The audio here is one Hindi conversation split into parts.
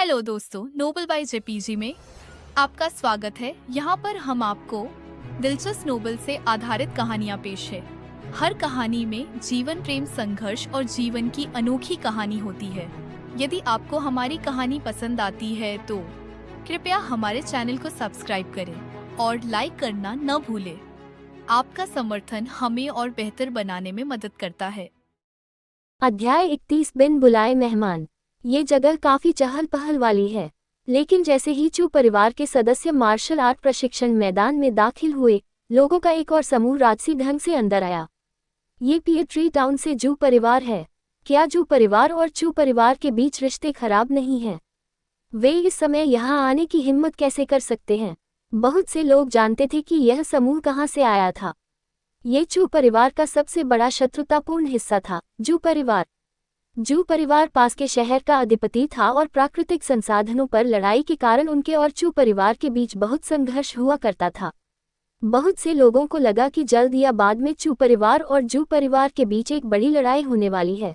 हेलो दोस्तों, नोबल बाय जेपीजी में आपका स्वागत है। यहाँ पर हम आपको दिलचस्प नोबल से आधारित कहानियाँ पेश है। हर कहानी में जीवन, प्रेम, संघर्ष और जीवन की अनोखी कहानी होती है। यदि आपको हमारी कहानी पसंद आती है तो कृपया हमारे चैनल को सब्सक्राइब करें और लाइक करना न भूलें। आपका समर्थन हमें और बेहतर बनाने में मदद करता है। अध्याय 31 बिन बुलाए मेहमान। ये जगह काफी चहल पहल वाली है, लेकिन जैसे ही चू परिवार के सदस्य मार्शल आर्ट प्रशिक्षण मैदान में दाखिल हुए, लोगों का एक और समूह राजसी ढंग से अंदर आया। ये पियट्री टाउन से जू परिवार है। क्या जू परिवार और चू परिवार के बीच रिश्ते खराब नहीं हैं? वे इस समय यहाँ आने की हिम्मत कैसे कर सकते हैं? बहुत से लोग जानते थे कि यह समूह कहाँ से आया था। ये चू परिवार का सबसे बड़ा शत्रुतापूर्ण हिस्सा था। जू परिवार पास के शहर का अधिपति था और प्राकृतिक संसाधनों पर लड़ाई के कारण उनके और चू परिवार के बीच बहुत संघर्ष हुआ करता था। बहुत से लोगों को लगा कि जल्द या बाद में चू परिवार और जू परिवार के बीच एक बड़ी लड़ाई होने वाली है।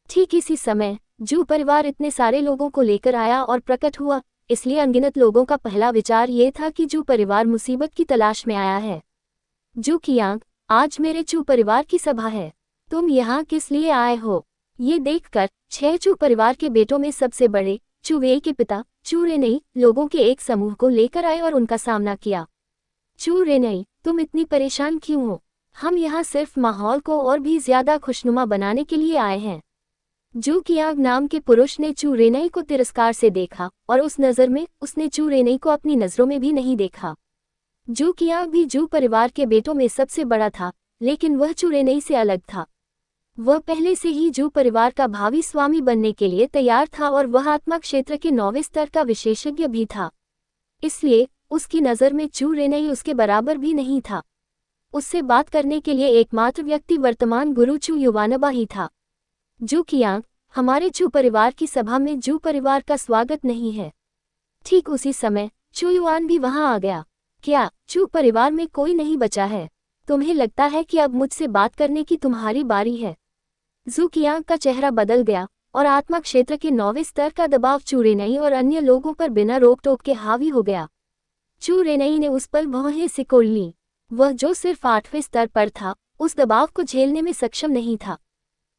ठीक इसी समय जू परिवार इतने सारे लोगों को लेकर आया और प्रकट हुआ, इसलिए अनगिनत लोगों का पहला विचार ये था कि जू परिवार मुसीबत की तलाश में आया है। जू कियांग, आज मेरे चू परिवार की सभा है। तुम यहाँ किस लिए आए हो? ये देखकर 6 चू परिवार के बेटों में सबसे बड़े चू वेई के पिता चू रेनई लोगों के एक समूह को लेकर आए और उनका सामना किया। चू रेनई, तुम इतनी परेशान क्यों हो? हम यहाँ सिर्फ माहौल को और भी ज्यादा खुशनुमा बनाने के लिए आए हैं। जू कियांग नाम के पुरुष ने चू रेनई को तिरस्कार से देखा और उस नज़र में उसने चू रेनई को अपनी नज़रों में भी नहीं देखा। जू कियांग भी जू परिवार के बेटों में सबसे बड़ा था, लेकिन वह चू रेनई से अलग था। वह पहले से ही जू परिवार का भावी स्वामी बनने के लिए तैयार था और वह आत्मा क्षेत्र के 9वें स्तर का विशेषज्ञ भी था। इसलिए उसकी नज़र में चू रेनई उसके बराबर भी नहीं था। उससे बात करने के लिए एकमात्र व्यक्ति वर्तमान गुरु चू युवानबा ही था। जू कियांग, हमारे चू परिवार की सभा में जू परिवार का स्वागत नहीं है। ठीक उसी समय चू युआन भी वहां आ गया। क्या चू परिवार में कोई नहीं बचा है? तुम्हें लगता है कि अब मुझसे बात करने की तुम्हारी बारी है? जू कियांग का चेहरा बदल गया और आत्मा क्षेत्र के 9वें स्तर का दबाव चू रेनई और अन्य लोगों पर बिना रोक टोक के हावी हो गया। चू रेनई ने उस पल भौहें सिकोड़ ली। वह जो सिर्फ 8वें स्तर पर था, उस दबाव को झेलने में सक्षम नहीं था।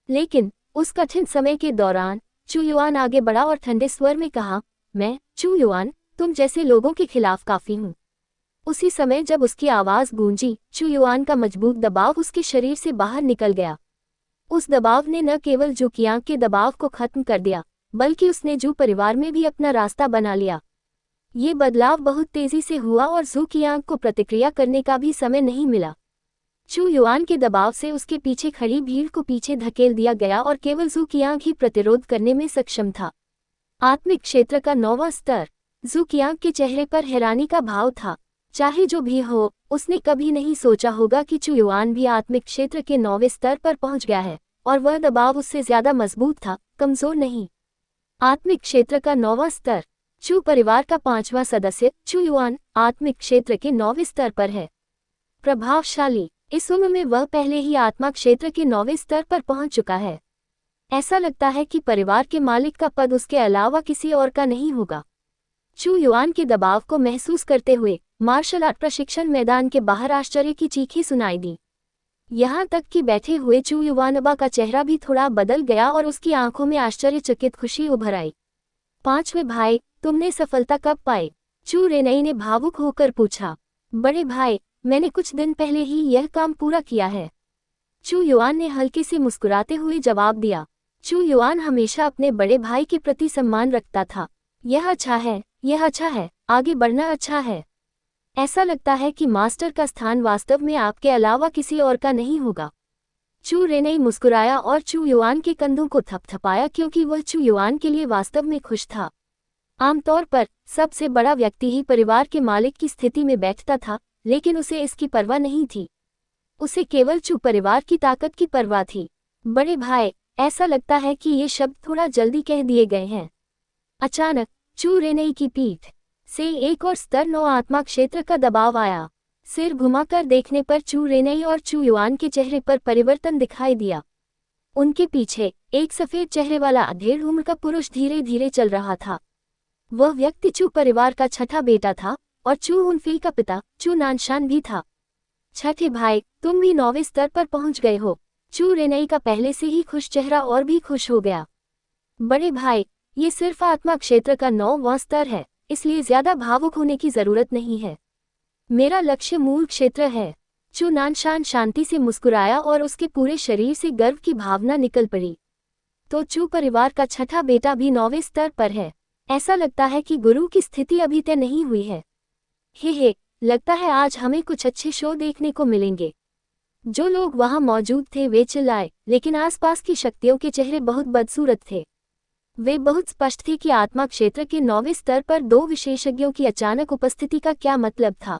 लेकिन उस कठिन समय के दौरान चू युआन आगे बढ़ा और ठंडे स्वर में कहा, मैं चू युआन, तुम जैसे लोगों के खिलाफ काफी हूँ। उसी समय जब उसकी आवाज गूंजी, चू युआन का मजबूत दबाव उसके शरीर से बाहर निकल गया। उस दबाव ने न केवल जू कियांग के दबाव को खत्म कर दिया, बल्कि उसने जू परिवार में भी अपना रास्ता बना लिया। ये बदलाव बहुत तेजी से हुआ और जू कियांग को प्रतिक्रिया करने का भी समय नहीं मिला। चू युआन के दबाव से उसके पीछे खड़ी भीड़ को पीछे धकेल दिया गया और केवल जू कियांग ही प्रतिरोध करने में सक्षम था। आत्मिक क्षेत्र का 9वां स्तर। जू कियांग के चेहरे पर हैरानी का भाव था। चाहे जो भी हो, उसने कभी नहीं सोचा होगा कि चू युआन भी आत्मिक क्षेत्र के 9वें स्तर पर पहुंच गया है और वह दबाव उससे ज्यादा मजबूत था, कमजोर नहीं। आत्मिक क्षेत्र का 9वां स्तर। चू परिवार का 5वां सदस्य चू युआन आत्मिक क्षेत्र के 9वें स्तर पर है। प्रभावशाली। इस उम्र में वह पहले ही आत्मा क्षेत्र के 9वें स्तर पर पहुंच चुका है। ऐसा लगता है कि परिवार के मालिक का पद उसके अलावा किसी और का नहीं होगा। चू युआन के दबाव को महसूस करते हुए मार्शल आर्ट प्रशिक्षण मैदान के बाहर आश्चर्य की चीखें सुनाई दी। यहाँ तक कि बैठे हुए चू युवानबा का चेहरा भी थोड़ा बदल गया और उसकी आंखों में आश्चर्यचकित खुशी उभर आई। 5वें भाई, तुमने सफलता कब पाई? चू रेनई ने भावुक होकर पूछा। बड़े भाई, मैंने कुछ दिन पहले ही यह काम पूरा किया है। चू युआन ने हल्के से मुस्कुराते हुए जवाब दिया। चू युआन हमेशा अपने बड़े भाई के प्रति सम्मान रखता था। यह अच्छा है, आगे बढ़ना अच्छा है। ऐसा लगता है कि मास्टर का स्थान वास्तव में आपके अलावा किसी और का नहीं होगा। चू रेनई मुस्कुराया और चू युआन के कंधों को थपथपाया क्योंकि वह चू युआन के लिए वास्तव में खुश था। आमतौर पर सबसे बड़ा व्यक्ति ही परिवार के मालिक की स्थिति में बैठता था, लेकिन उसे इसकी परवाह नहीं थी। उसे केवल चू परिवार की ताकत की परवाह थी। बड़े भाई, ऐसा लगता है कि ये शब्द थोड़ा जल्दी कह दिए गए हैं। अचानक चू रेनई की पीठ से एक और स्तर 9 आत्मा क्षेत्र का दबाव आया। सिर घुमाकर देखने पर चू रेनई और चू युआन के चेहरे पर परिवर्तन दिखाई दिया। उनके पीछे एक सफेद चेहरे वाला अधेड़ उम्र का पुरुष धीरे धीरे चल रहा था। वह व्यक्ति चू परिवार का छठा बेटा था और चू उनफिल का पिता चू नानशान भी था। छठे भाई, तुम भी 9वें स्तर पर पहुंच गए हो। चू रेनई का पहले से ही खुश चेहरा और भी खुश हो गया। बड़े भाई, ये सिर्फ आत्मा क्षेत्र का 9वां स्तर है, इसलिए ज्यादा भावुक होने की जरूरत नहीं है। मेरा लक्ष्य मूल क्षेत्र है। चू नानशान शांति से मुस्कुराया और उसके पूरे शरीर से गर्व की भावना निकल पड़ी। तो चू परिवार का छठा बेटा भी 9वें स्तर पर है। ऐसा लगता है कि गुरु की स्थिति अभी तय नहीं हुई है। हे, लगता है आज हमें कुछ अच्छे शो देखने को मिलेंगे। जो लोग वहां मौजूद थे वे चिल्लाए, लेकिन आसपास की शक्तियों के चेहरे बहुत बदसूरत थे। वे बहुत स्पष्ट थे कि आत्मा क्षेत्र के 9वें स्तर पर 2 विशेषज्ञों की अचानक उपस्थिति का क्या मतलब था।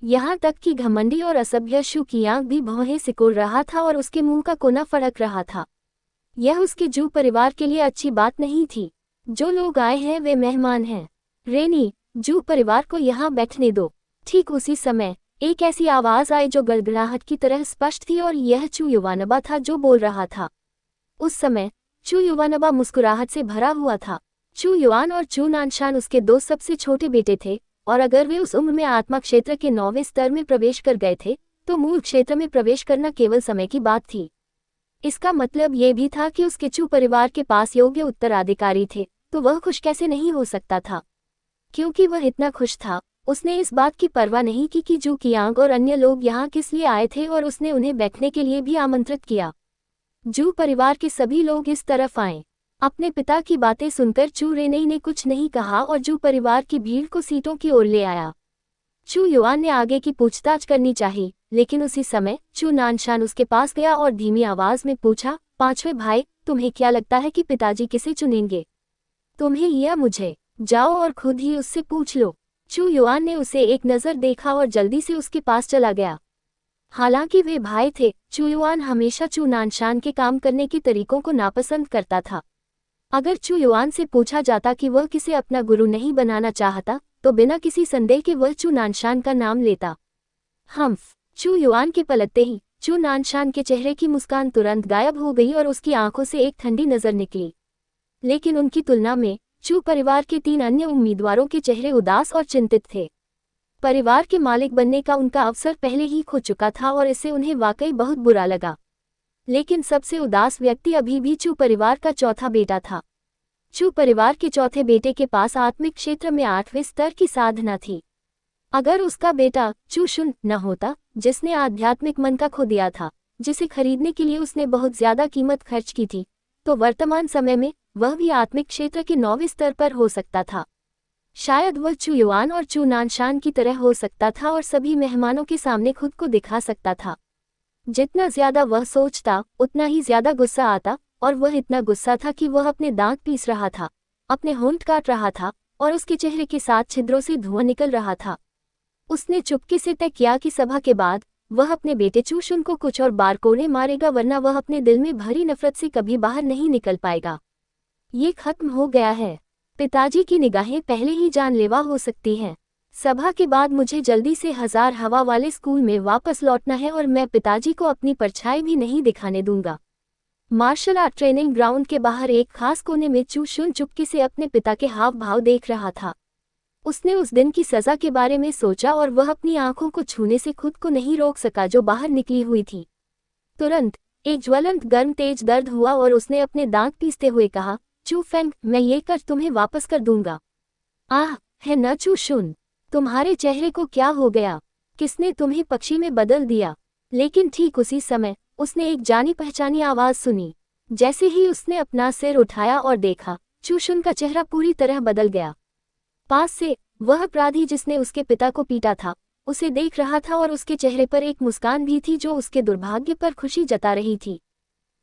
यहाँ तक कि घमंडी और असभ्य शू की आंख भी भौहें सिकोड़ रहा था और उसके मुंह का कोना फड़क रहा था। यह उसके जू परिवार के लिए अच्छी बात नहीं थी। जो लोग आए हैं वे मेहमान हैं। रेनी, जू परिवार को यहाँ बैठने दो। ठीक उसी समय एक ऐसी आवाज आई जो गड़गड़ाहट की तरह स्पष्ट थी और यह चू युवानबा था जो बोल रहा था। उस समय चू युवानबा मुस्कुराहट से भरा हुआ था। चू युआन और चू नानशान उसके 2 सबसे छोटे बेटे थे और अगर वे उस उम्र में आत्मा क्षेत्र के 9वें स्तर में प्रवेश कर गए थे तो मूल क्षेत्र में प्रवेश करना केवल समय की बात थी। इसका मतलब ये भी था कि उसके चू परिवार के पास योग्य उत्तराधिकारी थे, तो वह खुश कैसे नहीं हो सकता था। क्योंकि वह इतना खुश था, उसने इस बात की परवाह नहीं की कि जू कियांग और अन्य लोग यहाँ किस लिए आए थे और उसने उन्हें बैठने के लिए भी आमंत्रित किया। जू परिवार के सभी लोग इस तरफ आए। अपने पिता की बातें सुनकर चू रेनई ने कुछ नहीं कहा और जू परिवार की भीड़ को सीटों की ओर ले आया। चू युआन ने आगे की पूछताछ करनी चाहिए, लेकिन उसी समय चू नानशान उसके पास गया और धीमी आवाज में पूछा, 5वें भाई, तुम्हें क्या लगता है कि पिताजी किसे चुनेंगे? तुम्हें या मुझे? जाओ और खुद ही उससे पूछ लो। चू युआन ने उसे एक नज़र देखा और जल्दी से उसके पास चला गया। हालांकि वे भाई थे, चू युआन हमेशा चू नानशान के काम करने के तरीकों को नापसंद करता था। अगर चू युआन से पूछा जाता कि वह किसे अपना गुरु नहीं बनाना चाहता, तो बिना किसी संदेह के वह चू नानशान का नाम लेता। चू युआन के पलटते ही चू नानशान के चेहरे की मुस्कान तुरंत गायब हो गई और उसकी आंखों से एक ठंडी नजर निकली। लेकिन उनकी तुलना में चू परिवार के 3 अन्य उम्मीदवारों के चेहरे उदास और चिंतित थे। परिवार के मालिक बनने का उनका अवसर पहले ही खो चुका था और इससे उन्हें वाकई बहुत बुरा लगा। लेकिन सबसे उदास व्यक्ति अभी भी चू परिवार का चौथा बेटा था। चू परिवार के चौथे बेटे के पास आत्मिक क्षेत्र में 8वें स्तर की साधना थी। अगर उसका बेटा चू शुन न होता, जिसने आध्यात्मिक मन का खो दिया था, जिसे खरीदने के लिए उसने बहुत ज्यादा कीमत खर्च की थी, तो वर्तमान समय में वह भी आत्मिक क्षेत्र के 9वें स्तर पर हो सकता था। शायद वह चू युआन और चू नानशान की तरह हो सकता था और सभी मेहमानों के सामने खुद को दिखा सकता था। जितना ज्यादा वह सोचता, उतना ही ज्यादा गुस्सा आता, और वह इतना गुस्सा था कि वह अपने दांत पीस रहा था, अपने होंठ काट रहा था और उसके चेहरे के 7 छिद्रों से धुआं निकल रहा था। उसने चुपके से तय किया कि सभा के बाद वह अपने बेटे चू शुन को कुछ और बार कोड़े मारेगा, वरना वह अपने दिल में भरी नफरत से कभी बाहर नहीं निकल पाएगा। ये खत्म हो गया है। पिताजी की निगाहें पहले ही जानलेवा हो सकती हैं। सभा के बाद मुझे जल्दी से 1000 हवा वाले स्कूल में वापस लौटना है और मैं पिताजी को अपनी परछाई भी नहीं दिखाने दूंगा। मार्शल आर्ट ट्रेनिंग ग्राउंड के बाहर एक खास कोने में चू शुन चुपके से अपने पिता के हाव भाव देख रहा था। उसने उस दिन की सजा के बारे में सोचा और वह अपनी आंखों को छूने से खुद को नहीं रोक सका जो बाहर निकली हुई थी। तुरंत एक ज्वलंत गर्म तेज दर्द हुआ और उसने अपने दांत पीसते हुए कहा, चू फेंग, मैं ये कर तुम्हें वापस कर दूंगा। आह, है न चू शुन, तुम्हारे चेहरे को क्या हो गया? किसने तुम्हें पक्षी में बदल दिया? लेकिन ठीक उसी समय उसने एक जानी पहचानी आवाज सुनी। जैसे ही उसने अपना सिर उठाया और देखा, चू शुन का चेहरा पूरी तरह बदल गया। पास से वह अपराधी जिसने उसके पिता को पीटा था उसे देख रहा था और उसके चेहरे पर एक मुस्कान भी थी जो उसके दुर्भाग्य पर खुशी जता रही थी।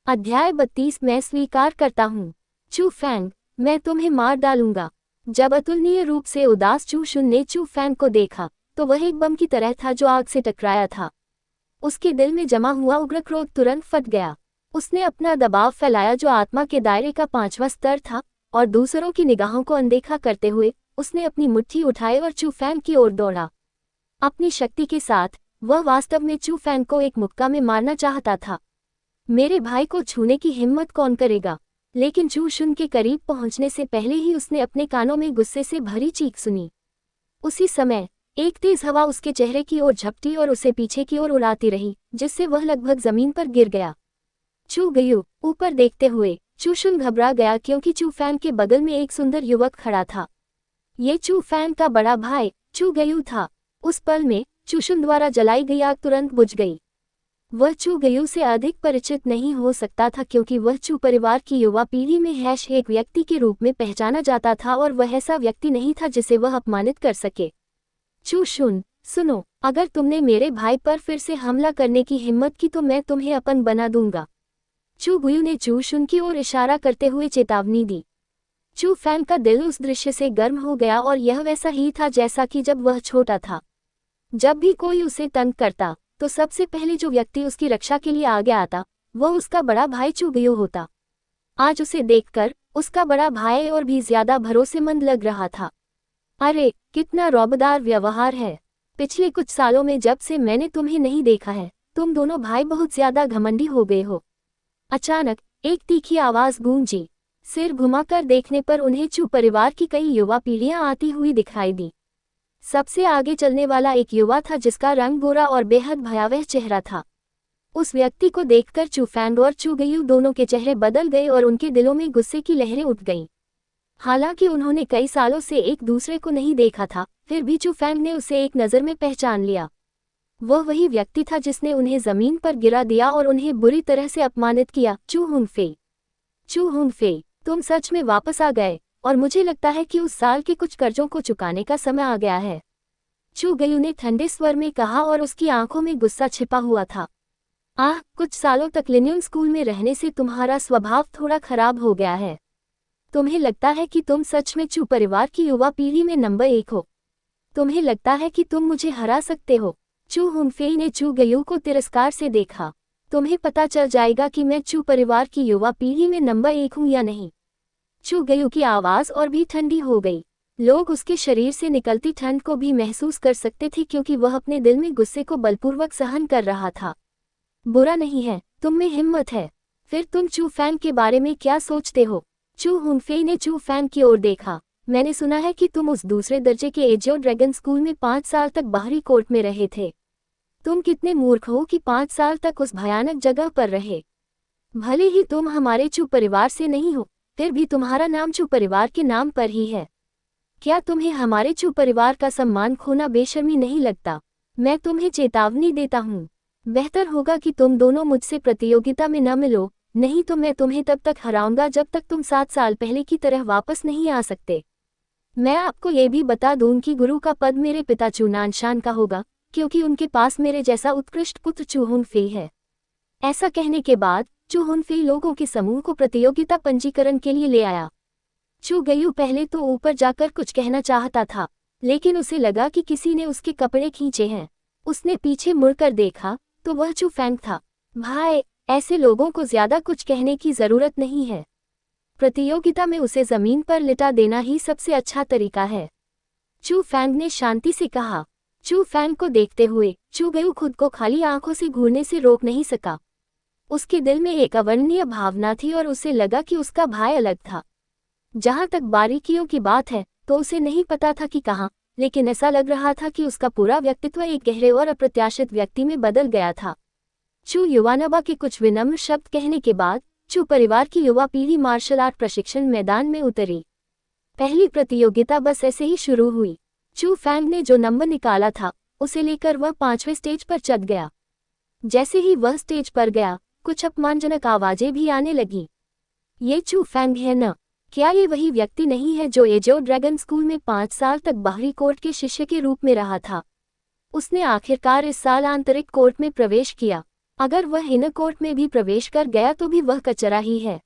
अध्याय 32 मैं स्वीकार करता हूँ। चू फेंग, मैं तुम्हें मार डालूंगा। जब अतुलनीय रूप से उदास चू शुन ने चू फेंग को देखा तो वह एक बम की तरह था जो आग से टकराया था। उसके दिल में जमा हुआ उग्र क्रोध तुरंत फट गया। उसने अपना दबाव फैलाया जो आत्मा के दायरे का 5वां स्तर था, और दूसरों की निगाहों को अनदेखा करते हुए उसने अपनी मुट्ठी उठाई और चू फेंग की ओर दौड़ा। अपनी शक्ति के साथ वह वास्तव में चू फेंग को एक मुक्का में मारना चाहता था। मेरे भाई को छूने की हिम्मत कौन करेगा? लेकिन चू शुन के करीब पहुंचने से पहले ही उसने अपने कानों में गुस्से से भरी चीख सुनी। उसी समय एक तेज हवा उसके चेहरे की ओर झपटी और उसे पीछे की ओर उड़ाती रही, जिससे वह लगभग जमीन पर गिर गया। चू गयू ऊपर देखते हुए चू शुन घबरा गया, क्योंकि चू फैंग के बगल में एक सुंदर युवक खड़ा था। ये चू फैंग का बड़ा भाई चू गयू था। उस पल में चू शुन द्वारा जलाई गई आग तुरंत बुझ गई। वह चू गयू से अधिक परिचित नहीं हो सकता था, क्योंकि वह चू परिवार की युवा पीढ़ी में एक व्यक्ति के रूप में पहचाना जाता था, और वह ऐसा व्यक्ति नहीं था जिसे वह अपमानित कर सके। चू शुन, सुनो, अगर तुमने मेरे भाई पर फिर से हमला करने की हिम्मत की तो मैं तुम्हें अपन बना दूंगा। चू गयू ने चू शुन की ओर इशारा करते हुए चेतावनी दी। चू फैंग का दिल उस दृश्य से गर्म हो गया, और यह वैसा ही था जैसा कि जब वह छोटा था। जब भी कोई उसे तंग करता तो सबसे पहले जो व्यक्ति उसकी रक्षा के लिए आगे आता वह उसका बड़ा भाई चू गयू होता। आज उसे देखकर उसका बड़ा भाई और भी ज्यादा भरोसेमंद लग रहा था। अरे कितना रौबदार व्यवहार है। पिछले कुछ सालों में जब से मैंने तुम्हें नहीं देखा है, तुम दोनों भाई बहुत ज्यादा घमंडी हो गए हो। अचानक एक तीखी आवाज गूंजी। सिर घुमाकर देखने पर उन्हें चू परिवार की कई युवा पीढ़ियां आती हुई दिखाई दी। सबसे आगे चलने वाला एक युवा था जिसका रंग गोरा और बेहद भयावह चेहरा था। उस व्यक्ति को देखकर चू फैंग और चू गयू दोनों के चेहरे बदल गए और उनके दिलों में गुस्से की लहरें उठ गईं। हालांकि उन्होंने कई सालों से एक दूसरे को नहीं देखा था, फिर भी चू फैंग ने उसे एक नज़र में पहचान लिया। वह वही व्यक्ति था जिसने उन्हें जमीन पर गिरा दिया और उन्हें बुरी तरह से अपमानित किया। चू हुनफे, चू हुनफे, तुम सच में वापस आ गए, और मुझे लगता है कि उस साल के कुछ कर्जों को चुकाने का समय आ गया है। चू गयू ने ठंडे स्वर में कहा, और उसकी आंखों में गुस्सा छिपा हुआ था। कुछ सालों तक लिन्यून स्कूल में रहने से तुम्हारा स्वभाव थोड़ा खराब हो गया है। तुम्हें लगता है कि तुम सच में चू परिवार की युवा पीढ़ी में नंबर 1 हो। तुम्हें लगता है कि तुम मुझे हरा सकते हो। चू हुनफे ने चू गयू को तिरस्कार से देखा। तुम्हें पता चल जाएगा कि मैं चू परिवार की युवा पीढ़ी में नंबर 1 हूं या नहीं। चू गयू की आवाज और भी ठंडी हो गई। लोग उसके शरीर से निकलती ठंड को भी महसूस कर सकते थे, क्योंकि वह अपने दिल में गुस्से को बलपूर्वक सहन कर रहा था। बुरा नहीं है, तुम में हिम्मत है। फिर तुम चू फैंग के बारे में क्या सोचते हो? चू हुनफे ने चू फैंग की ओर देखा। मैंने सुना है कि तुम उस दूसरे दर्जे के एजियो ड्रैगन स्कूल में 5 साल तक बाहरी कोर्ट में रहे थे। तुम कितने मूर्ख हो कि 5 साल तक उस भयानक जगह पर रहे। भले ही तुम हमारे चू परिवार से नहीं हो, फिर भी तुम्हारा नाम चू परिवार के नाम पर ही है। क्या तुम्हें हमारे चू परिवार का सम्मान खोना बेशर्मी नहीं लगता? मैं तुम्हें चेतावनी देता हूँ, बेहतर होगा कि तुम दोनों मुझसे प्रतियोगिता में न मिलो, नहीं तो मैं तुम्हें तब तक हराऊंगा जब तक तुम 7 साल पहले की तरह वापस नहीं आ सकते। मैं आपको ये भी बता दूं कि गुरु का पद मेरे पिता चू नानशान का होगा, क्योंकि उनके पास मेरे जैसा उत्कृष्ट पुत्र चू हुनफे है। ऐसा कहने के बाद चू हुनफे लोगों के समूह को प्रतियोगिता पंजीकरण के लिए ले आया। चू गयू पहले तो ऊपर जाकर कुछ कहना चाहता था, लेकिन उसे लगा कि किसी ने उसके कपड़े खींचे हैं। उसने पीछे मुड़कर देखा तो वह चू फैंग था। भाई, ऐसे लोगों को ज्यादा कुछ कहने की जरूरत नहीं है। प्रतियोगिता में उसे जमीन पर लिटा देना ही सबसे अच्छा तरीका है, चू फैंग ने शांति से कहा। चू फैंग को देखते हुए चू गयू खुद को खाली आंखों से घूरने से रोक नहीं सका। उसके दिल में एक अवर्णनीय भावना थी और उसे लगा कि उसका भाई अलग था। जहां तक बारीकियों की बात है तो उसे नहीं पता था कि कहां, लेकिन ऐसा लग रहा था कि उसका पूरा व्यक्तित्व एक गहरे और अप्रत्याशित व्यक्ति में बदल गया था। चू युवानबा के कुछ विनम्र शब्द कहने के बाद चू परिवार की युवा पीढ़ी मार्शल आर्ट प्रशिक्षण मैदान में उतरी। पहली प्रतियोगिता बस ऐसे ही शुरू हुई। चू फैंग ने जो नंबर निकाला था उसे लेकर वह 5वें स्टेज पर चढ़ गया। जैसे ही वह स्टेज पर गया, कुछ अपमानजनक आवाजें भी आने लगीं। ये चू फैंग है न? क्या ये वही व्यक्ति नहीं है जो एजियो ड्रैगन स्कूल में 5 साल तक बाहरी कोर्ट के शिष्य के रूप में रहा था? उसने आखिरकार इस साल आंतरिक कोर्ट में प्रवेश किया। अगर वह इनर कोर्ट में भी प्रवेश कर गया तो भी वह कचरा ही है।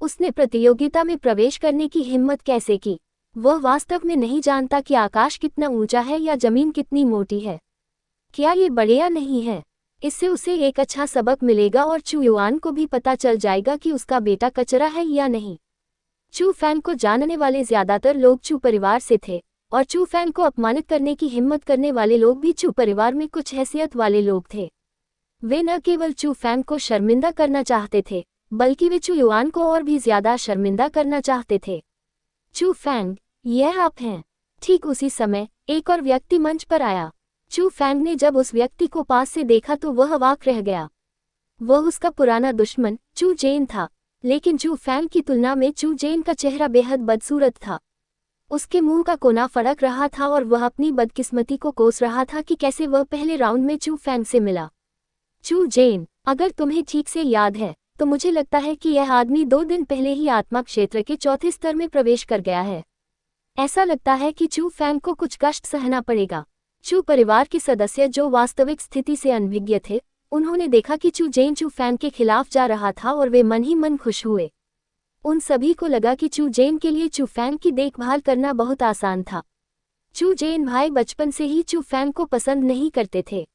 उसने प्रतियोगिता में प्रवेश करने की हिम्मत कैसे की? वह वास्तव में नहीं जानता कि आकाश कितना ऊंचा है या जमीन कितनी मोटी है। क्या ये बढ़िया नहीं है? इससे उसे एक अच्छा सबक मिलेगा और चू युआन को भी पता चल जाएगा कि उसका बेटा कचरा है या नहीं। चू फैंग को जानने वाले ज्यादातर लोग चू परिवार से थे, और चू फैंग को अपमानित करने की हिम्मत करने वाले लोग भी चू परिवार में कुछ हैसियत वाले लोग थे। वे न केवल चू फैंग को शर्मिंदा करना चाहते थे, बल्कि वे चू युआन को और भी ज्यादा शर्मिंदा करना चाहते थे। चू फैंग, यह आप हैं। ठीक उसी समय एक और व्यक्ति मंच पर आया। चू फैंग ने जब उस व्यक्ति को पास से देखा तो वह अवाक रह गया। वह उसका पुराना दुश्मन चू जेन था, लेकिन चू फैंग की तुलना में चू जेन का चेहरा बेहद बदसूरत था। उसके मुंह का कोना फड़क रहा था और वह अपनी बदकिस्मती को कोस रहा था कि कैसे वह पहले राउंड में चू फैंग से मिला। चू जेन, अगर तुम्हें ठीक से याद है तो मुझे लगता है कि यह आदमी 2 दिन पहले ही आत्मा क्षेत्र के चौथे स्तर में प्रवेश कर गया है। ऐसा लगता है कि चू फैंग को कुछ कष्ट सहना पड़ेगा। चू परिवार के सदस्य जो वास्तविक स्थिति से अनभिज्ञ थे, उन्होंने देखा कि चू जेन चू फैंग के खिलाफ जा रहा था और वे मन ही मन खुश हुए। उन सभी को लगा कि चू जेन के लिए चू फैंग की देखभाल करना बहुत आसान था। चू जेन भाई बचपन से ही चू फैंग को पसंद नहीं करते थे।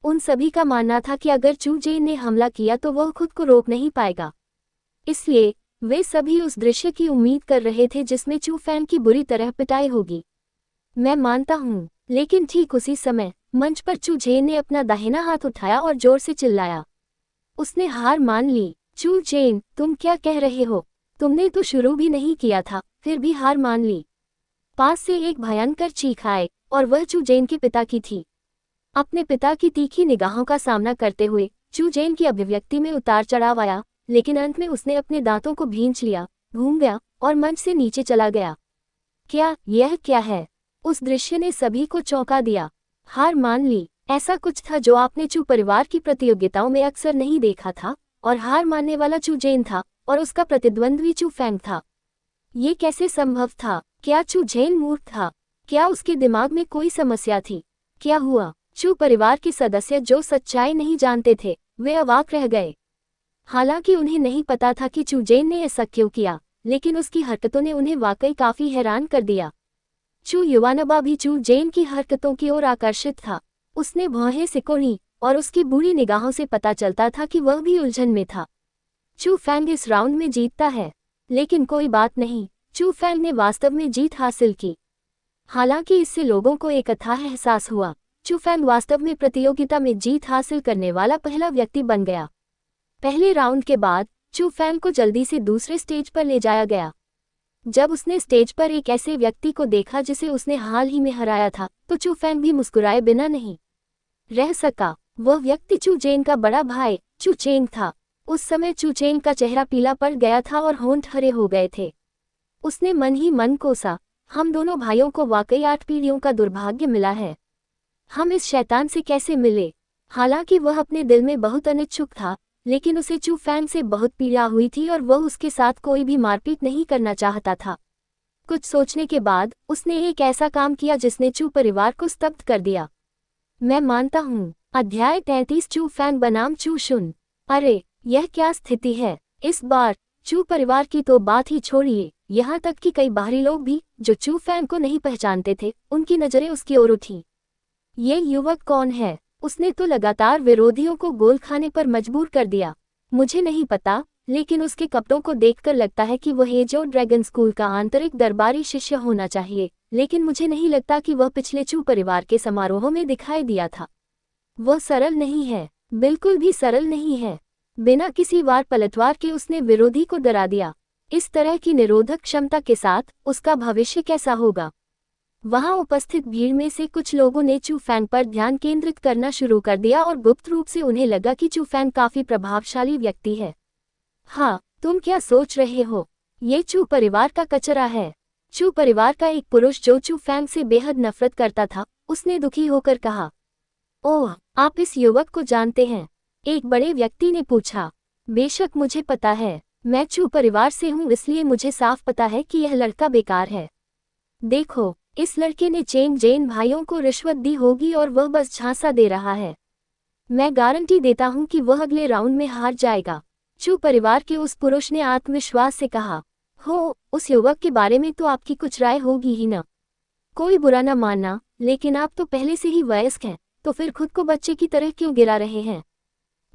उन सभी का मानना था कि अगर चू जेन ने हमला किया तो वह खुद को रोक नहीं पाएगा। इसलिए वे सभी उस दृश्य की उम्मीद कर रहे थे जिसमें चू फैंग की बुरी तरह पिटाई होगी। मैं मानता हूँ, लेकिन ठीक उसी समय मंच पर चू जेन ने अपना दाहिना हाथ उठाया और जोर से चिल्लाया। उसने हार मान ली। चू जेन, तुम क्या कह रहे हो? तुमने तो शुरू भी नहीं किया था, फिर भी हार मान ली। पास से एक भयंकर चीख आए और वह चू जेन के पिता की थी। अपने पिता की तीखी निगाहों का सामना करते हुए चू जेन की अभिव्यक्ति में उतार चढ़ाव आया, लेकिन अंत में उसने अपने दांतों को भींच लिया, घूम गया और मंच से नीचे चला गया। यह क्या है? उस दृश्य ने सभी को चौंका दिया। हार मान ली, ऐसा कुछ था जो आपने चू परिवार की प्रतियोगिताओं में अक्सर नहीं देखा था, और हार मानने वाला चू जेन था और उसका प्रतिद्वंद्वी चू फैंग था। ये कैसे संभव था? क्या चू जेन मूर्ख था? क्या उसके दिमाग में कोई समस्या थी? क्या हुआ? चू परिवार के सदस्य जो सच्चाई नहीं जानते थे, वे अवाक रह गए। हालांकि उन्हें नहीं पता था कि चू जेन ने ऐसा क्यों किया, लेकिन उसकी हरकतों ने उन्हें वाकई काफी हैरान कर दिया। चू युवानबा भी चू जेन की हरकतों की ओर आकर्षित था। उसने भौहें सिकोड़ी और उसकी बुरी निगाहों से पता चलता था कि वह भी उलझन में था। चू फैंग इस राउंड में जीतता है, लेकिन कोई बात नहीं, चू फैंग ने वास्तव में जीत हासिल की। हालांकि इससे लोगों को एक अथाह एहसास हुआ, चू फैंग वास्तव में प्रतियोगिता में जीत हासिल करने वाला पहला व्यक्ति बन गया। पहले राउंड के बाद चू फैंग को जल्दी से दूसरे स्टेज पर ले जाया गया। जब उसने स्टेज पर एक ऐसे व्यक्ति को देखा जिसे उसने हाल ही में हराया था, तो चू फैंग भी मुस्कुराए बिना नहीं रह सका। वह व्यक्ति चू जेन का बड़ा भाई चू चेंग था। उस समय चू चेंग का चेहरा पीला पड़ गया था और होंठ हरे हो गए थे। उसने मन ही मन कोसा, हम दोनों भाइयों को वाकई 8 पीढ़ियों का दुर्भाग्य मिला है। हम इस शैतान से कैसे मिले? हालांकि वह अपने दिल में बहुत अनिच्छुक था, लेकिन उसे चू फैंग से बहुत पीड़ा हुई थी और वह उसके साथ कोई भी मारपीट नहीं करना चाहता था। कुछ सोचने के बाद उसने एक ऐसा काम किया जिसने चू परिवार को स्तब्ध कर दिया। मैं मानता हूँ। अध्याय 33 चू फैंग बनाम चू शुन। अरे, यह क्या स्थिति है? इस बार चू परिवार की तो बात ही छोड़िए, यहाँ तक कि कई बाहरी लोग भी जो चू फैंग को नहीं पहचानते थे, उनकी नजरें उसकी ओर उठी। ये युवक कौन है? उसने तो लगातार विरोधियों को गोल खाने पर मजबूर कर दिया। मुझे नहीं पता, लेकिन उसके कपड़ों को देखकर लगता है कि वह एजो ड्रैगन स्कूल का आंतरिक दरबारी शिष्य होना चाहिए, लेकिन मुझे नहीं लगता कि वह पिछले चू परिवार के समारोहों में दिखाई दिया था। वह सरल नहीं है, बिल्कुल भी सरल नहीं है। बिना किसी वार पलटवार के उसने विरोधी को डरा दिया। इस तरह की निरोधक क्षमता के साथ उसका भविष्य कैसा होगा? वहां उपस्थित भीड़ में से कुछ लोगों ने चू फैंग पर ध्यान केंद्रित करना शुरू कर दिया और गुप्त रूप से उन्हें लगा कि चू फैंग काफी प्रभावशाली व्यक्ति है। हाँ, तुम क्या सोच रहे हो? ये चू परिवार का कचरा है। चू परिवार का एक पुरुष जो चू फैंग से बेहद नफरत करता था, उसने दुखी होकर कहा। ओह, आप इस युवक को जानते हैं? एक बड़े व्यक्ति ने पूछा। बेशक मुझे पता है, मैं चू परिवार से हूँ, इसलिए मुझे साफ पता है कि यह लड़का बेकार है। देखो, इस लड़के ने चेंग जेन भाइयों को रिश्वत दी होगी और वह बस झांसा दे रहा है। मैं गारंटी देता हूँ कि वह अगले राउंड में हार जाएगा। चू परिवार के उस पुरुष ने आत्मविश्वास से कहा। हो, उस युवक के बारे में तो आपकी कुछ राय होगी ही न। कोई बुरा न मानना, लेकिन आप तो पहले से ही वयस्क हैं, तो फिर खुद को बच्चे की तरह क्यों गिरा रहे हैं?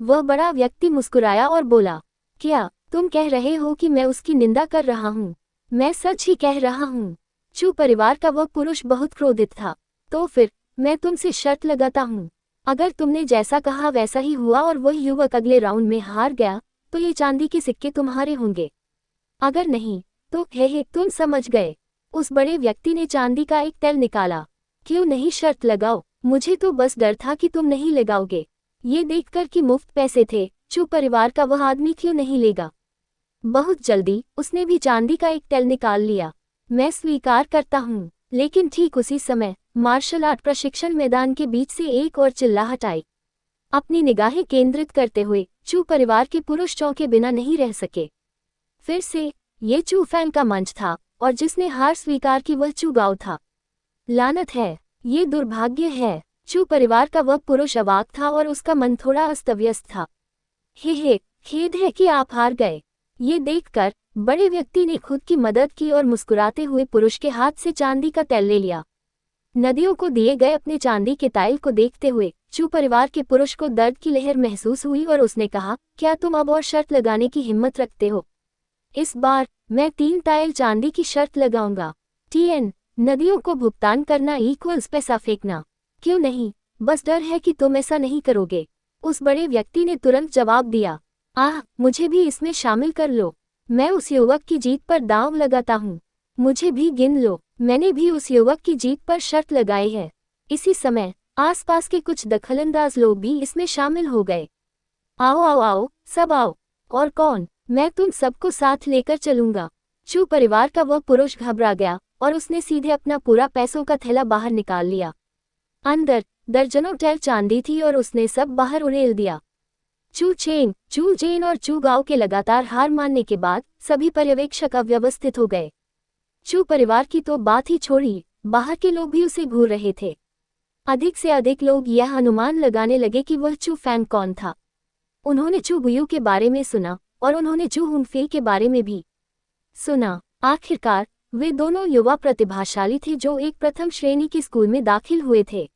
वह बड़ा व्यक्ति मुस्कुराया और बोला, क्या तुम कह रहे हो कि मैं उसकी निंदा कर रहा हूँ? मैं सच ही कह रहा हूँ। चू परिवार का वह पुरुष बहुत क्रोधित था। तो फिर मैं तुमसे शर्त लगाता हूँ, अगर तुमने जैसा कहा वैसा ही हुआ और वह युवक अगले राउंड में हार गया, तो ये चांदी के सिक्के तुम्हारे होंगे, अगर नहीं तो हे तुम समझ गए। उस बड़े व्यक्ति ने चांदी का एक तैल निकाला। क्यों नहीं शर्त लगाओ, मुझे तो बस डर था कि तुम नहीं लगाओगे। ये देखकर कि मुफ्त पैसे थे, चू परिवार का वह आदमी क्यों नहीं लेगा। बहुत जल्दी उसने भी चांदी का एक तैल निकाल लिया। मैं स्वीकार करता हूँ। लेकिन ठीक उसी समय मार्शल आर्ट प्रशिक्षण मैदान के बीच से एक और चिल्लाहट आई। अपनी निगाहें केंद्रित करते हुए चू परिवार के पुरुष चौंके बिना नहीं रह सके। फिर से ये चू फैंग का मंच था और जिसने हार स्वीकार की वह चू गाओ था। लानत है, ये दुर्भाग्य है। चू परिवार का वह पुरुष अवाक था और उसका मन थोड़ा अस्तव्यस्त था। हे खेद है कि आप हार गए। ये देखकर बड़े व्यक्ति ने खुद की मदद की और मुस्कुराते हुए पुरुष के हाथ से चांदी का तैल ले लिया। नदियों को दिए गए अपने चांदी के तैल को देखते हुए चू परिवार के पुरुष को दर्द की लहर महसूस हुई और उसने कहा, क्या तुम अब और शर्त लगाने की हिम्मत रखते हो? इस बार मैं 3 टाइल चांदी की शर्त लगाऊंगा। TN नदियों को भुगतान करना इक्वल्स पैसा फेंकना। क्यों नहीं, बस डर है कि तुम ऐसा नहीं करोगे। उस बड़े व्यक्ति ने तुरंत जवाब दिया, मुझे भी इसमें शामिल कर लो। मैं उस युवक की जीत पर दांव लगाता हूँ। मुझे भी गिन लो, मैंने भी उस युवक की जीत पर शर्त लगाई है। इसी समय आसपास के कुछ दखलंदाज लोग भी इसमें शामिल हो गए। आओ आओ आओ, सब आओ। और कौन? मैं तुम सबको साथ लेकर चलूंगा। चू परिवार का वह पुरुष घबरा गया और उसने सीधे अपना पूरा पैसों का थैला बाहर निकाल लिया। अंदर दर्जनों टैल चांदी थी और उसने सब बाहर उड़ेल दिया। चू चेंग, चू जेन और चू गाओ के लगातार हार मानने के बाद सभी पर्यवेक्षक अव्यवस्थित हो गए। चू परिवार की तो बात ही छोड़ी, बाहर के लोग भी उसे घूर रहे थे। अधिक से अधिक लोग यह अनुमान लगाने लगे कि वह चू फैंग कौन था। उन्होंने चू गुयू के बारे में सुना और उन्होंने चू हुनफे के बारे में भी सुना। आखिरकार वे दोनों युवा प्रतिभाशाली थे जो एक प्रथम श्रेणी के स्कूल में दाखिल हुए थे।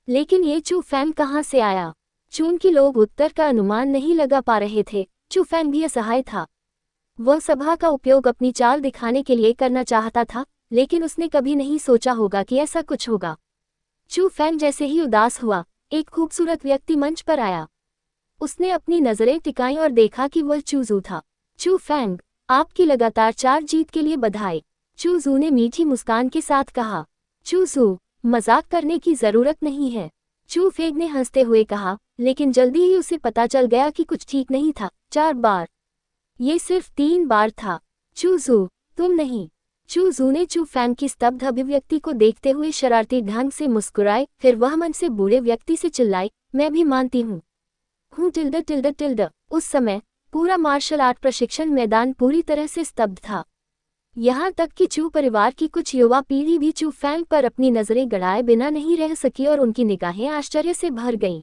लेकिन ये चू फैंग कहाँ से आया? चून के लोग उत्तर का अनुमान नहीं लगा पा रहे थे। चू फैंग भी असहाय था। वह सभा का उपयोग अपनी चाल दिखाने के लिए करना चाहता था, लेकिन उसने कभी नहीं सोचा होगा कि ऐसा कुछ होगा। चू फैंग जैसे ही उदास हुआ, एक खूबसूरत व्यक्ति मंच पर आया। उसने अपनी नजरें टिकाईं और देखा कि वह चूजू था। चू फैंग, आपकी लगातार 4 जीत के लिए बधाई। चूजू ने मीठी मुस्कान के साथ कहा। चूजू, मजाक करने की जरूरत नहीं है, चू फैंग ने हंसते हुए कहा, लेकिन जल्दी ही उसे पता चल गया कि कुछ ठीक नहीं था। 4 बार, ये सिर्फ 3 बार था। चूजू, तुम नहीं। चूजू ने चू फैंग की स्तब्ध अभिव्यक्ति को देखते हुए शरारती ढंग से मुस्कुराए, फिर वह मन से बूढ़े व्यक्ति से चिल्लाई, मैं भी मानती हूँ। Tilde tilde tilde. उस समय पूरा मार्शल आर्ट प्रशिक्षण मैदान पूरी तरह से स्तब्ध था। यहाँ तक कि चू परिवार की कुछ युवा पीढ़ी भी चू फैंग पर अपनी नजरें गड़ाए बिना नहीं रह सकी और उनकी निगाहें आश्चर्य से भर गईं।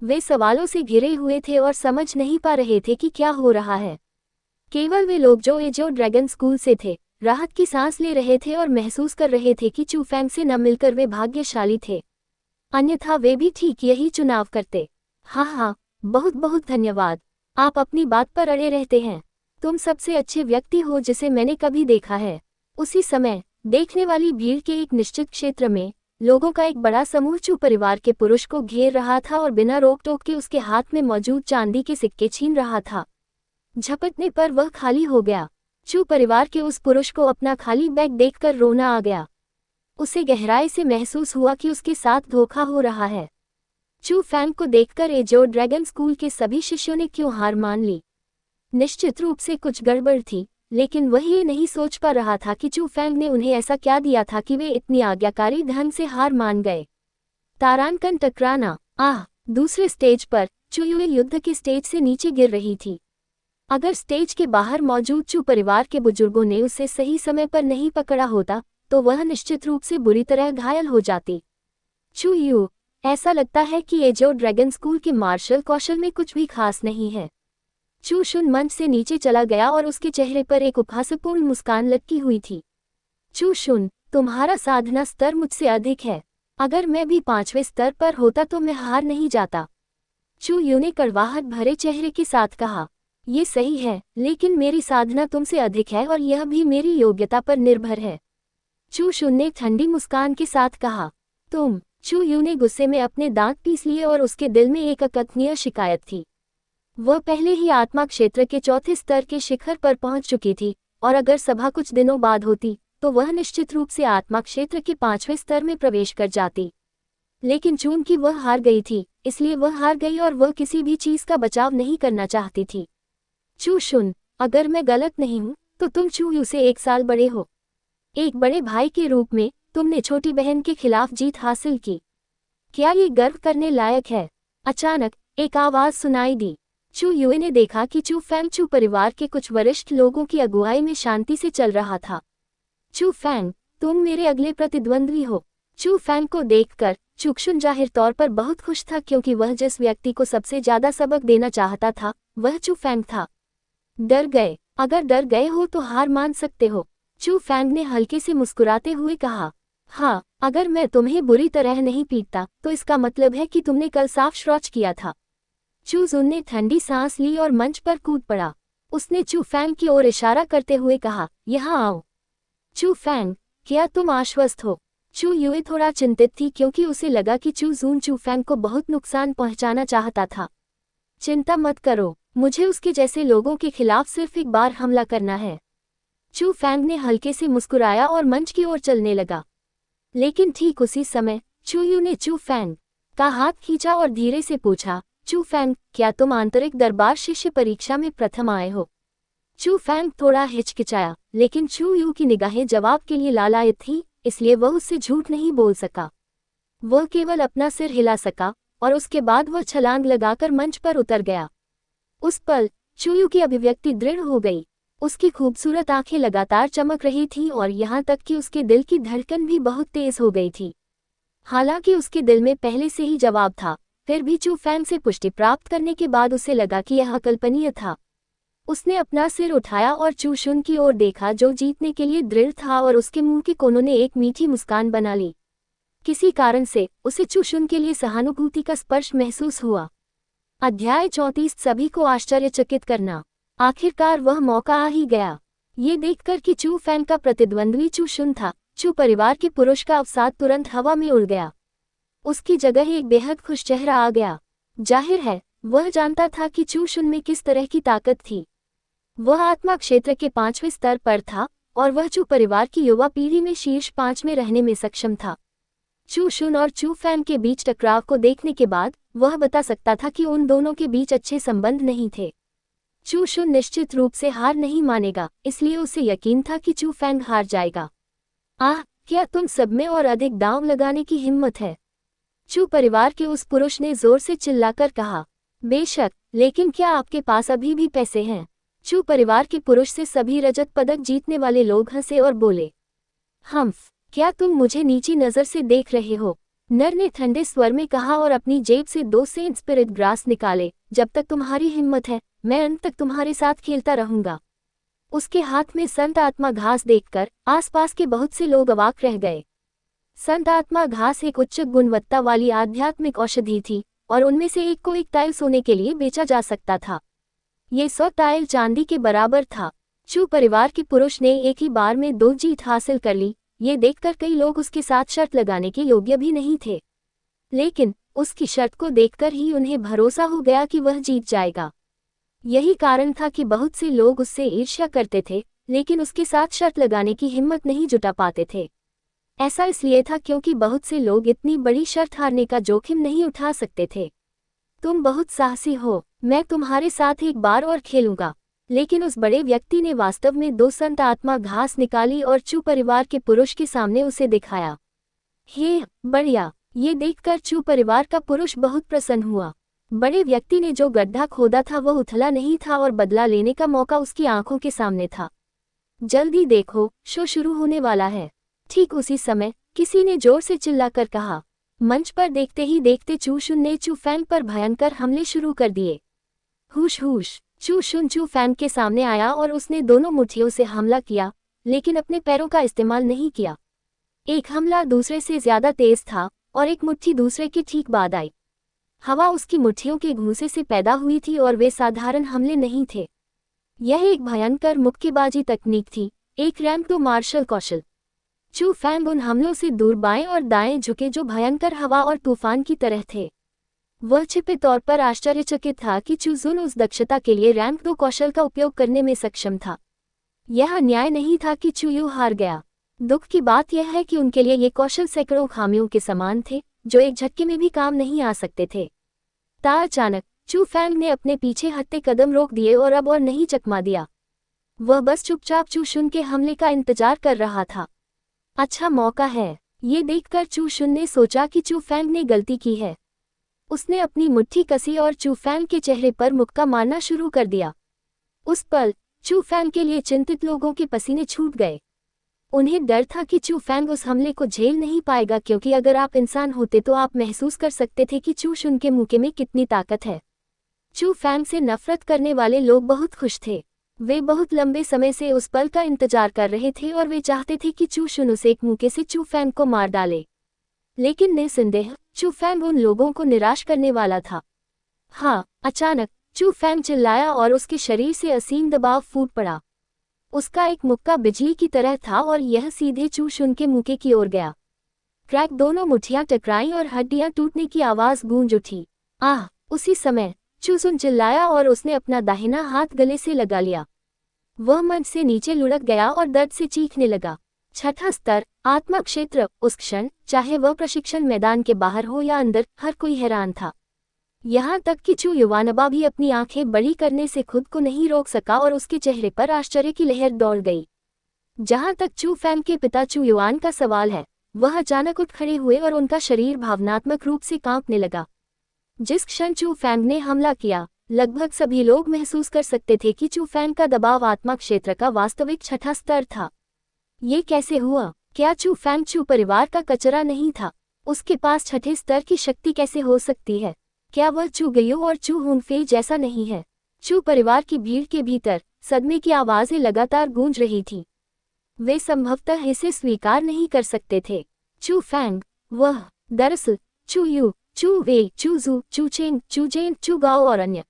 वे सवालों से घिरे हुए थे और समझ नहीं पा रहे थे कि क्या हो रहा है। केवल वे लोग जो एजो ड्रैगन स्कूल से थे राहत की सांस ले रहे थे और महसूस कर रहे थे कि चू फैंग से न मिलकर वे भाग्यशाली थे, अन्यथा वे भी ठीक यही चुनाव करते। हाँ, बहुत बहुत धन्यवाद। आप अपनी बात पर अड़े रहते हैं। तुम सबसे अच्छे व्यक्ति हो जिसे मैंने कभी देखा है। उसी समय देखने वाली भीड़ के एक निश्चित क्षेत्र में लोगों का एक बड़ा समूह चू परिवार के पुरुष को घेर रहा था और बिना रोक टोक के उसके हाथ में मौजूद चांदी के सिक्के छीन रहा था। झपटने पर वह खाली हो गया। चू परिवार के उस पुरुष को अपना खाली बैग देखकर रोना आ गया। उसे गहराई से महसूस हुआ कि उसके साथ धोखा हो रहा है। चू फैंग को देखकर एजो ड्रैगन स्कूल के सभी शिष्यों ने क्यों हार मान ली? निश्चित रूप से कुछ गड़बड़ थी, लेकिन वह ये नहीं सोच पा रहा था कि चू फैंग ने उन्हें ऐसा क्या दिया था कि वे इतनी आज्ञाकारी ढंग से हार मान गए। तारांकन टकराना। दूसरे स्टेज पर चूयुए युद्ध के स्टेज से नीचे गिर रही थी। अगर स्टेज के बाहर मौजूद चू परिवार के बुजुर्गों ने उसे सही समय पर नहीं पकड़ा होता तो वह निश्चित रूप से बुरी तरह घायल हो जाती। चूयू, ऐसा लगता है कि एजो ड्रैगन स्कूल के मार्शल कौशल में कुछ भी खास नहीं है। चू शुन मंच से नीचे चला गया और उसके चेहरे पर एक उपहासपूर्ण मुस्कान लटकी हुई थी। चू शुन, तुम्हारा साधना स्तर मुझसे अधिक है। अगर मैं भी 5वें स्तर पर होता तो मैं हार नहीं जाता। चू यू ने कड़वाहट भरे चेहरे के साथ कहा, ये सही है, लेकिन मेरी साधना तुमसे अधिक है और यह भी मेरी योग्यता पर निर्भर है। चू शुन ने ठंडी मुस्कान के साथ कहा, तुम। चू यू ने गुस्से में अपने दांत पीस लिए और उसके दिल में एक अकथनीय शिकायत थी। वह पहले ही आत्मा क्षेत्र के चौथे स्तर के शिखर पर पहुंच चुकी थी, और अगर सभा कुछ दिनों बाद होती तो वह निश्चित रूप से आत्मा क्षेत्र के 5वें स्तर में प्रवेश कर जाती। लेकिन चूंकि वह हार गई थी, इसलिए वह हार गई और वह किसी भी चीज का बचाव नहीं करना चाहती थी। चू शुन, अगर मैं गलत नहीं हूं तो तुम चू यू से 1 साल बड़े हो। एक बड़े भाई के रूप में तुमने छोटी बहन के खिलाफ जीत हासिल की। क्या ये गर्व करने लायक है? अचानक एक आवाज सुनाई दी। चू युए ने देखा कि चू फैंग चू परिवार के कुछ वरिष्ठ लोगों की अगुवाई में शांति से चल रहा था। चू फैंग, तुम मेरे अगले प्रतिद्वंद्वी हो। चू फैंग को देखकर चुक्षुन जाहिर तौर पर बहुत खुश था, क्योंकि वह जिस व्यक्ति को सबसे ज्यादा सबक देना चाहता था वह चू फैंग था। डर गए? अगर डर गए हो तो हार मान सकते हो, चू फैंग ने हल्के से मुस्कुराते हुए कहा। हाँ, अगर मैं तुम्हें बुरी तरह नहीं पीटता तो इसका मतलब है कि तुमने कल साफ शौच किया था। चू जुन ने ठंडी सांस ली और मंच पर कूद पड़ा। उसने चू फैंग की ओर इशारा करते हुए कहा, यहाँ आओ। चू फैंग, क्या तुम आश्वस्त हो? चू युए थोड़ा चिंतित थी, क्योंकि उसे लगा कि चू जून चू फैंग को बहुत नुकसान पहुंचाना चाहता था। चिंता मत करो, मुझे उसके जैसे लोगों के खिलाफ सिर्फ एक बार हमला करना है। चू फैंग ने हल्के से मुस्कुराया और मंच की ओर चलने लगा। लेकिन ठीक उसी समय चू यू ने चू फैंग का हाथ खींचा और धीरे से पूछा, चू फैंग, क्या तुम आंतरिक दरबार शिष्य परीक्षा में प्रथम आए हो? चू फैंग थोड़ा हिचकिचाया, लेकिन चू यू की निगाहें जवाब के लिए लालायित थीं, इसलिए वह उससे झूठ नहीं बोल सका। वह केवल अपना सिर हिला सका और उसके बाद वह छलांग लगाकर मंच पर उतर गया। उस पल चू यू की अभिव्यक्ति दृढ़ हो गई। उसकी खूबसूरत आंखें लगातार चमक रही थीं और यहाँ तक कि उसके दिल की धड़कन भी बहुत तेज हो गई थी। हालांकि उसके दिल में पहले से ही जवाब था, फिर भी चू फैंग से पुष्टि प्राप्त करने के बाद उसे लगा कि यह अकल्पनीय था। उसने अपना सिर उठाया और चू शुन की ओर देखा, जो जीतने के लिए दृढ़ था, और उसके मुंह के कोनों ने एक मीठी मुस्कान बना ली। किसी कारण से उसे चू शुन के लिए सहानुभूति का स्पर्श महसूस हुआ। अध्याय 34 सभी को आश्चर्यचकित करना। आखिरकार वह मौका आ ही गया। ये देखकर कि चू फैंग का प्रतिद्वंद्वी चू शुन था, चू परिवार के पुरुष का अवसाद तुरंत हवा में उड़ गया। उसकी जगह एक बेहद खुश चेहरा आ गया। जाहिर है वह जानता था कि चू शुन में किस तरह की ताकत थी। वह आत्मा क्षेत्र के 5वें स्तर पर था और वह चू परिवार की युवा पीढ़ी में शीर्ष 5 में रहने में सक्षम था। चू शुन और चू फैंग के बीच टकराव को देखने के बाद वह बता सकता था कि उन दोनों के बीच अच्छे संबंध नहीं थे। चू शुन निश्चित रूप से हार नहीं मानेगा, इसलिए उसे यकीन था कि चू फैंग हार जाएगा। आह, क्या तुम सब में और अधिक दांव लगाने की हिम्मत है? चू परिवार के उस पुरुष ने जोर से चिल्लाकर कहा। बेशक, लेकिन क्या आपके पास अभी भी पैसे हैं? चू परिवार के पुरुष से सभी रजत पदक जीतने वाले लोग हंसे और बोले। हम्फ, क्या तुम मुझे नीची नजर से देख रहे हो? नर ने ठंडे स्वर में कहा और अपनी जेब से 2 सेंट स्पिरिट ग्रास निकाले। जब तक तुम्हारी हिम्मत है, मैं अंत तक तुम्हारे साथ खेलता रहूंगा। उसके हाथ में संत आत्मा घास देखकर आसपास के बहुत से लोग अवाक रह गए। संत आत्मा घास एक उच्च गुणवत्ता वाली आध्यात्मिक औषधि थी और उनमें से एक को 1 टाइल सोने के लिए बेचा जा सकता था। ये 100 टाइल चांदी के बराबर था। चू परिवार के पुरुष ने एक ही बार में 2 जीत हासिल कर ली। ये देखकर कई लोग उसके साथ शर्त लगाने के योग्य भी नहीं थे, लेकिन उसकी शर्त को देखकर ही उन्हें भरोसा हो गया कि वह जीत जाएगा। यही कारण था कि बहुत से लोग उससे ईर्ष्या करते थे, लेकिन उसके साथ शर्त लगाने की हिम्मत नहीं जुटा पाते थे। ऐसा इसलिए था क्योंकि बहुत से लोग इतनी बड़ी शर्त हारने का जोखिम नहीं उठा सकते थे। तुम बहुत साहसी हो, मैं तुम्हारे साथ एक बार और खेलूंगा। लेकिन उस बड़े व्यक्ति ने वास्तव में 2 संत आत्मा घास निकाली और चू परिवार के पुरुष के सामने उसे दिखाया। हे बढ़िया, ये देखकर चू परिवार का पुरुष बहुत प्रसन्न हुआ। बड़े व्यक्ति ने जो गड्ढा खोदा था वह उथला नहीं था और बदला लेने का मौका उसकी आंखों के सामने था। जल्दी देखो, शो शुरू होने वाला है। ठीक उसी समय किसी ने जोर से चिल्लाकर कहा। मंच पर देखते ही देखते चू शुन ने चू फैंग पर भयंकर हमले शुरू कर दिए। हुश हुश, चू शुन चू फैंग के सामने आया और उसने दोनों मुट्ठियों से हमला किया, लेकिन अपने पैरों का इस्तेमाल नहीं किया। एक हमला दूसरे से ज्यादा तेज था और एक मुट्ठी दूसरे के ठीक बाद आई। हवा उसकी मुट्ठियों के घूंसे से पैदा हुई थी और वे साधारण हमले नहीं थे। यह एक भयंकर मुक्केबाजी तकनीक थी, एक रैंप मार्शल कौशल। चू फैंग उन हमलों से दूर बाएं और दाएं झुके जो भयंकर हवा और तूफान की तरह थे। वह छिपे तौर पर आश्चर्यचकित था कि चूजुन उस दक्षता के लिए रैंक 2 कौशल का उपयोग करने में सक्षम था। यह अन्याय नहीं था कि चूयू हार गया। दुख की बात यह है कि उनके लिए ये कौशल सैकड़ों खामियों के समान थे, जो एक झटके में भी काम नहीं आ सकते थे। अचानक चू फैंग ने अपने पीछे हटते कदम रोक दिए और अब और नहीं चकमा दिया। वह बस चुपचाप चू शुन के हमले का इंतजार कर रहा था। अच्छा मौका है, ये देखकर चू शुन ने सोचा कि चू फैंग ने गलती की है। उसने अपनी मुट्ठी कसी और चू फैंग के चेहरे पर मुक्का मारना शुरू कर दिया। उस पल चू फैंग के लिए चिंतित लोगों के पसीने छूट गए। उन्हें डर था कि चू फैंग उस हमले को झेल नहीं पाएगा, क्योंकि अगर आप इंसान होते तो आप महसूस कर सकते थे कि चू शुन के मुक्के में कितनी ताकत है। चू फैंग से नफरत करने वाले लोग बहुत खुश थे। वे बहुत लंबे समय से उस पल का इंतजार कर रहे थे और वे चाहते थे कि चू शुन उसे एक मुक्के से चू फैंग को मार डाले। लेकिन निस्संदेह चू फैंग उन लोगों को निराश करने वाला था। हाँ, अचानक चू फैंग चिल्लाया और उसके शरीर से असीम दबाव फूट पड़ा। उसका एक मुक्का बिजली की तरह था और यह सीधे चू शुन के मुक्के की ओर गया। क्रैक, दोनों मुट्ठियां टकराईं और हड्डियां टूटने की आवाज गूंज उठी। आह! उसी समय चू शुन चिल्लाया और उसने अपना दाहिना हाथ गले से लगा लिया। वह मंच से नीचे लुढ़क गया और दर्द से चीखने लगा। छठा स्तर, आत्मा क्षेत्र। उस क्षण, चाहे वह प्रशिक्षण मैदान के बाहर हो या अंदर, हर कोई हैरान था। यहाँ तक कि चू युवानबा भी अपनी आंखें बड़ी करने से खुद को नहीं रोक सका और उसके चेहरे पर आश्चर्य की लहर दौड़ गई। जहाँ तक चू फैंग के पिता चू युआन का सवाल है, वह अचानक उठ खड़े हुए और उनका शरीर भावनात्मक रूप से कांपने लगा। जिस क्षण चू फैंग ने हमला किया, लगभग सभी लोग महसूस कर सकते थे कि चू फैंग का दबाव आत्मा क्षेत्र का वास्तविक छठा स्तर था। ये कैसे हुआ? क्या चू फैंग चू परिवार का कचरा नहीं था? उसके पास छठे स्तर की शक्ति कैसे हो सकती है? क्या वह चू गयू और चू हुनफे जैसा नहीं है? चू परिवार की भीड़ के भीतर सदमे की आवाजें लगातार गूंज रही थीं। वे संभवतः इसे स्वीकार नहीं कर सकते थे। चू फैंग, वह दरअसल चू यू, चू वे, चू जू, चू चेंग, चू जेन, चू गाओ और अन्य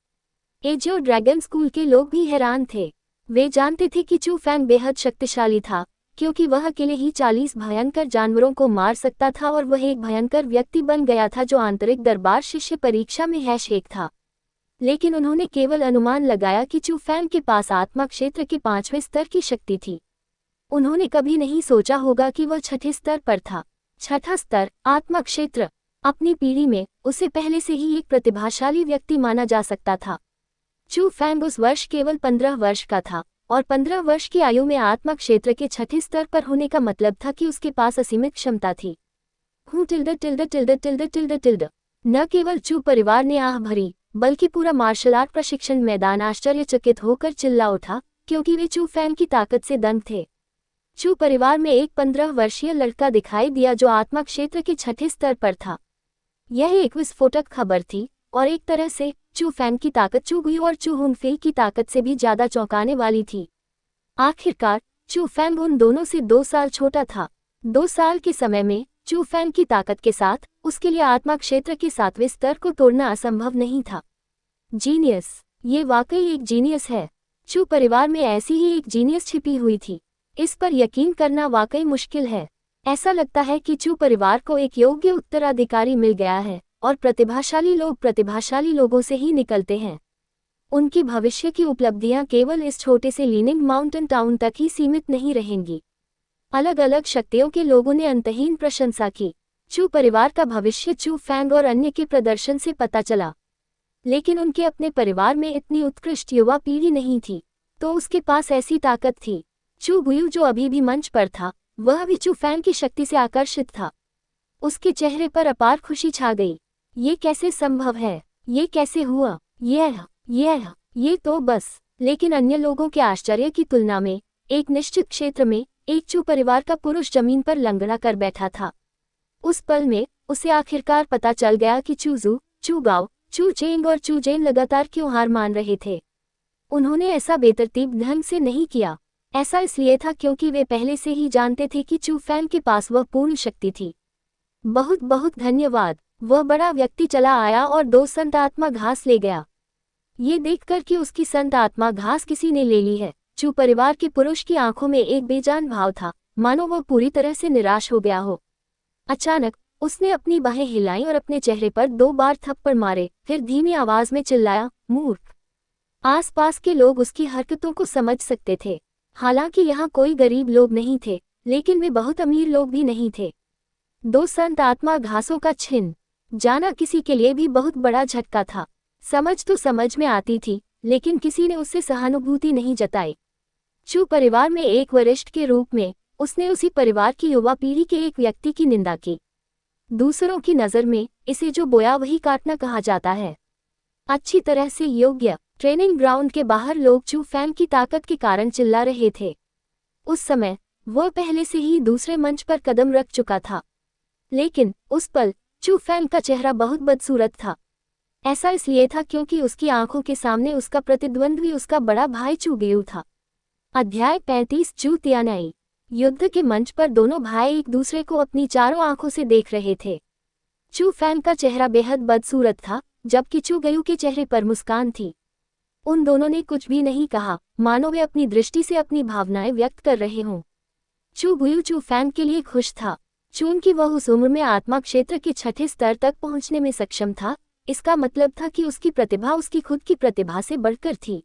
एजियो ड्रैगन स्कूल के लोग भी हैरान थे। वे जानते थे कि चू फैंग बेहद शक्तिशाली था, क्योंकि वह अकेले ही 40 भयंकर जानवरों को मार सकता था और वह एक भयंकर व्यक्ति बन गया था जो आंतरिक दरबार शिष्य परीक्षा में #1 था। लेकिन उन्होंने केवल अनुमान लगाया कि चू फैंग के पास आत्मा क्षेत्र के 5वें स्तर की शक्ति थी। उन्होंने कभी नहीं सोचा होगा कि वह छठे स्तर पर था। छठा स्तर, आत्मा क्षेत्र। अपनी पीढ़ी में उसे पहले से ही एक प्रतिभाशाली व्यक्ति माना जा सकता था। चू फैंग उस वर्ष केवल 15 वर्ष का था, और 15 वर्ष की आयु में आत्मा क्षेत्र के छठे स्तर पर होने का मतलब था कि उसके पास असीमित क्षमता थी। न केवल चू परिवार ने आह भरी, बल्कि पूरा मार्शल आर्ट प्रशिक्षण मैदान आश्चर्यचकित होकर चिल्ला उठा, क्योंकि वे चू फैंग की ताकत से दंग थे। चू परिवार में एक 15 वर्षीय लड़का दिखाई दिया जो आत्मा क्षेत्र के छठे स्तर पर था। यह एक विस्फोटक खबर थी, और एक तरह से चू फैंग की ताकत चू गुयू और चू हुनफे की ताकत से भी ज्यादा चौंकाने वाली थी। आखिरकार चू फैंग उन दोनों से 2 साल छोटा था। 2 साल के समय में चू फैंग की ताकत के साथ उसके लिए आत्मा क्षेत्र के 7वें स्तर को तोड़ना असंभव नहीं था। जीनियस, ये वाकई एक जीनियस है। चू परिवार में ऐसी ही एक जीनियस छिपी हुई थी। इस पर यकीन करना वाकई मुश्किल है। ऐसा लगता है कि चू परिवार को एक योग्य उत्तराधिकारी मिल गया है, और प्रतिभाशाली लोग प्रतिभाशाली लोगों से ही निकलते हैं। उनकी भविष्य की उपलब्धियां केवल इस छोटे से लीनिंग माउंटेन टाउन तक ही सीमित नहीं रहेंगी। अलग अलग शक्तियों के लोगों ने अंतहीन प्रशंसा की। चू परिवार का भविष्य चू फैंग और अन्य के प्रदर्शन से पता चला। लेकिन उनके अपने परिवार में इतनी उत्कृष्ट युवा पीढ़ी नहीं थी, तो उसके पास ऐसी ताकत थी। चू गुयू, जो अभी भी मंच पर था, वह भी चू फैंग की शक्ति से आकर्षित था। उसके चेहरे पर अपार खुशी छा गई। ये कैसे संभव है? ये कैसे हुआ? ये तो बस। लेकिन अन्य लोगों के आश्चर्य की तुलना में एक निश्चित क्षेत्र में एक चू परिवार का पुरुष जमीन पर लंगड़ा कर बैठा था। उस पल में उसे आखिरकार पता चल गया कि चू जू, चू गाओ, चू चेंग और चू जेन लगातार क्यों हार मान रहे थे। उन्होंने ऐसा बेतरतीब ढंग से नहीं किया। ऐसा इसलिए था क्योंकि वे पहले से ही जानते थे कि चू फैंग के पास वह पूर्ण शक्ति थी। बहुत बहुत धन्यवाद। वह बड़ा व्यक्ति चला आया और 2 संत आत्मा घास ले गया। ये देखकर कि उसकी संत आत्मा घास किसी ने ले ली है, चू परिवार के पुरुष की आंखों में एक बेजान भाव था, मानो वह पूरी तरह से निराश हो गया हो। अचानक उसने अपनी बाहें हिलाई और अपने चेहरे पर 2 बार थप्पड़ मारे, फिर धीमी आवाज में चिल्लाया, मूर्ख। आसपास के लोग उसकी हरकतों को समझ सकते थे। हालांकि यहाँ कोई गरीब लोग नहीं थे, लेकिन वे बहुत अमीर लोग भी नहीं थे। 2 संत आत्मा घासों का छिन जाना किसी के लिए भी बहुत बड़ा झटका था। समझ तो समझ में आती थी, लेकिन किसी ने उससे सहानुभूति नहीं जताई। चू परिवार में एक वरिष्ठ के रूप में उसने उसी परिवार की युवा पीढ़ी के एक व्यक्ति की निंदा की। दूसरों की नज़र में इसे जो बोया वही काटना कहा जाता है। अच्छी तरह से योग्य ट्रेनिंग ग्राउंड के बाहर लोग चू फैंग की ताकत के कारण चिल्ला रहे थे। उस समय वह पहले से ही दूसरे मंच पर कदम रख चुका था, लेकिन उस पल चू फैंग का चेहरा बहुत बदसूरत था। ऐसा इसलिए था क्योंकि उसकी आंखों के सामने उसका प्रतिद्वंद्वी उसका बड़ा भाई चू गेयू था। अध्याय 35 चू तियानाई। युद्ध के मंच पर दोनों भाई एक दूसरे को अपनी चारों आंखों से देख रहे थे। चू फैंग का चेहरा बेहद बदसूरत था, जबकि चू गेयू के चेहरे पर मुस्कान थी। उन दोनों ने कुछ भी नहीं कहा, मानो वे अपनी दृष्टि से अपनी भावनाएं व्यक्त कर रहे हों। चू गेयू चू फैंग के लिए खुश था। चूंकि वह उस उम्र में आत्मा क्षेत्र के 6ठे स्तर तक पहुंचने में सक्षम था, इसका मतलब था कि उसकी प्रतिभा उसकी खुद की प्रतिभा से बढ़कर थी।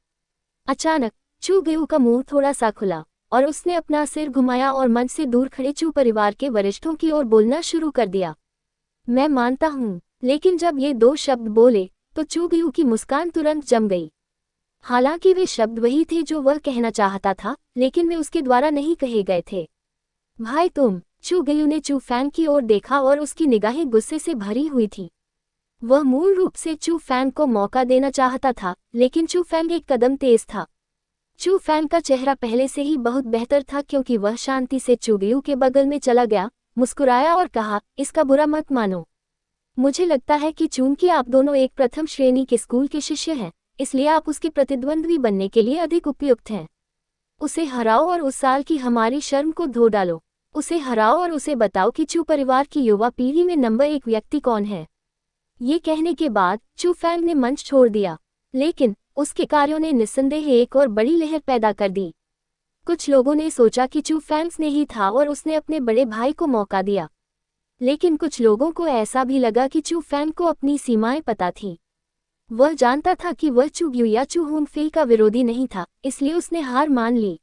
अचानक चू गेयू का मुंह थोड़ा सा खुला और उसने अपना सिर घुमाया और मंच से दूर खड़े चू परिवार के वरिष्ठों की ओर बोलना शुरू कर दिया। मैं मानता हूँ। लेकिन जब ये 2 शब्द बोले तो चू गेयू की मुस्कान तुरंत जम गई। हालांकि वे शब्द वही थे जो वह कहना चाहता था, लेकिन वे उसके द्वारा नहीं कहे गए थे। भाई तुम। चू गेयू ने चू फैंग की ओर देखा और उसकी निगाहें गुस्से से भरी हुई थी। वह मूल रूप से चू फैंग को मौका देना चाहता था, लेकिन चू फैंग एक कदम तेज था। चू फैंग का चेहरा पहले से ही बहुत बेहतर था क्योंकि वह शांति से चू गेयू के बगल में चला गया, मुस्कुराया और कहा, इसका बुरा मत मानो। मुझे लगता है कि चूंकि आप दोनों एक प्रथम श्रेणी के स्कूल के शिष्य हैं, इसलिए आप उसके प्रतिद्वंद्वी बनने के लिए अधिक उपयुक्त हैं। उसे हराओ और उस साल की हमारी शर्म को धो डालो। उसे हराओ और उसे बताओ कि चू परिवार की युवा पीढ़ी में नंबर 1 व्यक्ति कौन है। ये कहने के बाद चू फैंग ने मंच छोड़ दिया, लेकिन उसके कार्यों ने निस्संदेह एक और बड़ी लहर पैदा कर दी। कुछ लोगों ने सोचा कि चू फैंग ने ही था और उसने अपने बड़े भाई को मौका दिया, लेकिन कुछ लोगों को ऐसा भी लगा कि चू फैंग को अपनी सीमाएं पता थी। वह जानता था कि वह चू गेयू या चू होंगफेई का विरोधी नहीं था, इसलिए उसने हार मान ली।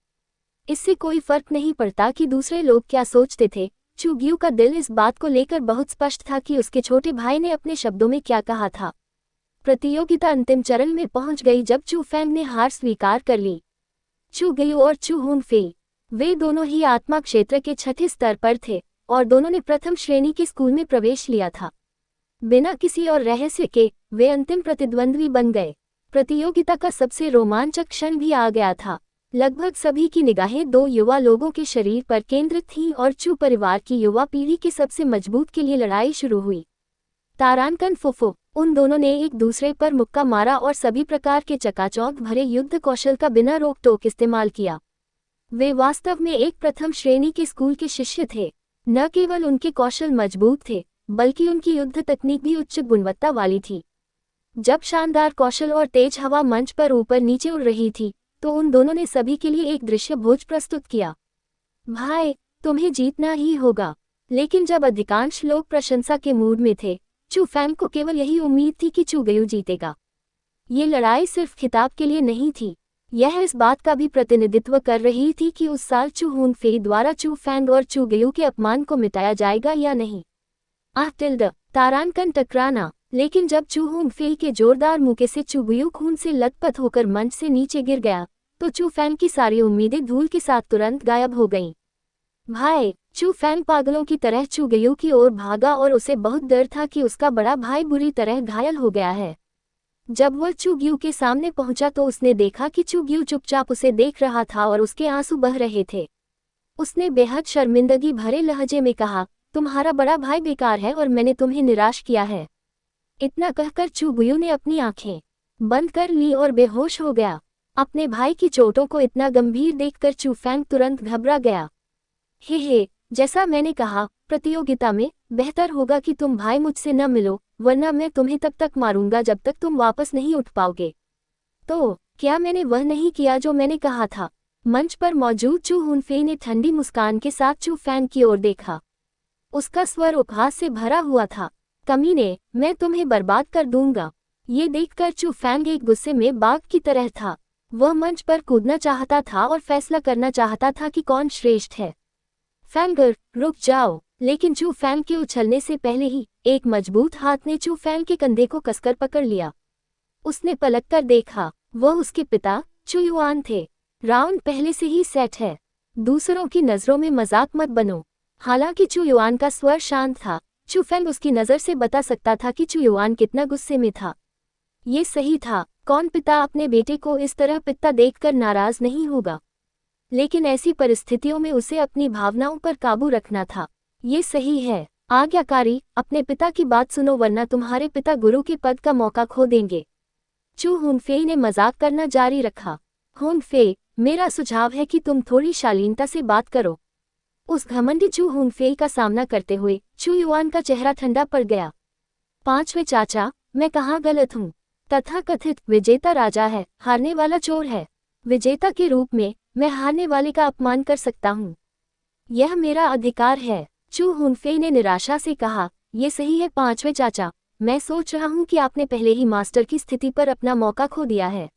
इससे कोई फर्क नहीं पड़ता कि दूसरे लोग क्या सोचते थे। चू गेयू का दिल इस बात को लेकर बहुत स्पष्ट था कि उसके छोटे भाई ने अपने शब्दों में क्या कहा था। प्रतियोगिता अंतिम चरण में पहुंच गई जब चू फैंग ने हार स्वीकार कर ली। चू गेयू और चू होंगफेई, वे दोनों ही आत्मा क्षेत्र के 6ठे स्तर पर थे और दोनों ने प्रथम श्रेणी के स्कूल में प्रवेश लिया था। बिना किसी और रहस्य के वे अंतिम प्रतिद्वंद्वी बन गए। प्रतियोगिता का सबसे रोमांचक क्षण भी आ गया था। लगभग सभी की निगाहें 2 युवा लोगों के शरीर पर केंद्रित थीं और चू परिवार की युवा पीढ़ी के सबसे मजबूत के लिए लड़ाई शुरू हुई। तारानकन फुफो। उन दोनों ने एक दूसरे पर मुक्का मारा और सभी प्रकार के चकाचौंध भरे युद्ध कौशल का बिना रोक टोक इस्तेमाल किया। वे वास्तव में एक प्रथम श्रेणी के स्कूल के शिष्य थे। न केवल उनके कौशल मजबूत थे, बल्कि उनकी युद्ध तकनीक भी उच्च गुणवत्ता वाली थी। जब शानदार कौशल और तेज हवा मंच पर ऊपर नीचे उड़ रही थी, तो उन दोनों ने सभी के लिए एक दृश्य भोज प्रस्तुत किया। भाई, तुम्हें जीतना ही होगा। लेकिन जब अधिकांश लोग प्रशंसा के मूड में थे, चू फैंग को केवल यही उम्मीद थी कि चू गेयू जीतेगा। ये लड़ाई सिर्फ खिताब के लिए नहीं थी, यह इस बात का भी प्रतिनिधित्व कर रही थी कि उस साल चू होंगफेई द्वारा चू फैंग और चू गेयू के अपमान को मिटाया जाएगा या नहीं। तारानकन टकराना। लेकिन जब चू होंगफेई के जोरदार मुक्के से चू गेयू खून से लथपथ होकर मंच से नीचे गिर गया, तो चू फैंग की सारी उम्मीदें धूल के साथ तुरंत गायब हो गईं। भाई, चू फैंग पागलों की तरह चू गेयू की ओर भागा और उसे बहुत डर था कि उसका बड़ा भाई बुरी तरह घायल हो गया है। जब वह चू गेयू के सामने पहुंचा तो उसने देखा कि चू गेयू चुपचाप उसे देख रहा था और उसके आंसू बह रहे थे। उसने बेहद शर्मिंदगी भरे लहजे में कहा, तुम्हारा बड़ा भाई बेकार है और मैंने तुम्हें निराश किया है। इतना कहकर चू गेयू ने अपनी आंखें बंद कर ली और बेहोश हो गया। अपने भाई की चोटों को इतना गंभीर देखकर चू फैंग तुरंत घबरा गया। हे, जैसा मैंने कहा, प्रतियोगिता में बेहतर होगा कि तुम भाई मुझसे न मिलो, वरना मैं तुम्हें तब तक मारूंगा जब तक तुम वापस नहीं उठ पाओगे। तो क्या मैंने वह नहीं किया जो मैंने कहा था? मंच पर मौजूद चू होंगफेई ने ठंडी मुस्कान के साथ चू फैंग की ओर देखा। उसका स्वर उपहास से भरा हुआ था। कमीने, मैं तुम्हें बर्बाद कर दूंगा। ये देखकर चू फैंग एक गुस्से में बाघ की तरह था। वह मंच पर कूदना चाहता था और फैसला करना चाहता था कि कौन श्रेष्ठ है। फैंगर, रुक जाओ! लेकिन चू फैंग के उछलने से पहले ही एक मजबूत हाथ ने चू फैंग के कंधे को कसकर पकड़ लिया। उसने पलटकर देखा। वह उसके पिता चू युआन थे। राउंड पहले से ही सेट है। दूसरों की नजरों में मजाक मत बनो। हालांकि चू युआन का स्वर शांत था, चू फैंग उसकी नजर से बता सकता था कि चू युआन कितना गुस्से में था। ये सही था। कौन पिता अपने बेटे को इस तरह पिता देखकर नाराज नहीं होगा? लेकिन ऐसी परिस्थितियों में उसे अपनी भावनाओं पर काबू रखना था। ये सही है। आज्ञाकारी, अपने पिता की बात सुनो वरना तुम्हारे पिता गुरु के पद का मौका खो देंगे। चू हुनफेई ने मजाक करना जारी रखा। हुनफेई, मेरा सुझाव है कि तुम थोड़ी शालीनता से बात करो। उस घमंडी चू हुनफेई का सामना करते हुए चू युआन का चेहरा ठंडा पड़ गया। पांचवें चाचा, मैं कहाँ गलत हूँ? तथाकथित विजेता राजा है, हारने वाला चोर है। विजेता के रूप में मैं हारने वाले का अपमान कर सकता हूँ। यह मेरा अधिकार है। चू हुनफेई ने निराशा से कहा, ये सही है पांचवें चाचा, मैं सोच रहा हूँ कि आपने पहले ही मास्टर की स्थिति पर अपना मौका खो दिया है।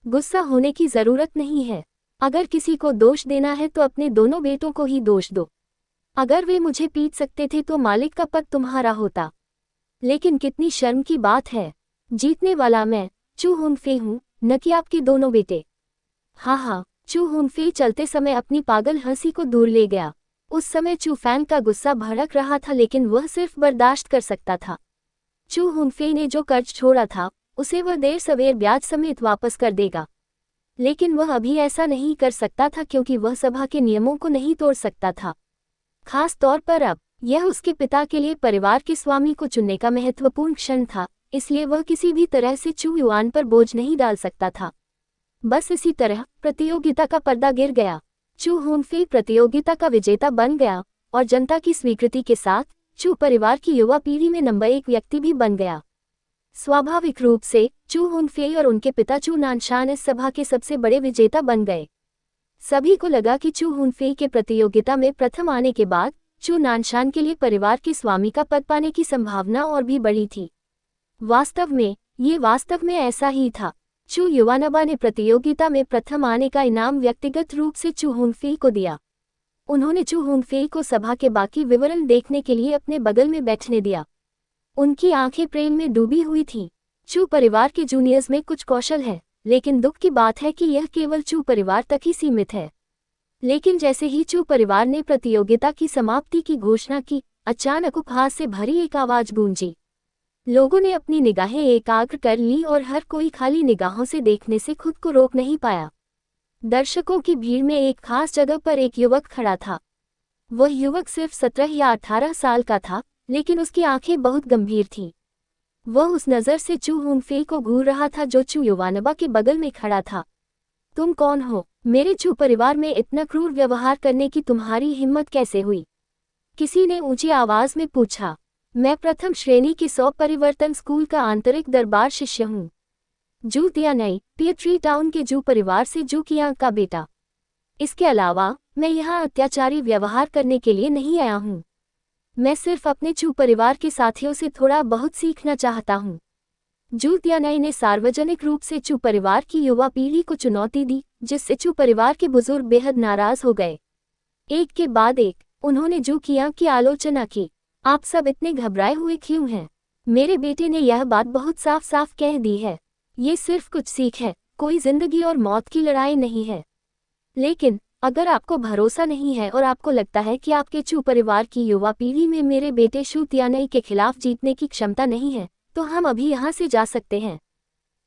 गुस्सा होने की जरूरत नहीं है। अगर किसी को दोष देना है तो अपने दोनों बेटों को ही दोष दो। अगर वे मुझे पीट सकते थे तो मालिक का पद तुम्हारा होता। लेकिन कितनी शर्म की बात है। जीतने वाला मैं चू हुनफेई हूँ, न कि आपके दोनों बेटे। हाँ, चू हुनफेई चलते समय अपनी पागल हंसी को दूर ले गया। उस समय चू फैंग का गुस्सा भड़क रहा था लेकिन वह सिर्फ बर्दाश्त कर सकता था। चू हुनफेई ने जो कर्ज छोड़ा था उसे वह देर सवेर ब्याज समेत वापस कर देगा। लेकिन वह अभी ऐसा नहीं कर सकता था क्योंकि वह सभा के नियमों को नहीं तोड़ सकता था। खास तौर पर अब यह उसके पिता के लिए परिवार के स्वामी को चुनने का महत्वपूर्ण क्षण था, इसलिए वह किसी भी तरह से चू युआन पर बोझ नहीं डाल सकता था। बस इसी तरह प्रतियोगिता का पर्दा गिर गया। चू हुनफेई प्रतियोगिता का विजेता बन गया और जनता की स्वीकृति के साथ चू परिवार की युवा पीढ़ी में नंबर 1 व्यक्ति भी बन गया। स्वाभाविक रूप से चू हुनफेई और उनके पिता चू नानशान इस सभा के सबसे बड़े विजेता बन गए। सभी को लगा कि चू हुनफेई के प्रतियोगिता में प्रथम आने के बाद चू नानशान के लिए परिवार के स्वामी का पद पाने की संभावना और भी बड़ी थी। वास्तव में ऐसा ही था। चू युवानबा ने प्रतियोगिता में प्रथम आने का इनाम व्यक्तिगत रूप से चू हुनफेई को दिया। उन्होंने चू हुनफेई को सभा के बाकी विवरण देखने के लिए अपने बगल में बैठने दिया। उनकी आंखें प्रेम में डूबी हुई थीं। चू परिवार के जूनियर्स में कुछ कौशल है, लेकिन दुख की बात है कि यह केवल चू परिवार तक ही सीमित है। लेकिन जैसे ही चू परिवार ने प्रतियोगिता की समाप्ति की घोषणा की, अचानक उपहास से भरी एक आवाज गूंजी। लोगों ने अपनी निगाहें एकाग्र कर ली और हर कोई खाली निगाहों से देखने से खुद को रोक नहीं पाया। दर्शकों की भीड़ में एक खास जगह पर एक युवक खड़ा था। वह युवक सिर्फ 17 या 18 साल का था, लेकिन उसकी आंखें बहुत गंभीर थीं। वह उस नज़र से चू हुनफेई को घूर रहा था जो चू युवानबा के बगल में खड़ा था। तुम कौन हो? मेरे चू परिवार में इतना क्रूर व्यवहार करने की तुम्हारी हिम्मत कैसे हुई? किसी ने ऊंची आवाज में पूछा। मैं प्रथम श्रेणी के 100 परिवर्तन स्कूल का आंतरिक दरबार शिष्य हूँ। जू तियानई, पियट्री टाउन के जू परिवार से जू कियांग का बेटा। इसके अलावा मैं यहाँ अत्याचारी व्यवहार करने के लिए नहीं आया हूँ। मैं सिर्फ अपने चू परिवार के साथियों से थोड़ा बहुत सीखना चाहता हूँ। जू तियानई ने सार्वजनिक रूप से चू परिवार की युवा पीढ़ी को चुनौती दी, जिससे चू परिवार के बुजुर्ग बेहद नाराज हो गए। एक के बाद एक उन्होंने जू कियांग की आलोचना की। आप सब इतने घबराए हुए क्यों हैं? मेरे बेटे ने यह बात बहुत साफ साफ कह दी है। ये सिर्फ कुछ सीख है, कोई जिंदगी और मौत की लड़ाई नहीं है। लेकिन अगर आपको भरोसा नहीं है और आपको लगता है कि आपके चू परिवार की युवा पीढ़ी में मेरे बेटे शू तियानई के खिलाफ जीतने की क्षमता नहीं है, तो हम अभी यहाँ से जा सकते हैं।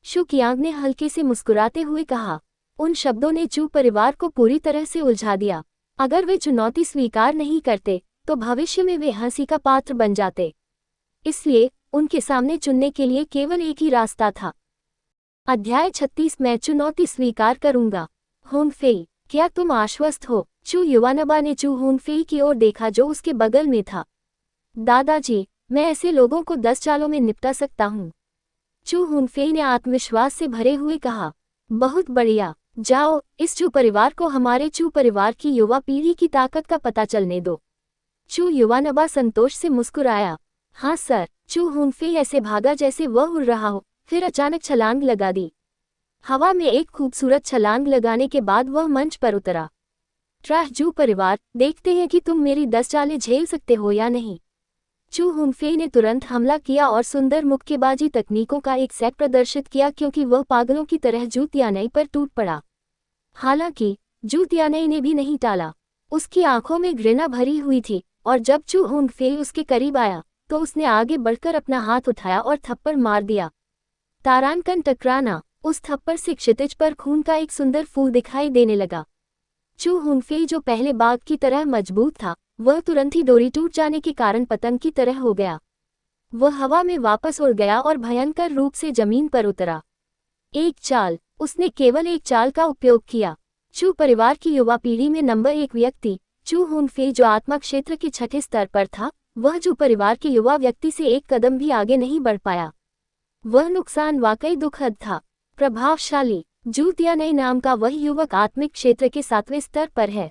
शू कियांग ने हल्के से मुस्कुराते हुए कहा। उन शब्दों ने चू परिवार को पूरी तरह से उलझा दिया। अगर वे चुनौती स्वीकार नहीं करते तो भविष्य में वे हंसी का पात्र बन जाते। इसलिए उनके सामने चुनने के लिए केवल एक ही रास्ता था। अध्याय 36 मैं चुनौती स्वीकार करूंगा। हुनफेई, क्या तुम आश्वस्त हो? चू युवानबा ने चू हुनफेई की ओर देखा जो उसके बगल में था। दादाजी, मैं ऐसे लोगों को 10 चालों में निपटा सकता हूँ। चू हुनफेई ने आत्मविश्वास से भरे हुए कहा। बहुत बढ़िया, जाओ इस चू परिवार को हमारे चू परिवार की युवा पीढ़ी की ताकत का पता चलने दो। चू युवानबा संतोष से मुस्कुराया। हाँ सर। चू हुनफे ऐसे भागा जैसे वह उड़ रहा हो, फिर अचानक छलांग लगा दी। हवा में एक खूबसूरत छलांग लगाने के बाद वह मंच पर उतरा। ट्रैश जू परिवार, देखते हैं कि तुम मेरी 10 चालें झेल सकते हो या नहीं। चू हुनफे ने तुरंत हमला किया और सुंदर मुक्केबाजी तकनीकों का एक सेट प्रदर्शित किया क्योंकि वह पागलों की तरह जू तियानई पर टूट पड़ा। हालांकि जू तियानई ने भी नहीं टाला। उसकी आंखों में घृणा भरी हुई थी और जब चू हुनफे उसके करीब आया तो उसने आगे बढ़कर अपना हाथ उठाया और थप्पड़ मार दिया। तारांकन टकराना। उस थप्पड़ से क्षितिज पर खून का एक सुंदर फूल दिखाई देने लगा। चू हुनफे जो पहले बाघ की तरह मजबूत था, वह तुरंत ही डोरी टूट जाने के कारण पतंग की तरह हो गया। वह हवा में वापस उड़ गया और भयंकर रूप से जमीन पर उतरा। एक चाल। उसने केवल एक चाल का उपयोग किया। चू परिवार की युवा पीढ़ी में नंबर 1 व्यक्ति चू हुनफे जो आत्मा क्षेत्र के 6ठे स्तर पर था, वह जू परिवार के युवा व्यक्ति से एक कदम भी आगे नहीं बढ़ पाया। वह नुकसान वाकई दुखद था। प्रभावशाली। जू तियानई नाम का वह युवक आत्मिक क्षेत्र के 7वें स्तर पर है।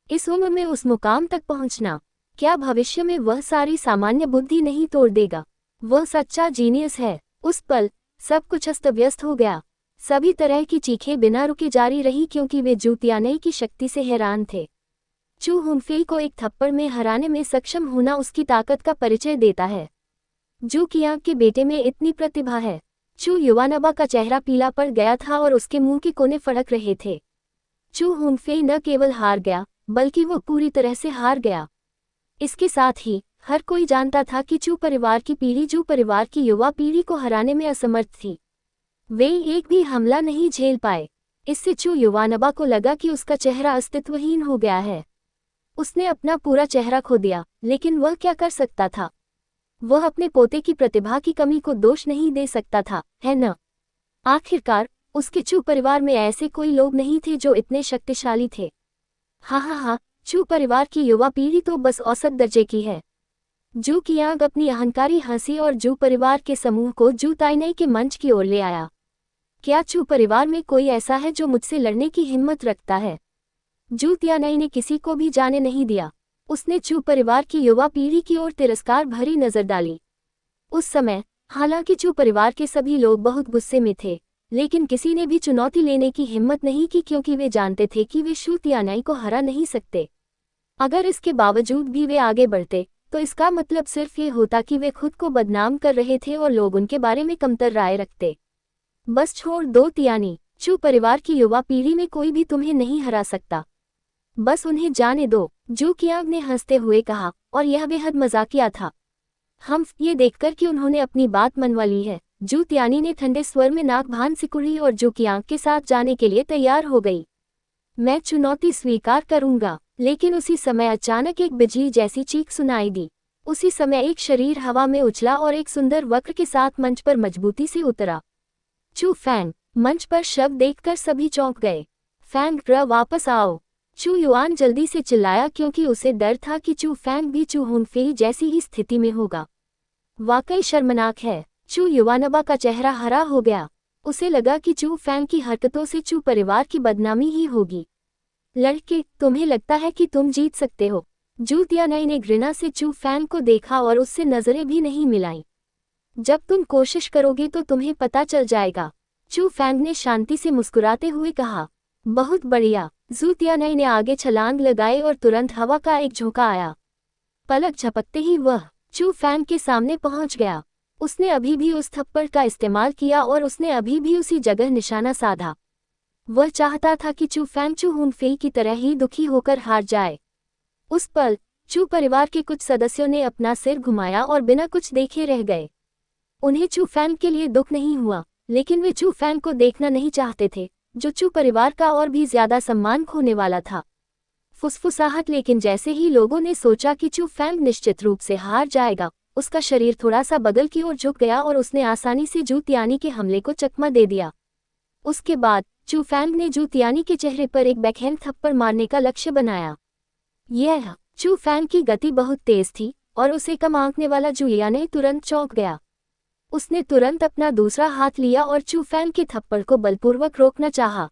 इस उम्र में उस मुकाम तक पहुंचना, क्या भविष्य में वह सारी सामान्य बुद्धि नहीं तोड़ देगा? वह सच्चा जीनियस है। उस पल सब कुछ अस्त व्यस्त हो गया। सभी तरह की चीखें बिना रुके जारी रही क्योंकि वे जू तियानई की शक्ति से हैरान थे। चू हुनफे को एक थप्पड़ में हराने में सक्षम होना उसकी ताकत का परिचय देता है। जू कियांग के बेटे में इतनी प्रतिभा है। चू युवानबा का चेहरा पीला पड़ गया था और उसके मुंह के कोने फड़क रहे थे। चू हुनफे न केवल हार गया, बल्कि वो पूरी तरह से हार गया। इसके साथ ही हर कोई जानता था कि चू परिवार की पीढ़ी जू परिवार की युवा पीढ़ी को हराने में असमर्थ थी। वे एक भी हमला नहीं झेल पाए। इससे चू युवानबा को लगा कि उसका चेहरा अस्तित्वहीन हो गया है। उसने अपना पूरा चेहरा खो दिया, लेकिन वह क्या कर सकता था? वह अपने पोते की प्रतिभा की कमी को दोष नहीं दे सकता था, है न? आखिरकार उसके चू परिवार में ऐसे कोई लोग नहीं थे जो इतने शक्तिशाली थे। हाँ, चू परिवार की युवा पीढ़ी तो बस औसत दर्जे की है। जू कियांग अपनी अहंकारी हंसी और जू परिवार के समूह को जू ताइनई के मंच की ओर ले आया। क्या चू परिवार में कोई ऐसा है जो मुझसे लड़ने की हिम्मत रखता है? जू तियानई ने किसी को भी जाने नहीं दिया। उसने चू परिवार की युवा पीढ़ी की ओर तिरस्कार भरी नजर डाली। उस समय हालांकि चू परिवार के सभी लोग बहुत गुस्से में थे, लेकिन किसी ने भी चुनौती लेने की हिम्मत नहीं की क्योंकि वे जानते थे कि वे शू तियानई को हरा नहीं सकते। अगर इसके बावजूद भी वे आगे बढ़ते तो इसका मतलब सिर्फ ये होता कि वे खुद को बदनाम कर रहे थे और लोग उनके बारे में कमतर राय रखते। बस छोड़ दो तियानी, चू परिवार की युवा पीढ़ी में कोई भी तुम्हें नहीं हरा सकता। बस उन्हें जाने दो, जू कियांग ने हंसते हुए कहा, और यह बेहद मजाकिया था। हम ये देखकर कि उन्होंने अपनी बात मनवा ली है, जू तियानी ने ठंडे स्वर में नाक भान सिकुड़ी और जू कियांग के साथ जाने के लिए तैयार हो गई। मैं चुनौती स्वीकार करूंगा। लेकिन उसी समय अचानक एक बिजली जैसी चीख सुनाई दी। उसी समय एक शरीर हवा में उछला और एक सुंदर वक्र के साथ मंच पर मजबूती से उतरा। चू फैंग। मंच पर शब्द देखकर सभी चौंक गए। फैंग वापस आओ, चू युआन जल्दी से चिल्लाया क्योंकि उसे डर था कि चू फैंग भी चू हुनफे जैसी ही स्थिति में होगा। वाकई शर्मनाक है। चू युवानबा का चेहरा हरा हो गया। उसे लगा कि चू फैंग की हरकतों से चू परिवार की बदनामी ही होगी। लड़के, तुम्हें लगता है कि तुम जीत सकते हो? जू तियानई ने घृणा से चू फैंग को देखा और उससे नजरें भी नहीं मिलाईं। जब तुम कोशिश करोगे तो तुम्हें पता चल जाएगा, चू फैंग ने शांति से मुस्कुराते हुए कहा। बहुत बढ़िया। जू तियानई ने आगे छलांग लगाई और तुरंत हवा का एक झोंका आया। पलक झपकते ही वह चू फैंग के सामने पहुंच गया। उसने अभी भी उस थप्पड़ का इस्तेमाल किया और उसने अभी भी उसी जगह निशाना साधा। वह चाहता था कि चू फैंग चू हुनफे की तरह ही दुखी होकर हार जाए। उस पल चू परिवार के कुछ सदस्यों ने अपना सिर घुमाया और बिना कुछ देखे रह गए। उन्हें चू फैंग के लिए दुख नहीं हुआ, लेकिन वे चू फैंग को देखना नहीं चाहते थे, जो चू परिवार का और भी ज्यादा सम्मान खोने वाला था। फुसफुसाहट। लेकिन जैसे ही लोगों ने सोचा कि चू फैंग निश्चित रूप से हार जाएगा, उसका शरीर थोड़ा सा बगल की ओर झुक गया और उसने आसानी से जू तियानी के हमले को चकमा दे दिया। उसके बाद चू फैंग ने जू तियानी के चेहरे पर एक बैकहैंड थप्पड़ मारने का लक्ष्य बनाया। यह चू फैंग की गति बहुत तेज थी और उसे कम आंकने वाला जू तियानी तुरंत चौंक गया। उसने तुरंत अपना दूसरा हाथ लिया और चू फैंग के थप्पड़ को बलपूर्वक रोकना चाहा।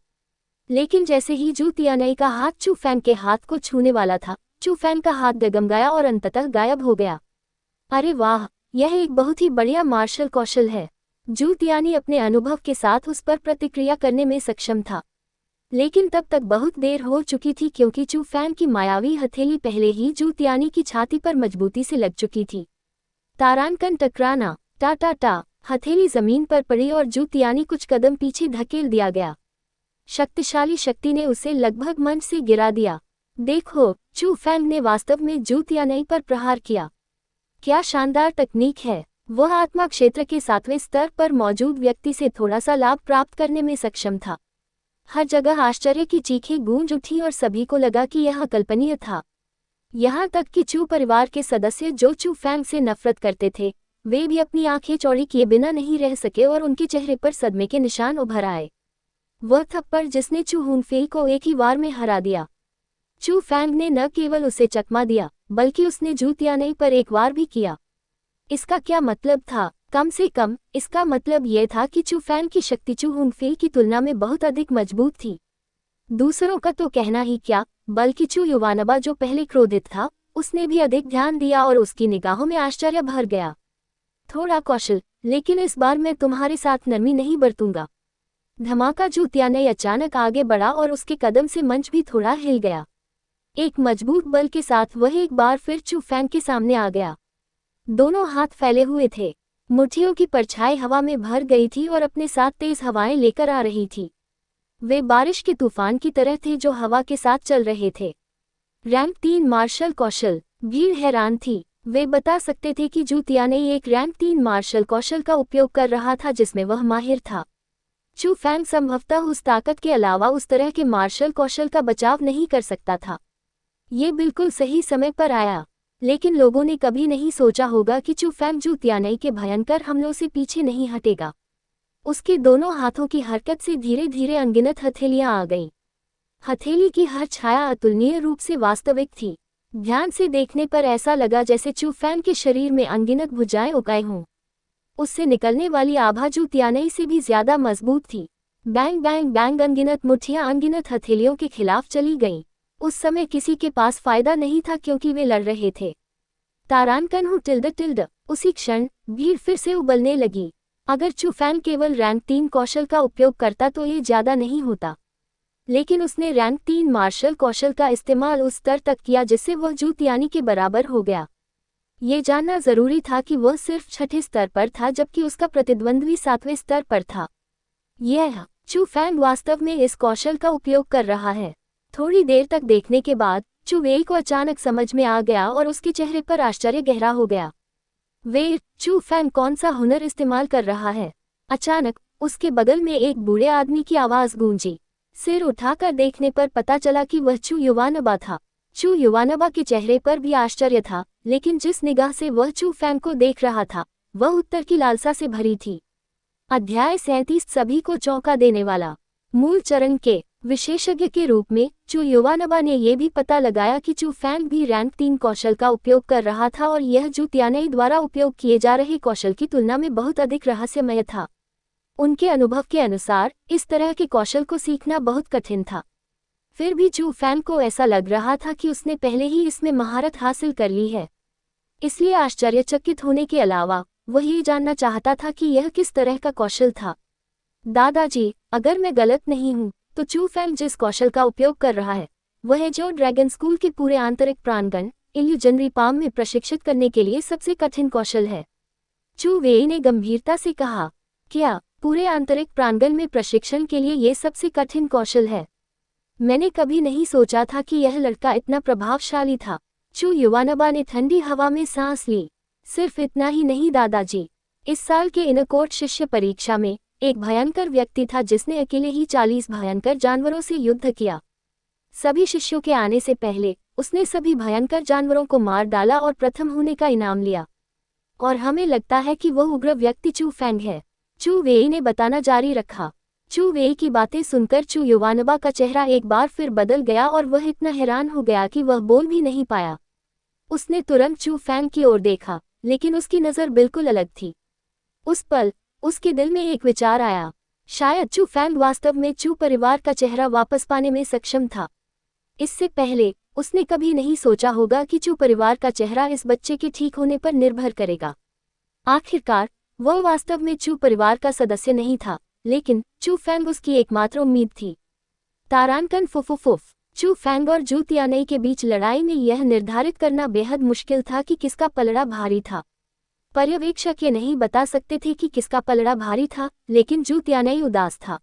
लेकिन जैसे ही जू तियानी का हाथ चू फैंग के हाथ को छूने वाला था, चू फैंग का हाथ डगमगाया और अंततः गायब हो गया। अरे वाह, यह एक बहुत ही बढ़िया मार्शल कौशल है। जू तियानी अपने अनुभव के साथ उस पर प्रतिक्रिया करने में सक्षम था। लेकिन तब तक बहुत देर हो चुकी थी क्योंकि चू फैंग की मायावी हथेली पहले ही जू तियानी की छाती पर मजबूती से लग चुकी थी। तारांकन टकराना, टा टा टा, हथेली जमीन पर पड़ी और जू तियानी कुछ कदम पीछे धकेल दिया गया। शक्तिशाली शक्ति ने उसे लगभग मंच से गिरा दिया। देखो, चू फैंग ने वास्तव में जू तियानी पर प्रहार किया। क्या शानदार तकनीक है। वह आत्मा क्षेत्र के 7वें स्तर पर मौजूद व्यक्ति से थोड़ा सा लाभ प्राप्त करने में सक्षम था। हर जगह आश्चर्य की चीखें गूंज उठी और सभी को लगा कि यह अकल्पनीय था। यहाँ तक कि चू परिवार के सदस्य जो चू फैंग से नफरत करते थे, वे भी अपनी आंखें चौड़ी किए बिना नहीं रह सके और उनके चेहरे पर सदमे के निशान उभर आए। वह थप्पड़ जिसने चू हुनफेई को एक ही वार में हरा दिया। चू फैंग ने न केवल उसे चकमा दिया, बल्कि उसने जू तियानी पर एक वार भी किया। इसका क्या मतलब था? कम से कम इसका मतलब यह था कि चू फैंग की शक्ति चू हुनफेई की तुलना में बहुत अधिक मजबूत थी। दूसरों का तो कहना ही क्या, बल्कि चू युवानबा जो पहले क्रोधित था, उसने भी अधिक ध्यान दिया और उसकी निगाहों में आश्चर्य भर गया। थोड़ा कौशल, लेकिन इस बार मैं तुम्हारे साथ नरमी नहीं बरतूंगा। धमाका। जू तियानी अचानक आगे बढ़ा और उसके कदम से मंच भी थोड़ा हिल गया। एक मजबूत बल के साथ वह एक बार फिर चू फैंग के सामने आ गया। दोनों हाथ फैले हुए थे। मुट्ठियों की परछाई हवा में भर गई थी और अपने साथ तेज हवाएं लेकर आ रही थी। वे बारिश के तूफान की तरह थे जो हवा के साथ चल रहे थे। रैंक 3 मार्शल कौशल। भीड़ हैरान थी। वे बता सकते थे कि जू तियानी एक रैंक 3 मार्शल कौशल का उपयोग कर रहा था जिसमें वह माहिर था। चू फैंग संभवतः उस ताकत के अलावा उस तरह के मार्शल कौशल का बचाव नहीं कर सकता था। ये बिल्कुल सही समय पर आया, लेकिन लोगों ने कभी नहीं सोचा होगा कि चू फैंग जू तियानी के भयंकर हमलों से पीछे नहीं हटेगा। उसके दोनों हाथों की हरकत से धीरे धीरे अनगिनत हथेलियां आ गईं। हथेली की हर छाया अतुलनीय रूप से वास्तविक थी। ध्यान से देखने पर ऐसा लगा जैसे चू फैंग के शरीर में अनगिनत भुजाएं उगाई हों। उससे निकलने वाली आभा जू तियानी से भी ज्यादा मजबूत थी। बैंग बैंग बैंग, अनगिनत मुट्ठियां अनगिनत हथेलियों के खिलाफ चली गईं। उस समय किसी के पास फायदा नहीं था क्योंकि वे लड़ रहे थे। तारांकन हूँ टिल्ड टिल्ड। उसी क्षण भीड़ फिर से उबलने लगी। अगर चू फैंग केवल रैंक 3 कौशल का उपयोग करता तो ये ज्यादा नहीं होता, लेकिन उसने रैंक 3 मार्शल कौशल का इस्तेमाल उस स्तर तक किया जिससे वह जू तियानी के बराबर हो गया। ये जानना जरूरी था कि वह सिर्फ 6ठे स्तर पर था जबकि उसका प्रतिद्वंद्वी 7वें स्तर पर था। यह चू फैंग वास्तव में इस कौशल का उपयोग कर रहा है। थोड़ी देर तक देखने के बाद चू वेई को अचानक समझ में आ गया और उसके चेहरे पर आश्चर्य गहरा हो गया। वे चू फैंग कौन सा हुनर इस्तेमाल कर रहा है? अचानक उसके बगल में एक बूढ़े आदमी की आवाज गूंजी। सिर उठाकर देखने पर पता चला कि वह चू युवानबा था। चू युवानबा के चेहरे पर भी आश्चर्य था, लेकिन जिस निगाह से वह चू फैंग को देख रहा था वह उत्तर की लालसा से भरी थी। अध्याय 37 सभी को चौंका देने वाला। मूल चरण के विशेषज्ञ के रूप में चू युवानबा ने यह भी पता लगाया कि चू फैंग भी रैंक 3 कौशल का उपयोग कर रहा था और यह जू तियानी द्वारा उपयोग किए जा रहे कौशल की तुलना में बहुत अधिक रहस्यमय था। उनके अनुभव के अनुसार इस तरह के कौशल को सीखना बहुत कठिन था। फिर भी चू फैंग को ऐसा लग रहा था कि उसने पहले ही इसमें महारत हासिल कर ली है। इसलिए आश्चर्यचकित होने के अलावा वह ये जानना चाहता था कि यह किस तरह का कौशल था। दादाजी, अगर मैं गलत नहीं हूँ तो चू फैंग जिस कौशल का उपयोग कर रहा है वह है जो ड्रैगन स्कूल के पूरे आंतरिक प्रांगण इल्यूजनरी पाम में प्रशिक्षित करने के लिए सबसे कठिन कौशल है। चू वेई ने गंभीरता से कहा, क्या पूरे आंतरिक प्रांगण में प्रशिक्षण के लिए ये सबसे कठिन कौशल है? मैंने कभी नहीं सोचा था कि यह लड़का इतना प्रभावशाली था। चू युवानबा ने ठंडी हवा में सांस ली। सिर्फ इतना ही नहीं दादाजी, इस साल के इनकोर्ट शिष्य परीक्षा में एक भयंकर व्यक्ति था जिसने अकेले ही 40 भयंकर जानवरों से युद्ध किया। सभी शिष्यों के आने से पहले उसने सभी भयंकर जानवरों को मार डाला और प्रथम होने का इनाम लिया। और हमें लगता है कि वह उग्र व्यक्ति चू फैंग है, चू वेई ने बताना जारी रखा। चू वेई की बातें सुनकर चू युवानबा का चेहरा एक बार फिर बदल गया और वह इतना हैरान हो गया कि वह बोल भी नहीं पाया। उसने तुरंत चू फैंग की ओर देखा, लेकिन उसकी नज़र बिल्कुल अलग थी। उस पल उसके दिल में एक विचार आया, शायद चू फैंग वास्तव में चू परिवार का चेहरा वापस पाने में सक्षम था। इससे पहले उसने कभी नहीं सोचा होगा कि चू परिवार का चेहरा इस बच्चे के ठीक होने पर निर्भर करेगा। आखिरकार वह वास्तव में चू परिवार का सदस्य नहीं था, लेकिन चू फैंग उसकी एकमात्र उम्मीद थी। तारानकन फुफुफुफ। चू फैंग और जू तियानई के बीच लड़ाई में यह निर्धारित करना बेहद मुश्किल था कि किसका पलड़ा भारी था। पर्यवेक्षक ये नहीं बता सकते थे कि किसका पलड़ा भारी था, लेकिन जू तियानई उदास था।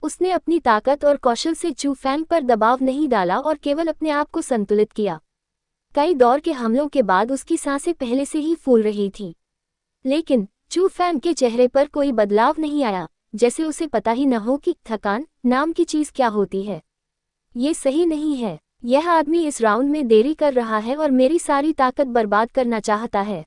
उसने अपनी ताकत और कौशल से चू फैंग पर दबाव नहीं डाला और केवल अपने आप को संतुलित किया। कई दौर के हमलों के बाद उसकी सांसें पहले से ही फूल रही थीं। लेकिन चू फैंग के चेहरे पर कोई बदलाव नहीं आया, जैसे उसे पता ही न हो कि थकान नाम की चीज क्या होती है। ये सही नहीं है। यह आदमी इस राउंड में देरी कर रहा है और मेरी सारी ताकत बर्बाद करना चाहता है।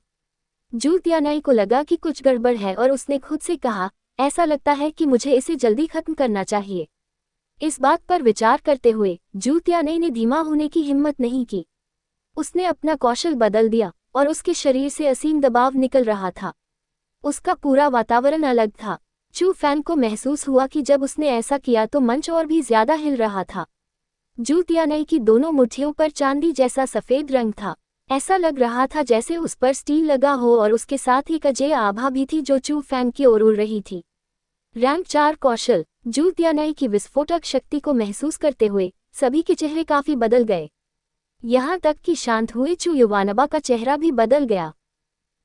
जू तियानई को लगा कि कुछ गड़बड़ है और उसने खुद से कहा, ऐसा लगता है कि मुझे इसे जल्दी खत्म करना चाहिए। इस बात पर विचार करते हुए जू तियानई ने धीमा होने की हिम्मत नहीं की। उसने अपना कौशल बदल दिया और उसके शरीर से असीम दबाव निकल रहा था। उसका पूरा वातावरण अलग था। चू फैंग को महसूस हुआ कि जब उसने ऐसा किया तो मंच और भी ज्यादा हिल रहा था। जू तियानई की दोनों मुट्ठियों पर चांदी जैसा सफेद रंग था। ऐसा लग रहा था जैसे उस पर स्टील लगा हो और उसके साथ एक अजय आभा भी थी जो चू फैंग की ओर उड़ रही थी। रैंक 4 कौशल। जू तियानई की विस्फोटक शक्ति को महसूस करते हुए सभी के चेहरे काफी बदल गए। यहाँ तक कि शांत हुए चू युवानबा का चेहरा भी बदल गया।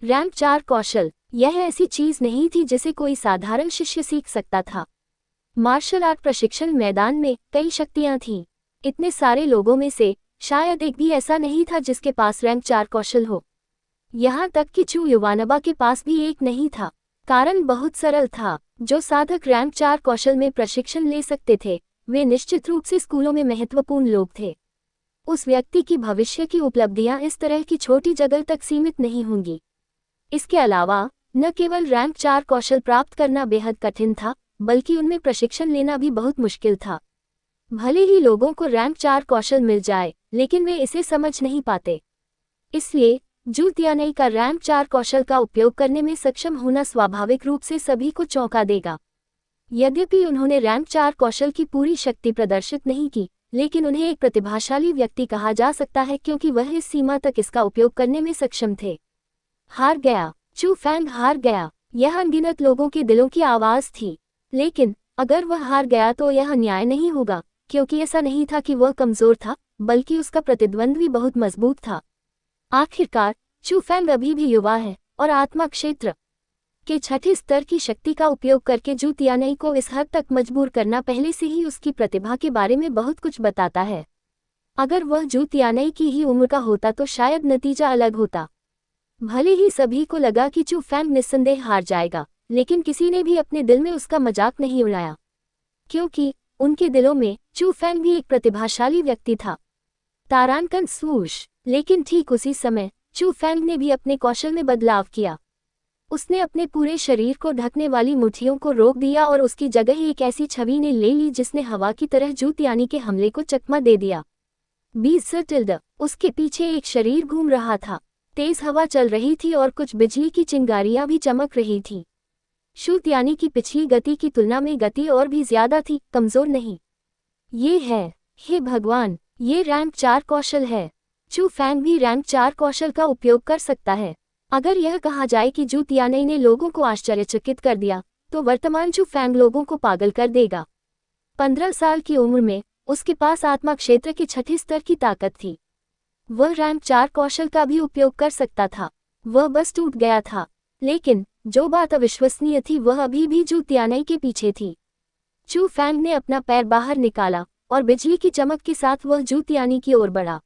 रैंक 4 कौशल यह ऐसी चीज नहीं थी जिसे कोई साधारण शिष्य सीख सकता था। मार्शल आर्ट प्रशिक्षण मैदान में कई शक्तियां थीं। इतने सारे लोगों में से शायद एक भी ऐसा नहीं था जिसके पास रैंक 4 कौशल हो। यहाँ तक कि चू युवानबा के पास भी एक नहीं था। कारण बहुत सरल था। जो साधक रैंक 4 कौशल में प्रशिक्षण ले सकते थे, वे निश्चित रूप से स्कूलों में महत्वपूर्ण लोग थे। उस व्यक्ति की भविष्य की उपलब्धियां इस तरह की छोटी जगह तक सीमित नहीं होंगी। इसके अलावा न केवल रैंक 4 कौशल प्राप्त करना बेहद कठिन था, बल्कि उनमें प्रशिक्षण लेना भी बहुत मुश्किल था। भले ही लोगों को रैंक 4 कौशल मिल जाए, लेकिन वे इसे समझ नहीं पाते। इसलिए जू तियानई का रैंक 4 कौशल का उपयोग करने में सक्षम होना स्वाभाविक रूप से सभी को चौंका देगा। यद्यपि उन्होंने रैंक 4 कौशल की पूरी शक्ति प्रदर्शित नहीं की, लेकिन उन्हें एक प्रतिभाशाली व्यक्ति कहा जा सकता है क्योंकि वह इस सीमा तक इसका उपयोग करने में सक्षम थे। हार गया। चू फैंग हार गया। यह अनगिनत लोगों के दिलों की आवाज थी। लेकिन अगर वह हार गया तो यह न्याय नहीं होगा, क्योंकि ऐसा नहीं था कि वह कमजोर था, बल्कि उसका प्रतिद्वंद्वी बहुत मजबूत था। आखिरकार चू फैंग अभी भी युवा है और आत्मा क्षेत्र के छठे स्तर की शक्ति का उपयोग करके जू तियानई को इस हद तक मजबूर करना पहले से ही उसकी प्रतिभा के बारे में बहुत कुछ बताता है। अगर वह जू तियानई की ही उम्र का होता तो शायद नतीजा अलग होता। भले ही सभी को लगा कि चू फैंग निस्संदेह हार जाएगा, लेकिन किसी ने भी अपने दिल में उसका मजाक नहीं उड़ाया, क्योंकि उनके दिलों में चू फैंग भी एक प्रतिभाशाली व्यक्ति था। तारानकन स्वूश। लेकिन ठीक उसी समय चू फैंग ने भी अपने कौशल में बदलाव किया। उसने अपने पूरे शरीर को ढकने वाली मुट्ठियों को रोक दिया और उसकी जगह एक ऐसी छवि ने ले ली जिसने हवा की तरह जू तियानी के हमले को चकमा दे दिया। 20 उसके पीछे एक शरीर घूम रहा था। तेज हवा चल रही थी और कुछ बिजली की चिंगारियां भी चमक रही थीं। शू तियानी की पिछली गति की तुलना में गति और भी ज्यादा थी, कमजोर नहीं। ये है, हे भगवान, ये रैंक 4 कौशल है। चू फैंग भी रैंक 4 कौशल का उपयोग कर सकता है। अगर यह कहा जाए कि जू तियानई ने लोगों को आश्चर्यचकित कर दिया, तो वर्तमान चू फैंग लोगों को पागल कर देगा। 15 साल की उम्र में उसके पास आत्मा क्षेत्र के छठे स्तर की ताकत थी। वह रैंक 4 कौशल का भी उपयोग कर सकता था। वह बस टूट गया था। लेकिन जो बात अविश्वसनीय थी वह अभी भी जू तियानई के पीछे थी। चू फैंग ने अपना पैर बाहर निकाला और बिजली की चमक के साथ वह जू तियानी की ओर बढ़ा।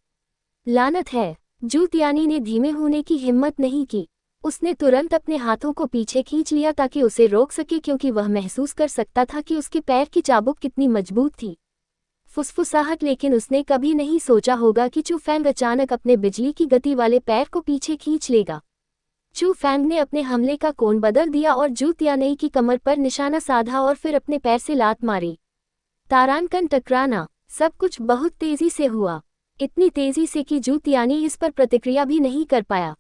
लानत है। जू तियानी ने धीमे होने की हिम्मत नहीं की। उसने तुरंत अपने हाथों को पीछे खींच लिया ताकि उसे रोक सके, क्योंकि वह महसूस कर सकता था कि उसके पैर की चाबुक कितनी मजबूत थी। फुसफुसाहट, लेकिन उसने कभी नहीं सोचा होगा कि चू फैंग अचानक अपने बिजली की गति वाले पैर को पीछे खींच लेगा। चू फैंग ने अपने हमले का कोण बदल दिया और जू तियानई की कमर पर निशाना साधा और फिर अपने पैर से लात मारी। तारानकन टकराना। सब कुछ बहुत तेजी से हुआ, इतनी तेजी से कि जू तियानी इस पर प्रतिक्रिया भी नहीं कर पाया।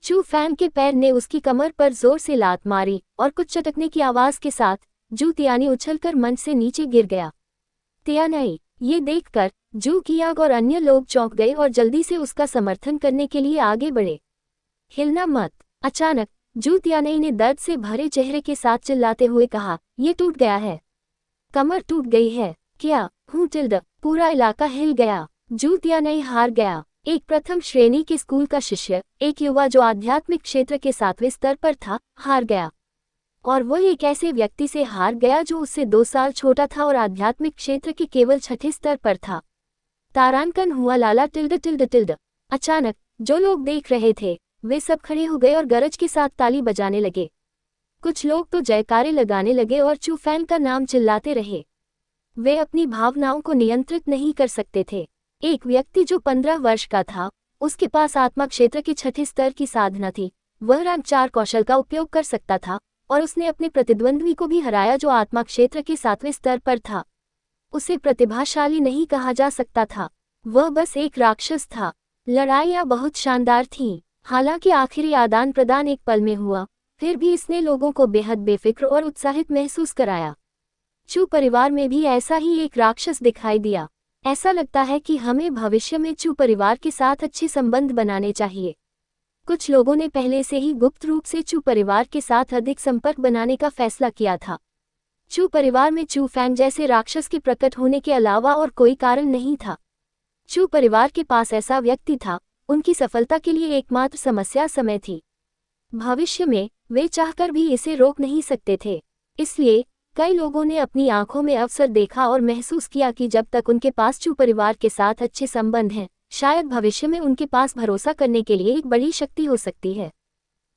चू फैंग के पैर ने उसकी कमर पर जोर से लात मारी और कुछ चटकने की आवाज के साथ जू तियानी उछलकर मंच से नीचे गिर गया। तियानई, ये देखकर जू कियांग और अन्य लोग चौंक गए और जल्दी से उसका समर्थन करने के लिए आगे बढ़े। हिलना मत। अचानक जू तियानई ने दर्द से भरे चेहरे के साथ चिल्लाते हुए कहा, ये टूट गया है। कमर टूट गई है क्या? टिल्ड। पूरा इलाका हिल गया। जू तियानई हार गया। एक प्रथम श्रेणी के स्कूल का शिष्य, एक युवा जो आध्यात्मिक क्षेत्र के 7वें स्तर पर था, हार गया। और वह एक ऐसे व्यक्ति से हार गया जो उससे 2 साल छोटा था और आध्यात्मिक क्षेत्र के केवल 6ठे स्तर पर था। तारांकन हुआ लाला टिल्ड टिल्ड टिल्ड। अचानक जो लोग देख रहे थे वे सब खड़े हो गए और गरज के साथ ताली बजाने लगे। कुछ लोग तो जयकारे लगाने लगे और चू फैंग का नाम चिल्लाते रहे। वे अपनी भावनाओं को नियंत्रित नहीं कर सकते थे। एक व्यक्ति जो 15 वर्ष का था, उसके पास आत्मा क्षेत्र के 6ठे स्तर की साधना थी। वह रैंक 4 कौशल का उपयोग कर सकता था और उसने अपने प्रतिद्वंद्वी को भी हराया जो आत्मा क्षेत्र के 7वें स्तर पर था। उसे प्रतिभाशाली नहीं कहा जा सकता था, वह बस एक राक्षस था। लड़ाइयाँ बहुत शानदार थीं। हालांकि आखिरी आदान प्रदान एक पल में हुआ, फिर भी इसने लोगों को बेहद बेफिक्र और उत्साहित महसूस कराया। चू परिवार में भी ऐसा ही एक राक्षस दिखाई दिया। ऐसा लगता है कि हमें भविष्य में चू परिवार के साथ अच्छे संबंध बनाने चाहिए। कुछ लोगों ने पहले से ही गुप्त रूप से चू परिवार के साथ अधिक संपर्क बनाने का फैसला किया था। चू परिवार में चू फैंग जैसे राक्षस के प्रकट होने के अलावा और कोई कारण नहीं था। चू परिवार के पास ऐसा व्यक्ति था, उनकी सफलता के लिए एकमात्र समस्या समय थी। भविष्य में वे चाहकर भी इसे रोक नहीं सकते थे। इसलिए कई लोगों ने अपनी आंखों में अवसर देखा और महसूस किया कि जब तक उनके पास चू परिवार के साथ अच्छे संबंध हैं, शायद भविष्य में उनके पास भरोसा करने के लिए एक बड़ी शक्ति हो सकती है।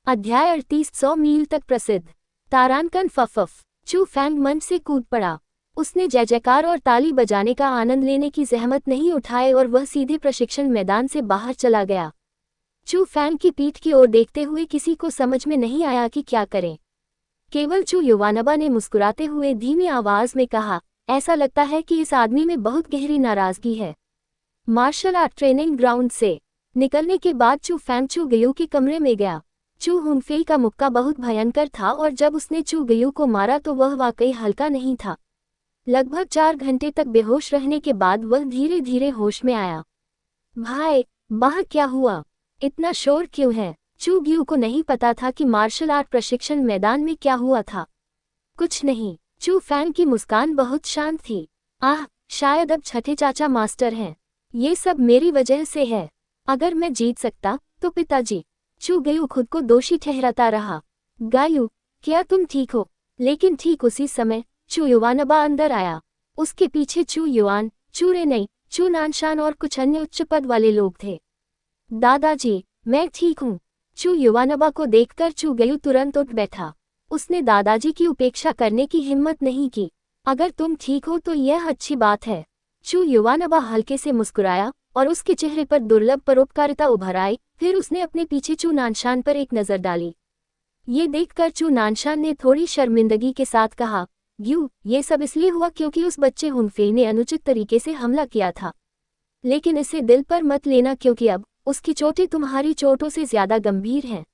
अध्याय 38 100 मील तक प्रसिद्ध। तारांकन फफफ। चू फैंग मंच से कूद पड़ा। उसने जय जयकार और ताली बजाने का आनंद लेने की जहमत नहीं उठाई और वह सीधे प्रशिक्षण मैदान से बाहर चला गया। चू फैंग की पीठ की ओर देखते हुए किसी को समझ में नहीं आया कि क्या करें। केवल चू युवानबा ने मुस्कुराते हुए धीमी आवाज में कहा, ऐसा लगता है कि इस आदमी में बहुत गहरी नाराजगी है। मार्शल आर्ट ट्रेनिंग ग्राउंड से निकलने के बाद चू फैंग चू गयू के कमरे में गया। चू हुनफेई का मुक्का बहुत भयंकर था और जब उसने चू गयू को मारा तो वह वाकई हल्का नहीं था। लगभग 4 घंटे तक बेहोश रहने के बाद वह धीरे धीरे होश में आया। भाई, बाहर क्या हुआ? इतना शोर क्यों है? चू गयू को नहीं पता था कि मार्शल आर्ट प्रशिक्षण मैदान में क्या हुआ था। कुछ नहीं। चू फैंग की मुस्कान बहुत शांत थी। आह, शायद अब 6ठे चाचा मास्टर हैं। ये सब मेरी वजह से है। अगर मैं जीत सकता तो पिताजी। चू गयू खुद को दोषी ठहराता रहा। गायू, क्या तुम ठीक हो? लेकिन ठीक उसी समय चू युवानबा अंदर आया। उसके पीछे चू युआन, चू रेनई, चू नानशान और कुछ अन्य उच्च पद वाले लोग थे। दादाजी, मैं ठीक हूँ। चू युवानबा को देखकर चू गयू तुरंत उठ बैठा। उसने दादाजी की उपेक्षा करने की हिम्मत नहीं की। अगर तुम ठीक हो तो यह अच्छी बात है। चू युवानबा हल्के से मुस्कुराया और उसके चेहरे पर दुर्लभ परोपकारिता उभर आई। फिर उसने अपने पीछे चू नानशान पर एक नज़र डाली। ये देखकर चू नानशान ने थोड़ी शर्मिंदगी के साथ कहा, ग्यू, ये सब इसलिए हुआ क्योंकि उस बच्चे हुनफेई ने अनुचित तरीके से हमला किया था। लेकिन इसे दिल पर मत लेना क्योंकि अब उसकी चोटें तुम्हारी चोटों से ज्यादा गंभीर हैं।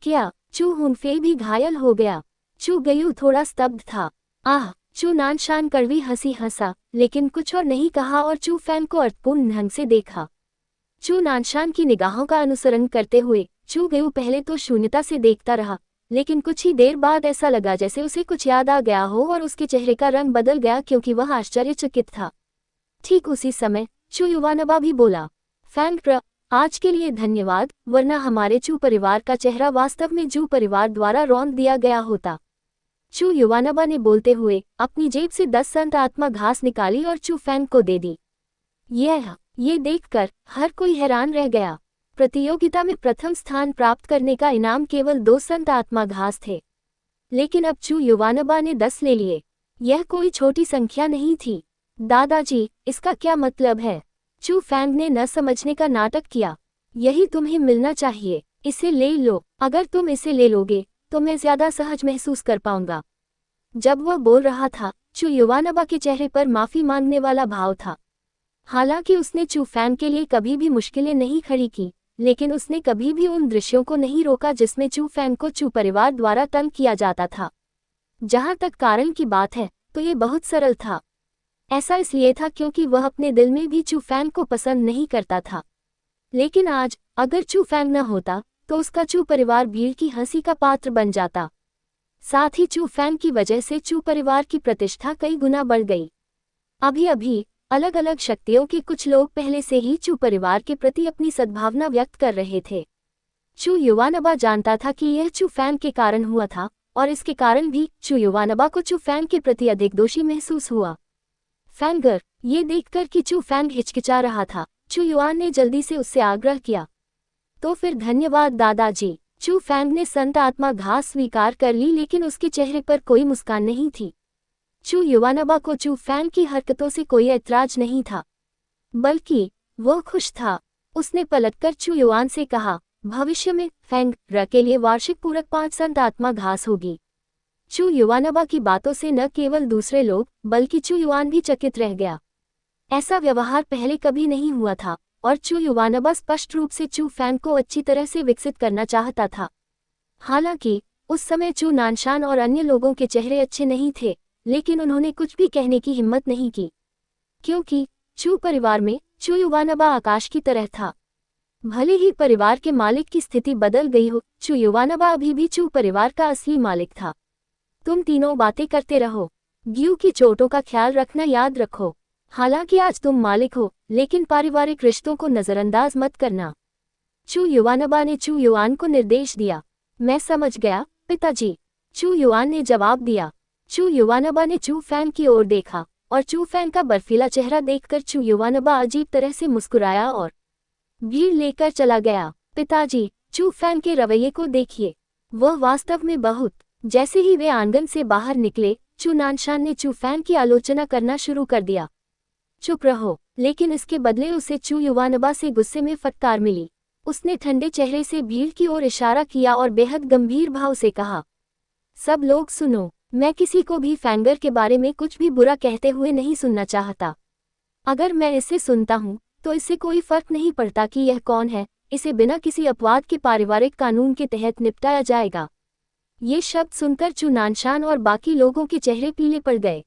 क्या? चू हुनफेई भी घायल हो गया? चू गयू थोड़ा स्तब्ध था। आह! चू नानशान कड़वी हंसी हंसा, लेकिन कुछ और नहीं कहा और चू फैंग को अर्थपूर्ण ढंग से देखा। चू नानशान की निगाहों का अनुसरण करते हुए चू गयू पहले तो शून्यता से देखता रहा, लेकिन कुछ ही देर बाद ऐसा लगा जैसे उसे कुछ याद आ गया हो और उसके चेहरे का रंग बदल गया क्योंकि वह आश्चर्यचकित था। ठीक उसी समय चू युवानबा भी बोला, फैंग, आज के लिए धन्यवाद, वरना हमारे चू परिवार का चेहरा वास्तव में जू परिवार द्वारा रौंद दिया गया होता। चू युवानबा ने बोलते हुए अपनी जेब से 10 संत आत्मा घास निकाली और चू फैंग को दे दी। ये देखकर हर कोई हैरान रह गया। प्रतियोगिता में प्रथम स्थान प्राप्त करने का इनाम केवल 2 संत आत्मा घास थे, लेकिन अब चू युवानबा ने 10 ले लिए। यह कोई छोटी संख्या नहीं थी। दादाजी, इसका क्या मतलब है? चू फैंग ने न समझने का नाटक किया। यही तुम्हें मिलना चाहिए, इसे ले लो। अगर तुम इसे ले लोगे तो मैं ज्यादा सहज महसूस कर पाऊंगा। जब वह बोल रहा था, चू युवानबा के चेहरे पर माफी मांगने वाला भाव था। हालांकि उसने चू फैंग के लिए कभी भी मुश्किलें नहीं खड़ी की, लेकिन उसने कभी भी उन दृश्यों को नहीं रोका जिसमें चू फैंग को चू परिवार द्वारा तंग किया जाता था। जहां तक कारण की बात है तो ये बहुत सरल था। ऐसा इसलिए था क्योंकि वह अपने दिल में भी चू फैंग को पसंद नहीं करता था। लेकिन आज अगर चू फैंग न होता तो उसका चू परिवार भीड़ की हंसी का पात्र बन जाता। साथ ही चू फैंग की वजह से चू परिवार की प्रतिष्ठा कई गुना बढ़ गई। अभी अभी अलग अलग शक्तियों के कुछ लोग पहले से ही चू परिवार के प्रति अपनी सद्भावना व्यक्त कर रहे थे। चू युवानबा जानता था कि यह चू फैंग के कारण हुआ था और इसके कारण भी चू युवानबा को चू फैंग के प्रति अधिक दोषी महसूस हुआ। फैंगर ये देखकर कि चू फैंग हिचकिचा रहा था, चू युआन ने जल्दी से उससे आग्रह किया, तो फिर धन्यवाद दादाजी। चू फैंग ने संत आत्मा घास स्वीकार कर ली, लेकिन उसके चेहरे पर कोई मुस्कान नहीं थी। चू युवानबा को चू फैंग की हरकतों से कोई ऐतराज नहीं था, बल्कि वो खुश था। उसने पलटकर चू युआन से कहा, भविष्य में फैंग र के लिए वार्षिक पूरक 5 संत आत्मा घास होगी। चू युवानबा की बातों से न केवल दूसरे लोग बल्कि चू युआन भी चकित रह गया। ऐसा व्यवहार पहले कभी नहीं हुआ था और चू युवानबा स्पष्ट रूप से चू फैंग को अच्छी तरह से विकसित करना चाहता था। हालांकि उस समय चू नानशान और अन्य लोगों के चेहरे अच्छे नहीं थे, लेकिन उन्होंने कुछ भी कहने की हिम्मत नहीं की, क्योंकि चू परिवार में चू युवानबा आकाश की तरह था। भले ही परिवार के मालिक की स्थिति बदल गई हो, चू युवानबा अभी भी चू परिवार का असली मालिक था। तुम तीनों बातें करते रहो, ग्यू की चोटों का ख्याल रखना याद रखो। हालांकि आज तुम मालिक हो, लेकिन पारिवारिक रिश्तों को नजरअंदाज मत करना। चू युवानबा ने चू युआन को निर्देश दिया। मैं समझ गया पिताजी, चू युआन ने जवाब दिया। चू युवानबा ने चू फैंग की ओर देखा और चू फैंग का बर्फीला चेहरा देखकर चू युवानबा अजीब तरह से मुस्कुराया और भीड़ लेकर चला गया। पिताजी, चू फैंग के रवैये को देखिए, वह वास्तव में बहुत। जैसे ही वे आंगन से बाहर निकले, चू नानशान ने चू फैंग की आलोचना करना शुरू कर दिया। चुप रहो, लेकिन इसके बदले उसे चू युवानबा से गुस्से में फटकार मिली। उसने ठंडे चेहरे से भीड़ की ओर इशारा किया और बेहद गंभीर भाव से कहा, सब लोग सुनो, मैं किसी को भी फैंगर के बारे में कुछ भी बुरा कहते हुए नहीं सुनना चाहता। अगर मैं इसे सुनता हूँ तो इससे कोई फर्क नहीं पड़ता कि यह कौन है, इसे बिना किसी अपवाद के पारिवारिक कानून के तहत निपटाया जाएगा। ये शब्द सुनकर चू नानशान और बाकी लोगों के चेहरे पीले पड़ गए।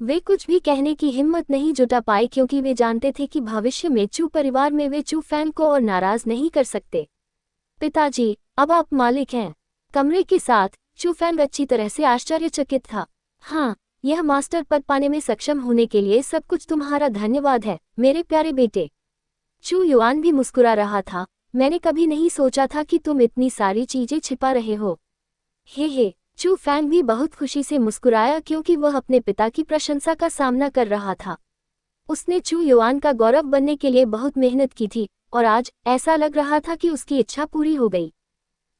वे कुछ भी कहने की हिम्मत नहीं जुटा पाए, क्योंकि वे जानते थे कि भविष्य में चू परिवार में वे चू फैंग को और नाराज नहीं कर सकते। पिताजी, अब आप मालिक हैं। कमरे के साथ चू फैंग अच्छी तरह से आश्चर्यचकित था। हाँ, यह मास्टर पद पाने में सक्षम होने के लिए सब कुछ तुम्हारा धन्यवाद है मेरे प्यारे बेटे। चू युआन भी मुस्कुरा रहा था। मैंने कभी नहीं सोचा था कि तुम इतनी सारी चीजें छिपा रहे हो। हे, चू फैंग भी बहुत खुशी से मुस्कुराया, क्योंकि वह अपने पिता की प्रशंसा का सामना कर रहा था। उसने चू युआन का गौरव बनने के लिए बहुत मेहनत की थी और आज ऐसा लग रहा था कि उसकी इच्छा पूरी हो गई।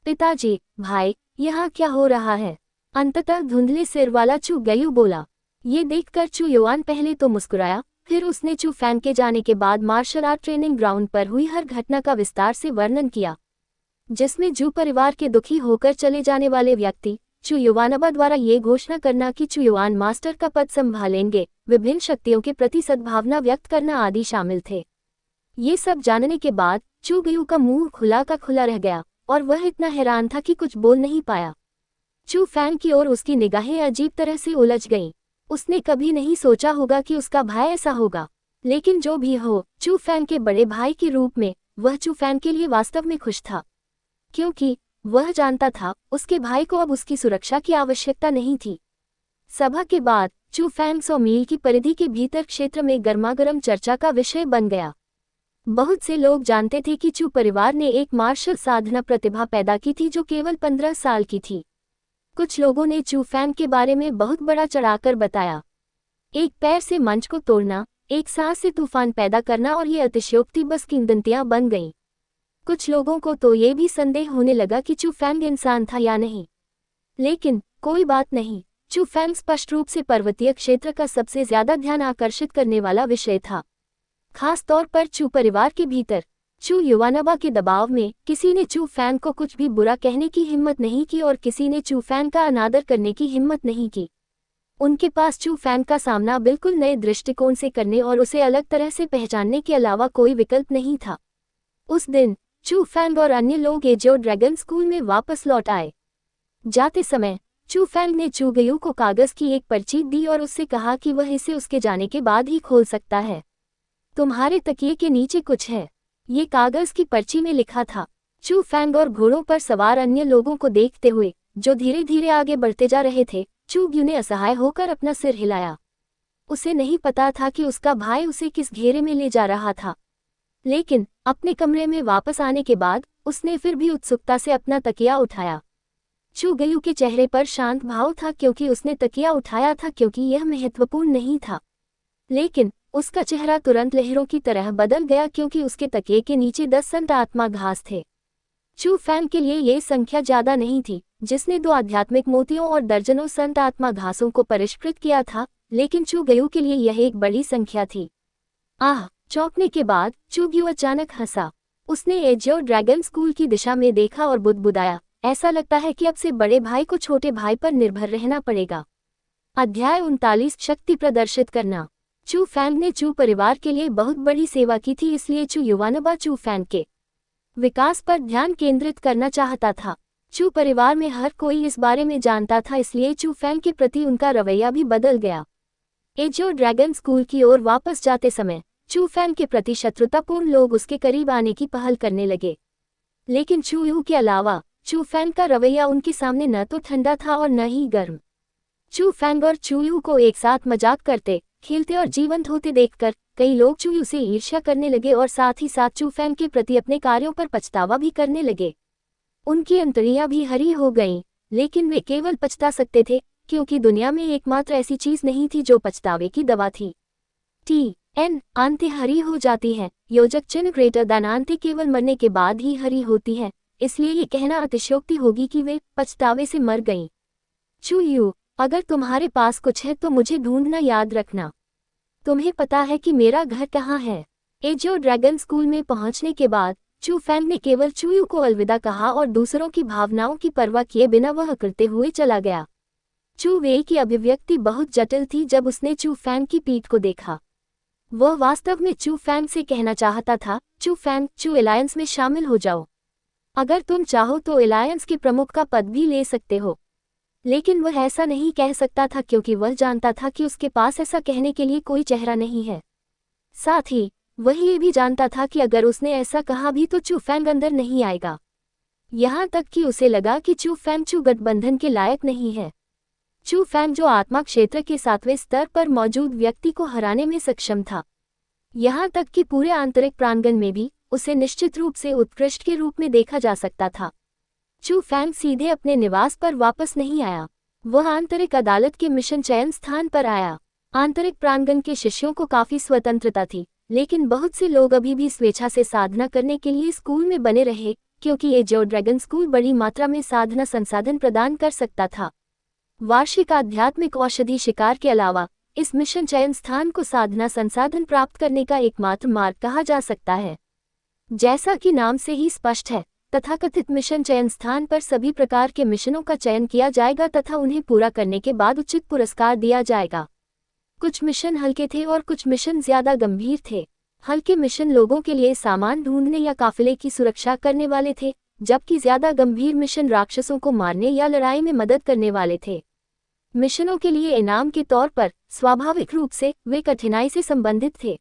पिताजी, भाई, यहाँ क्या हो रहा है? अंततः धुंधले सिर वाला चू गयू बोला। ये देखकर चू युआन पहले तो मुस्कुराया, फिर उसने चू फैंग के जाने के बाद मार्शल आर्ट ट्रेनिंग ग्राउंड पर हुई हर घटना का विस्तार से वर्णन किया, जिसमें जू परिवार के दुखी होकर चले जाने वाले व्यक्ति चू युवानबा द्वारा ये घोषणा करना कि चू युआन मास्टर का पद संभालेंगे, विभिन्न शक्तियों के प्रति सद्भावना व्यक्त करना आदि शामिल थे। ये सब जानने के बाद चू गयू का मुंह खुला का खुला रह गया और वह इतना हैरान था कि कुछ बोल नहीं पाया। चू फैंग की ओर उसकी निगाहें अजीब तरह से उलझ गईं। उसने कभी नहीं सोचा होगा कि उसका भाई ऐसा होगा, लेकिन जो भी हो, चू फैंग के बड़े भाई के रूप में वह चू फैंग के लिए वास्तव में खुश था, क्योंकि वह जानता था उसके भाई को अब उसकी सुरक्षा की आवश्यकता नहीं थी। सभा के बाद चू फैंग 100 मील की परिधि के भीतर क्षेत्र में गर्मागर्म चर्चा का विषय बन गया। बहुत से लोग जानते थे कि चू परिवार ने एक मार्शल साधना प्रतिभा पैदा की थी जो केवल 15 साल की थी। कुछ लोगों ने चू फैंग के बारे में बहुत बड़ा चढ़ाकर बताया। एक पैर से मंच को तोड़ना, एक सांस से तूफान पैदा करना, और ये अतिशयोक्ति बस किंवदंतियां बन गईं। कुछ लोगों को तो ये भी संदेह होने लगा कि चू फैंग इंसान था या नहीं। लेकिन कोई बात नहीं, चू फैंग स्पष्ट रूप से पर्वतीय क्षेत्र का सबसे ज्यादा ध्यान आकर्षित करने वाला विषय था, खास तौर पर चू परिवार के भीतर। चू युवानबा के दबाव में किसी ने चू फैंग को कुछ भी बुरा कहने की हिम्मत नहीं की और किसी ने चू फैंग का अनादर करने की हिम्मत नहीं की। उनके पास चू फैंग का सामना बिल्कुल नए दृष्टिकोण से करने और उसे अलग तरह से पहचानने के अलावा कोई विकल्प नहीं था। उस दिन चू फैंग और अन्य लोग एजियो ड्रैगन स्कूल में वापस लौट आए। जाते समय चू फैंग ने चू गयू को कागज की एक पर्ची दी और उससे कहा कि वह इसे उसके जाने के बाद ही खोल सकता है। तुम्हारे तकिए के नीचे कुछ है, ये कागज की पर्ची में लिखा था। चू फैंग और घोड़ों पर सवार अन्य लोगों को देखते हुए, जो धीरे धीरे आगे बढ़ते जा रहे थे, चू ग्यू ने असहाय होकर अपना सिर हिलाया। उसे नहीं पता था कि उसका भाई उसे किस घेरे में ले जा रहा था, लेकिन अपने कमरे में वापस आने के बाद उसने फिर भी उत्सुकता से अपना तकिया उठाया। चू गयू के चेहरे पर शांत भाव था क्योंकि उसने तकिया उठाया था क्योंकि यह महत्वपूर्ण नहीं था, लेकिन उसका चेहरा तुरंत लहरों की तरह बदल गया क्योंकि उसके तकिए के नीचे 10 संत आत्मा घास थे। चू फैंग के लिए ये संख्या ज्यादा नहीं थी, जिसने 2 आध्यात्मिक मोतियों और दर्जनों संत आत्मा घासों को परिष्कृत किया था, लेकिन चू गयू के लिए यह एक बड़ी संख्या थी। आह! चौंकने के बाद चू ग्यू अचानक हंसा। उसने एजियो ड्रैगन स्कूल की दिशा में देखा और बुदबुदाया, ऐसा लगता है कि अब से बड़े भाई को छोटे भाई पर निर्भर रहना पड़ेगा। अध्याय 39 शक्ति प्रदर्शित करना। चू फैंग ने चू परिवार के लिए बहुत बड़ी सेवा की थी, इसलिए चू युवानबा चू फैंग के विकास पर ध्यान केंद्रित करना चाहता था। चू परिवार में हर कोई इस बारे में जानता था, इसलिए चू फैंग के प्रति उनका रवैया भी बदल गया। एजियो ड्रैगन स्कूल की ओर वापस जाते समय चू फैंग के प्रति शत्रुतापूर्ण लोग उसके करीब आने की पहल करने लगे, लेकिन चू यू के अलावा चू फैंग का रवैया उनके सामने न तो ठंडा था और न ही गर्म। चू फैंग और चू यू को एक साथ मजाक करते, खेलते और जीवंत होते देखकर कई लोग चू यू से ईर्ष्या करने लगे और साथ ही साथ चू फैंग के प्रति अपने कार्यों पर पछतावा भी करने लगे। उनकी अंतड़ियां भी हरी हो गईं, लेकिन वे केवल पछता सकते थे क्योंकि दुनिया में एकमात्र ऐसी चीज नहीं थी जो पछतावे की दवा थी। TN आंतें हरी हो जाती हैं। योजक चिन्ह ग्रेटर दैन आंतें केवल मरने के बाद ही हरी होती हैं, इसलिए ये कहना अतिशयोक्ति होगी कि वे पछतावे से मर गईं। चू यू, अगर तुम्हारे पास कुछ है तो मुझे ढूंढना याद रखना। तुम्हें पता है कि मेरा घर कहाँ है। एजियो ड्रैगन स्कूल में पहुंचने के बाद चू फैंग ने केवल चू यू को अलविदा कहा और दूसरों की भावनाओं की परवाह किए बिना वह करते हुए चला गया। चू वेई की अभिव्यक्ति बहुत जटिल थी जब उसने चू फैंग की पीठ को देखा। वह वास्तव में चू फैंग से कहना चाहता था, चू फैंग, चू एलायंस में शामिल हो जाओ। अगर तुम चाहो तो एलायंस के प्रमुख का पद भी ले सकते हो। लेकिन वह ऐसा नहीं कह सकता था क्योंकि वह जानता था कि उसके पास ऐसा कहने के लिए कोई चेहरा नहीं है। साथ ही वह ये भी जानता था कि अगर उसने ऐसा कहा भी तो चू फैंग अंदर नहीं आएगा। यहाँ तक कि उसे लगा कि चू फैंग चू गठबंधन के लायक नहीं है। चू फैंग जो आत्मा क्षेत्र के 7वें स्तर पर मौजूद व्यक्ति को हराने में सक्षम था। यहाँ तक कि पूरे आंतरिक प्रांगण में भी उसे निश्चित रूप से उत्कृष्ट के रूप में देखा जा सकता था। चू फैंग सीधे अपने निवास पर वापस नहीं आया। वह आंतरिक अदालत के मिशन चयन स्थान पर आया। आंतरिक प्रांगण के शिष्यों को काफी स्वतंत्रता थी, लेकिन बहुत से लोग अभी भी स्वेच्छा से साधना करने के लिए स्कूल में बने रहे क्योंकि एजियो ड्रैगन स्कूल बड़ी मात्रा में साधना संसाधन प्रदान कर सकता था। वार्षिक आध्यात्मिक औषधि शिकार के अलावा इस मिशन चयन स्थान को साधना संसाधन प्राप्त करने का एकमात्र मार्ग कहा जा सकता है। जैसा कि नाम से ही स्पष्ट है, तथाकथित मिशन चयन स्थान पर सभी प्रकार के मिशनों का चयन किया जाएगा तथा उन्हें पूरा करने के बाद उचित पुरस्कार दिया जाएगा। कुछ मिशन हल्के थे और कुछ मिशन ज्यादा गंभीर थे। हल्के मिशन लोगों के लिए सामान ढूंढने या काफिले की सुरक्षा करने वाले थे, जबकि ज्यादा गंभीर मिशन राक्षसों को मारने या लड़ाई में मदद करने वाले थे। मिशनों के लिए इनाम के तौर पर स्वाभाविक रूप से वे कठिनाई से संबंधित थे।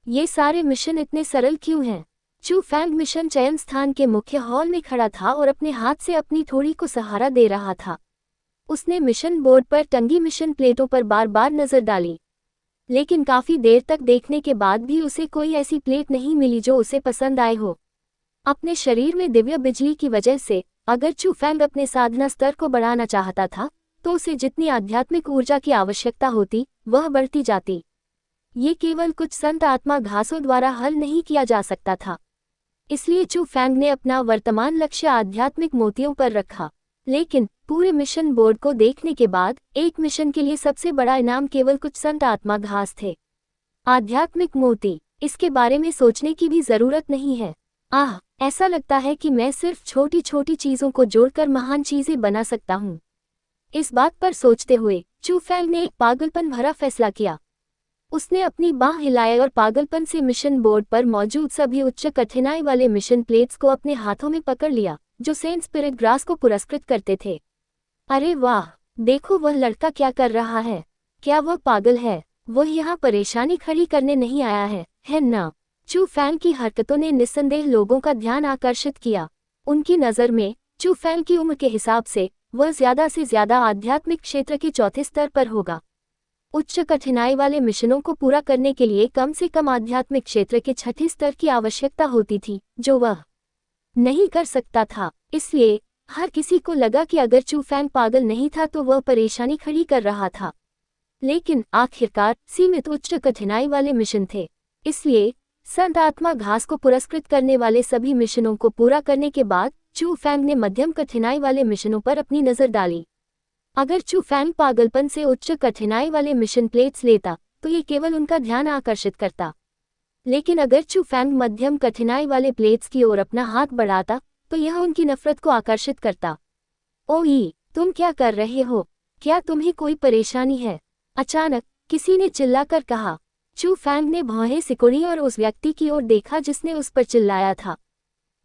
ये सारे मिशन इतने सरल क्यों हैं? चू फैंग मिशन चयन स्थान के मुख्य हॉल में खड़ा था और अपने हाथ से अपनी थोड़ी को सहारा दे रहा था। उसने मिशन बोर्ड पर टंगी मिशन प्लेटों पर बार बार नजर डाली, लेकिन काफी देर तक देखने के बाद भी उसे कोई ऐसी प्लेट नहीं मिली जो उसे पसंद आए हो। अपने शरीर में दिव्य बिजली की वजह से अगर चू फैंग अपने साधना स्तर को बढ़ाना चाहता था तो उसे जितनी आध्यात्मिक ऊर्जा की आवश्यकता होती वह बढ़ती जाती। ये केवल कुछ संत आत्मा घासों द्वारा हल नहीं किया जा सकता था। इसलिए चू फैंग ने अपना वर्तमान लक्ष्य आध्यात्मिक मोतियों पर रखा। लेकिन पूरे मिशन बोर्ड को देखने के बाद एक मिशन के लिए सबसे बड़ा इनाम केवल कुछ संत आत्मा घास थे। आध्यात्मिक मोती, इसके बारे में सोचने की भी जरूरत नहीं है। आह, ऐसा लगता है कि मैं सिर्फ छोटी छोटी चीजों को जोड़कर महान चीजें बना सकता हूँ। इस बात पर सोचते हुए चू फैंग ने एक पागलपन भरा फैसला किया। उसने अपनी बांह हिलाई और पागलपन से मिशन बोर्ड पर मौजूद सभी उच्च कठिनाई वाले मिशन प्लेट्स को अपने हाथों में पकड़ लिया जो सेंट स्पिरिट ग्रास को पुरस्कृत करते थे। अरे वाह, देखो वह लड़का क्या कर रहा है। क्या वह पागल है? वह यहाँ परेशानी खड़ी करने नहीं आया है ना? चू फैंग की हरकतों ने निस्संदेह लोगों का ध्यान आकर्षित किया। उनकी नज़र में चू फैंग की उम्र के हिसाब से वह ज़्यादा से ज़्यादा आध्यात्मिक क्षेत्र के चौथे स्तर पर होगा। उच्च कठिनाई वाले मिशनों को पूरा करने के लिए कम से कम आध्यात्मिक क्षेत्र के छठे स्तर की आवश्यकता होती थी, जो वह नहीं कर सकता था। इसलिए हर किसी को लगा कि अगर चू फैंग पागल नहीं था तो वह परेशानी खड़ी कर रहा था। लेकिन आखिरकार सीमित उच्च कठिनाई वाले मिशन थे, इसलिए संत आत्मा घास को पुरस्कृत करने वाले सभी मिशनों को पूरा करने के बाद चू फैंग ने मध्यम कठिनाई वाले मिशनों पर अपनी नज़र डाली। अगर चू फैंग पागलपन से उच्च कठिनाई वाले मिशन प्लेट्स लेता तो ये केवल उनका ध्यान आकर्षित करता, लेकिन अगर चू फैंग मध्यम कठिनाई वाले प्लेट्स की ओर अपना हाथ बढ़ाता तो यह उनकी नफरत को आकर्षित करता। ओई, तुम क्या कर रहे हो? क्या तुम्हें कोई परेशानी है? अचानक किसी ने चिल्लाकर कहा। चू फैंग ने भौहें सिकुड़ी और उस व्यक्ति की ओर देखा जिसने उस पर चिल्लाया था।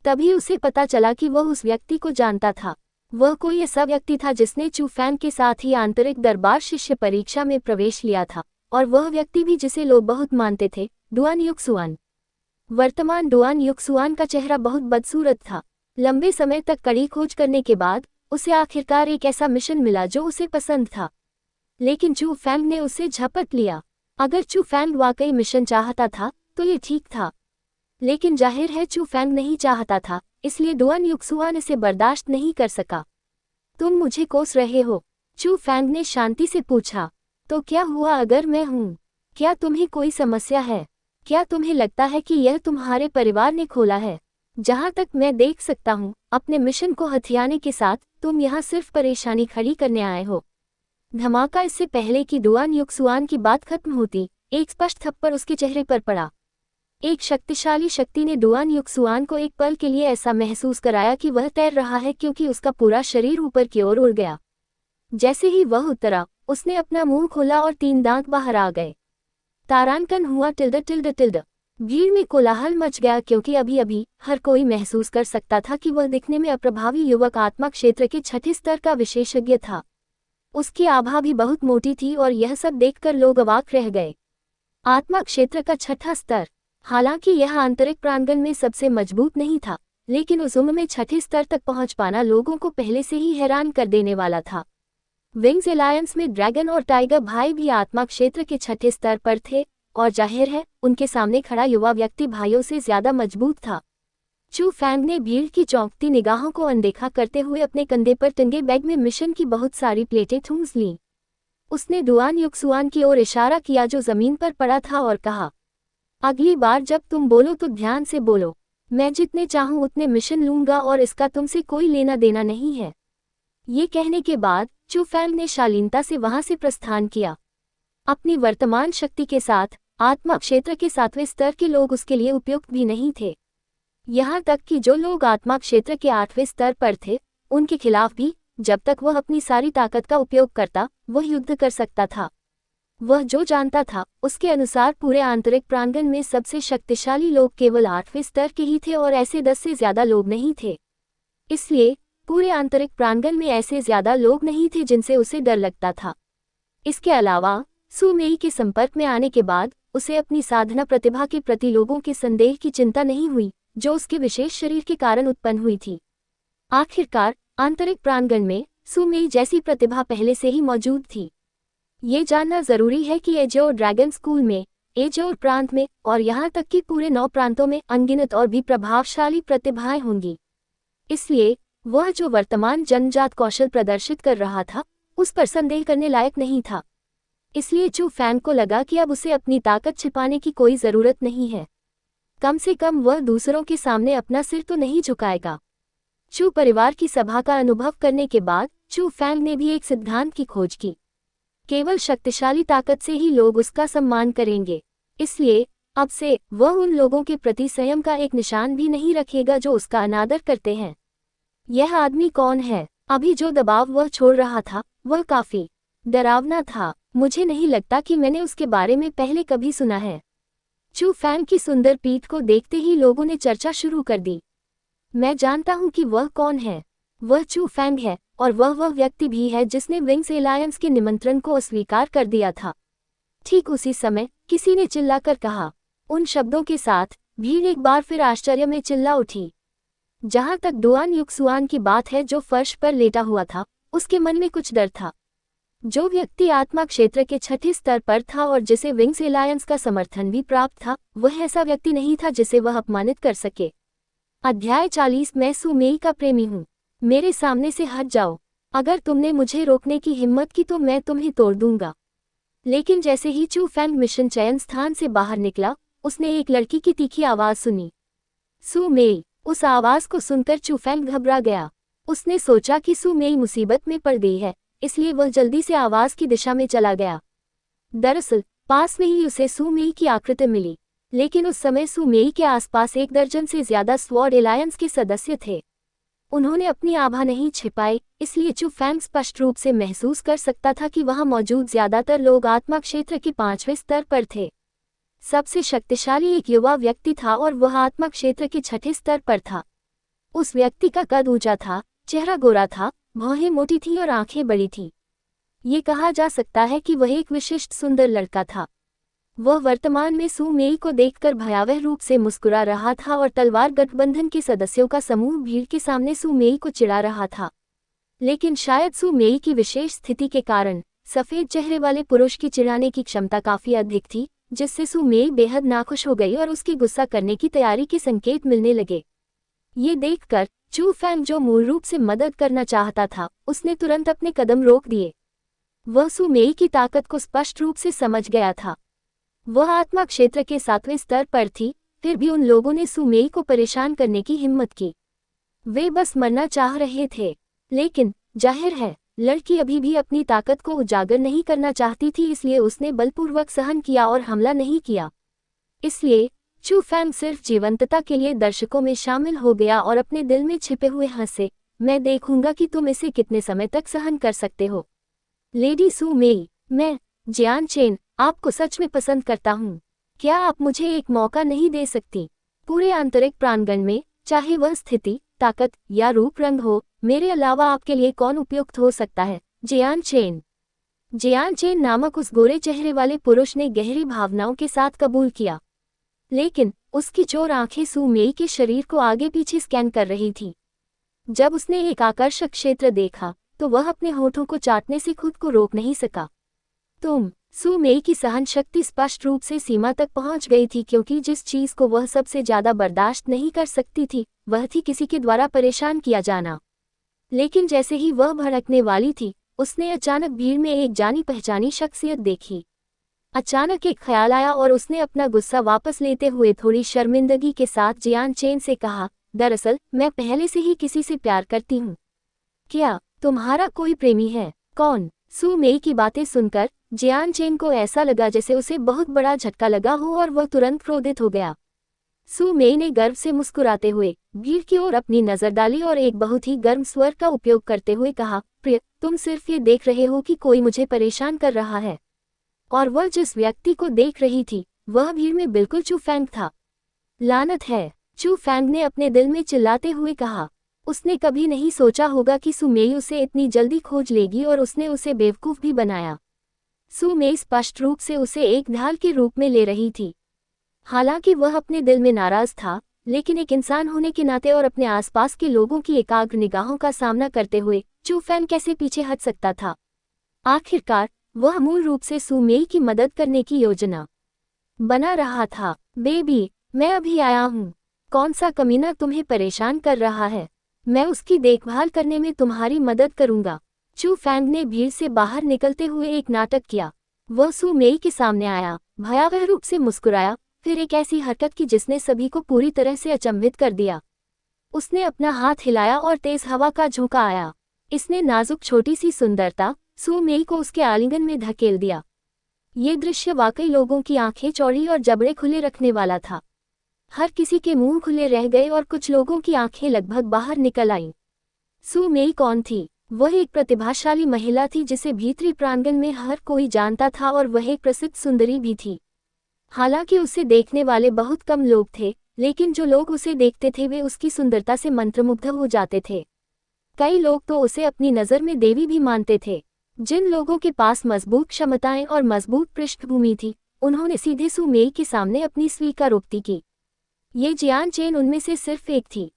तभी उसे पता चला कि वह उस व्यक्ति को जानता था। वह कोई ऐसा व्यक्ति था जिसने चू फैंग के साथ ही आंतरिक दरबार शिष्य परीक्षा में प्रवेश लिया था, और वह व्यक्ति भी जिसे लोग बहुत मानते थे, डुआन युक्सुआन। वर्तमान डुआन युक्सुआन का चेहरा बहुत बदसूरत था। लंबे समय तक कड़ी खोज करने के बाद उसे आखिरकार एक ऐसा मिशन मिला जो उसे पसंद था, लेकिन चू फैंग ने उसे झपट लिया। अगर चू फैंग वाकई मिशन चाहता था तो ये ठीक था, लेकिन जाहिर है चू फैंग नहीं चाहता था, इसलिए डुआन युक्सुआन इसे बर्दाश्त नहीं कर सका। तुम मुझे कोस रहे हो? चू फैंग ने शांति से पूछा। तो क्या हुआ अगर मैं हूँ? क्या तुम्हें कोई समस्या है? क्या तुम्हें लगता है कि यह तुम्हारे परिवार ने खोला है? जहाँ तक मैं देख सकता हूँ, अपने मिशन को हथियाने के साथ तुम यहाँ सिर्फ परेशानी खड़ी करने आए हो। धमाका! इससे पहले कि डुआन युक्सुआन की बात खत्म होती, एक स्पष्ट थप्पड़ उसके चेहरे पर पड़ा। एक शक्तिशाली शक्ति ने डुआन युक्सुआन को एक पल के लिए ऐसा महसूस कराया कि वह तैर रहा है, क्योंकि उसका पूरा शरीर ऊपर की ओर उड़ गया। जैसे ही वह उतरा, उसने अपना मुंह खोला और 3 दांत बाहर आ गए। तारांकन हुआ टिल्ड टिल्ड टिल्ड। भीड़ में कोलाहल मच गया, क्योंकि अभी अभी हर कोई महसूस कर सकता था कि वह दिखने में अप्रभावी युवक आत्मा क्षेत्र के छठे स्तर का विशेषज्ञ था। उसकी आभा भी बहुत मोटी थी और यह सब देखकर लोग अवाक रह गए। आत्मा क्षेत्र का छठा स्तर। हालांकि यह आंतरिक प्रांगण में सबसे मजबूत नहीं था, लेकिन उस उम्र में छठे स्तर तक पहुंच पाना लोगों को पहले से ही हैरान कर देने वाला था। विंग्स एलायंस में ड्रैगन और टाइगर भाई भी आत्मा क्षेत्र के छठे स्तर पर थे, और जाहिर है उनके सामने खड़ा युवा व्यक्ति भाइयों से ज्यादा मजबूत था। चू फैंग ने भीड़ की चौंकती निगाहों को अनदेखा करते हुए अपने कंधे पर टंगे बैग में मिशन की बहुत सारी प्लेटें ठूंस लीं। उसने डुआन युक्सुआन की ओर इशारा किया जो जमीन पर पड़ा था और कहा, अगली बार जब तुम बोलो तो ध्यान से बोलो। मैं जितने चाहूं उतने मिशन लूंगा और इसका तुमसे कोई लेना देना नहीं है। ये कहने के बाद चू फैंग ने शालीनता से वहां से प्रस्थान किया। अपनी वर्तमान शक्ति के साथ आत्मा क्षेत्र के 7वें स्तर के लोग उसके लिए उपयुक्त भी नहीं थे। यहाँ तक कि जो लोग आत्मा क्षेत्र के 8वें स्तर पर थे, उनके खिलाफ भी जब तक वह अपनी सारी ताकत का उपयोग करता, वह युद्ध कर सकता था। वह जो जानता था उसके अनुसार पूरे आंतरिक प्रांगण में सबसे शक्तिशाली लोग केवल 8वें स्तर के ही थे और ऐसे 10 से ज्यादा लोग नहीं थे। इसलिए पूरे आंतरिक प्रांगण में ऐसे ज्यादा लोग नहीं थे जिनसे उसे डर लगता था। इसके अलावा सू मेई के संपर्क में आने के बाद उसे अपनी साधना प्रतिभा के प्रति लोगों के संदेह की चिंता नहीं हुई, जो उसके विशेष शरीर के कारण उत्पन्न हुई थी। आखिरकार आंतरिक प्रांगण में सू मेई जैसी प्रतिभा पहले से ही मौजूद थी। ये जानना जरूरी है कि एजोर ड्रैगन स्कूल में, एजोर प्रांत में और यहाँ तक कि पूरे 9 प्रांतों में अनगिनत और भी प्रभावशाली प्रतिभाएं होंगी। इसलिए वह जो वर्तमान जन्मजात कौशल प्रदर्शित कर रहा था, उस पर संदेह करने लायक नहीं था। इसलिए चू फैंग को लगा कि अब उसे अपनी ताकत छिपाने की कोई जरूरत नहीं है। कम से कम वह दूसरों के सामने अपना सिर तो नहीं झुकाएगा। चू परिवार की सभा का अनुभव करने के बाद चू फैंग ने भी एक सिद्धांत की खोज की। केवल शक्तिशाली ताकत से ही लोग उसका सम्मान करेंगे। इसलिए अब से वह उन लोगों के प्रति संयम का एक निशान भी नहीं रखेगा जो उसका अनादर करते हैं। यह आदमी कौन है? अभी जो दबाव वह छोड़ रहा था वह काफी डरावना था। मुझे नहीं लगता कि मैंने उसके बारे में पहले कभी सुना है। चू फैंग की सुंदर पीठ को देखते ही लोगों ने चर्चा शुरू कर दी। मैं जानता हूं कि वह कौन है। वह चू फैंग है, और वह व्यक्ति भी है जिसने विंग्स एलायंस के निमंत्रण को अस्वीकार कर दिया था। ठीक उसी समय किसी ने चिल्लाकर कहा। उन शब्दों के साथ भीड़ एक बार फिर आश्चर्य में चिल्ला उठी। जहां तक डुआन युक्सुआन की बात है, जो फर्श पर लेटा हुआ था, उसके मन में कुछ डर था। जो व्यक्ति आत्मा क्षेत्र के छठे स्तर पर था और जिसे विंग्स एलायंस का समर्थन भी प्राप्त था, वह ऐसा व्यक्ति नहीं था जिसे वह अपमानित कर सके। अध्याय 40। मैं सु मेई का प्रेमी हूँ, मेरे सामने से हट जाओ। अगर तुमने मुझे रोकने की हिम्मत की तो मैं तुम्हें तोड़ दूंगा। लेकिन जैसे ही चू फैंग मिशन चयन स्थान से बाहर निकला, उसने एक लड़की की तीखी आवाज सुनी, सु मेई। उस आवाज को सुनकर चू फैंग घबरा गया। उसने सोचा कि सु मेई मुसीबत में पड़ गई है, इसलिए वह जल्दी से आवाज की दिशा में चला गया। दरअसल पास में ही उसे सु मेई की आकृति मिली, लेकिन उस समय सु मेई के आसपास 1 दर्जन से ज्यादा स्वॉर्ड एलायंस के सदस्य थे। उन्होंने अपनी आभा नहीं छिपाई, इसलिए चू फैंग स्पष्ट रूप से महसूस कर सकता था कि वहां मौजूद ज्यादातर लोग आत्मा क्षेत्र के 5वें स्तर पर थे। सबसे शक्तिशाली एक युवा व्यक्ति था और वह आत्मा क्षेत्र के 6ठे स्तर पर था। उस व्यक्ति का कद ऊंचा था, चेहरा गोरा था, भौहें मोटी थी और आंखें बड़ी थीं। ये कहा जा सकता है कि वह एक विशिष्ट सुंदर लड़का था। वह वर्तमान में सु मेई को देखकर भयावह रूप से मुस्कुरा रहा था और तलवार गठबंधन के सदस्यों का समूह भीड़ के सामने सु मेई को चिढ़ा रहा था। लेकिन शायद सु मेई की विशेष स्थिति के कारण सफेद चेहरे वाले पुरुष की चिढ़ाने की क्षमता काफी अधिक थी, जिससे सु मेई बेहद नाखुश हो गई और उसकी गुस्सा करने की तैयारी के संकेत मिलने लगे। ये देखकर चू फैंग, जो मूल रूप से मदद करना चाहता था, उसने तुरंत अपने कदम रोक दिए। वह सु मेई की ताकत को स्पष्ट रूप से समझ गया था। वह आत्मा क्षेत्र के 7वें स्तर पर थी, फिर भी उन लोगों ने सु मेई को परेशान करने की हिम्मत की। वे बस मरना चाह रहे थे। लेकिन जाहिर है लड़की अभी भी अपनी ताकत को उजागर नहीं करना चाहती थी, इसलिए उसने बलपूर्वक सहन किया और हमला नहीं किया। इसलिए चू फैंग सिर्फ जीवंतता के लिए दर्शकों में शामिल हो गया और अपने दिल में छिपे हुए हंसे, मैं देखूंगा कि तुम इसे कितने समय तक सहन कर सकते हो। लेडी सु मेई, मैं जियान चेन आपको सच में पसंद करता हूँ। क्या आप मुझे एक मौका नहीं दे सकती? पूरे आंतरिक प्रांगण में, चाहे वह स्थिति, ताकत या रूप रंग हो, मेरे अलावा आपके लिए कौन उपयुक्त हो सकता है? जियान चेन। जियान चेन नामक उस गोरे चेहरे वाले पुरुष ने गहरी भावनाओं के साथ कबूल किया, लेकिन उसकी चोर आंखें सु मेई के शरीर को आगे पीछे स्कैन कर रही थी। जब उसने एक आकर्षक क्षेत्र देखा तो वह अपने होठों को चाटने से खुद को रोक नहीं सका। सु मेई की सहन शक्ति स्पष्ट रूप से सीमा तक पहुंच गई थी, क्योंकि जिस चीज को वह सबसे ज्यादा बर्दाश्त नहीं कर सकती थी, वह थी किसी के द्वारा परेशान किया जाना। लेकिन जैसे ही वह भड़कने वाली थी, उसने अचानक भीड़ में एक जानी पहचानी शख्सियत देखी। अचानक एक ख्याल आया और उसने अपना गुस्सा वापस लेते हुए थोड़ी शर्मिंदगी के साथ जियान चेन से कहा, दरअसल मैं पहले से ही किसी से प्यार करती हूँ। क्या तुम्हारा कोई प्रेमी है? कौन? सु मेई की बातें सुनकर जियान चेन को ऐसा लगा जैसे उसे बहुत बड़ा झटका लगा हो और वह तुरंत क्रोधित हो गया। सु मेई ने गर्व से मुस्कुराते हुए भीड़ की ओर अपनी नजर डाली और एक बहुत ही गर्म स्वर का उपयोग करते हुए कहा, प्रिय, तुम सिर्फ ये देख रहे हो कि कोई मुझे परेशान कर रहा है। और वह जिस व्यक्ति को देख रही थी, वह भीड़ में बिल्कुल चू फैंग था। लानत है, चू फैंग ने अपने दिल में चिल्लाते हुए कहा। उसने कभी नहीं सोचा होगा कि सु मेई उसे इतनी जल्दी खोज लेगी और उसने उसे बेवकूफ भी बनाया। सु मेई स्पष्ट रूप से उसे एक ढाल के रूप में ले रही थी। हालांकि वह अपने दिल में नाराज था, लेकिन एक इंसान होने के नाते और अपने आसपास के लोगों की एकाग्र निगाहों का सामना करते हुए चू फैंग कैसे पीछे हट सकता था। आखिरकार वह मूल रूप से सु मेई की मदद करने की योजना बना रहा था। बेबी, मैं अभी आया हूँ। कौन सा कमीना तुम्हें परेशान कर रहा है? मैं उसकी देखभाल करने में तुम्हारी मदद करूंगा। चू फैंग ने भीड़ से बाहर निकलते हुए एक नाटक किया। वह सु मेई के सामने आया, भयावह रूप से मुस्कुराया, फिर एक ऐसी हरकत की जिसने सभी को पूरी तरह से अचंभित कर दिया। उसने अपना हाथ हिलाया और तेज हवा का झोंका आया। इसने नाजुक छोटी सी सुंदरता सु मेई को उसके आलिंगन में धकेल दिया। ये दृश्य वाकई लोगों की आंखें चौड़ी और जबड़े खुले रखने वाला था। हर किसी के मुंह खुले रह गए और कुछ लोगों की आंखें लगभग बाहर निकल आईं। सु मेई कौन थी? वह एक प्रतिभाशाली महिला थी जिसे भीतरी प्रांगण में हर कोई जानता था और वह एक प्रसिद्ध सुंदरी भी थी। हालांकि उसे देखने वाले बहुत कम लोग थे, लेकिन जो लोग उसे देखते थे वे उसकी सुंदरता से मंत्रमुग्ध हो जाते थे। कई लोग तो उसे अपनी नज़र में देवी भी मानते थे। जिन लोगों के पास मजबूत क्षमताएं और मजबूत पृष्ठभूमि थी, उन्होंने सीधे सु मेई के सामने अपनी स्वीकारोक्ति की। ये जियान चेन उनमें से सिर्फ एक थी।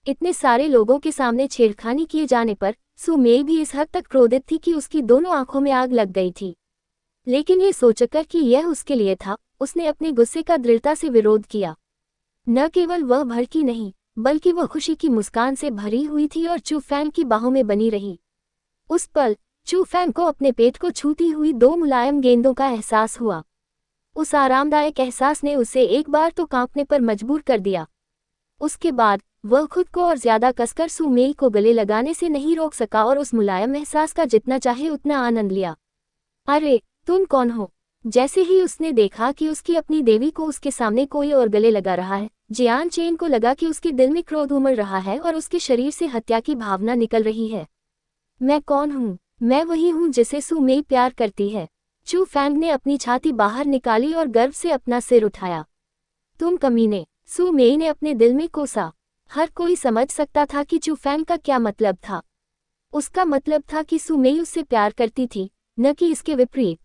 इतने सारे लोगों के सामने छेड़खानी किए जाने पर सु मेई भी इस हद तक क्रोधित थी कि उसकी दोनों आंखों में आग लग गई थी। लेकिन ये सोचकर कि यह उसके लिए था, उसने अपने गुस्से का दृढ़ता से विरोध किया। न केवल वह भड़की नहीं, बल्कि वह खुशी की मुस्कान से भरी हुई थी और चू फैंग की बाहों में बनी रही। उस पल चू फैंग को अपने पेट को छूती हुई 2 मुलायम गेंदों का एहसास हुआ। उस आरामदायक एहसास ने उसे एक बार तो कांपने पर मजबूर कर दिया। उसके बाद वह खुद को और ज्यादा कसकर सु मेई को गले लगाने से नहीं रोक सका और उस मुलायम एहसास का जितना चाहे उतना आनंद लिया। अरे, तुम कौन हो? जैसे ही उसने देखा कि उसकी अपनी देवी को उसके सामने कोई और गले लगा रहा है, जियान चेन को लगा कि उसके दिल में क्रोध उमड़ रहा है और उसके शरीर से हत्या की भावना निकल रही है। मैं कौन हूँ? मैं वही हूँ जिसे सु मेई प्यार करती है। चू फैंग ने अपनी छाती बाहर निकाली और गर्व से अपना सिर उठाया। तुम कमीने, सु मेई ने अपने दिल में कोसा। हर कोई समझ सकता था कि चू फैंग का क्या मतलब था। उसका मतलब था कि सु मेई उससे प्यार करती थी, न कि इसके विपरीत।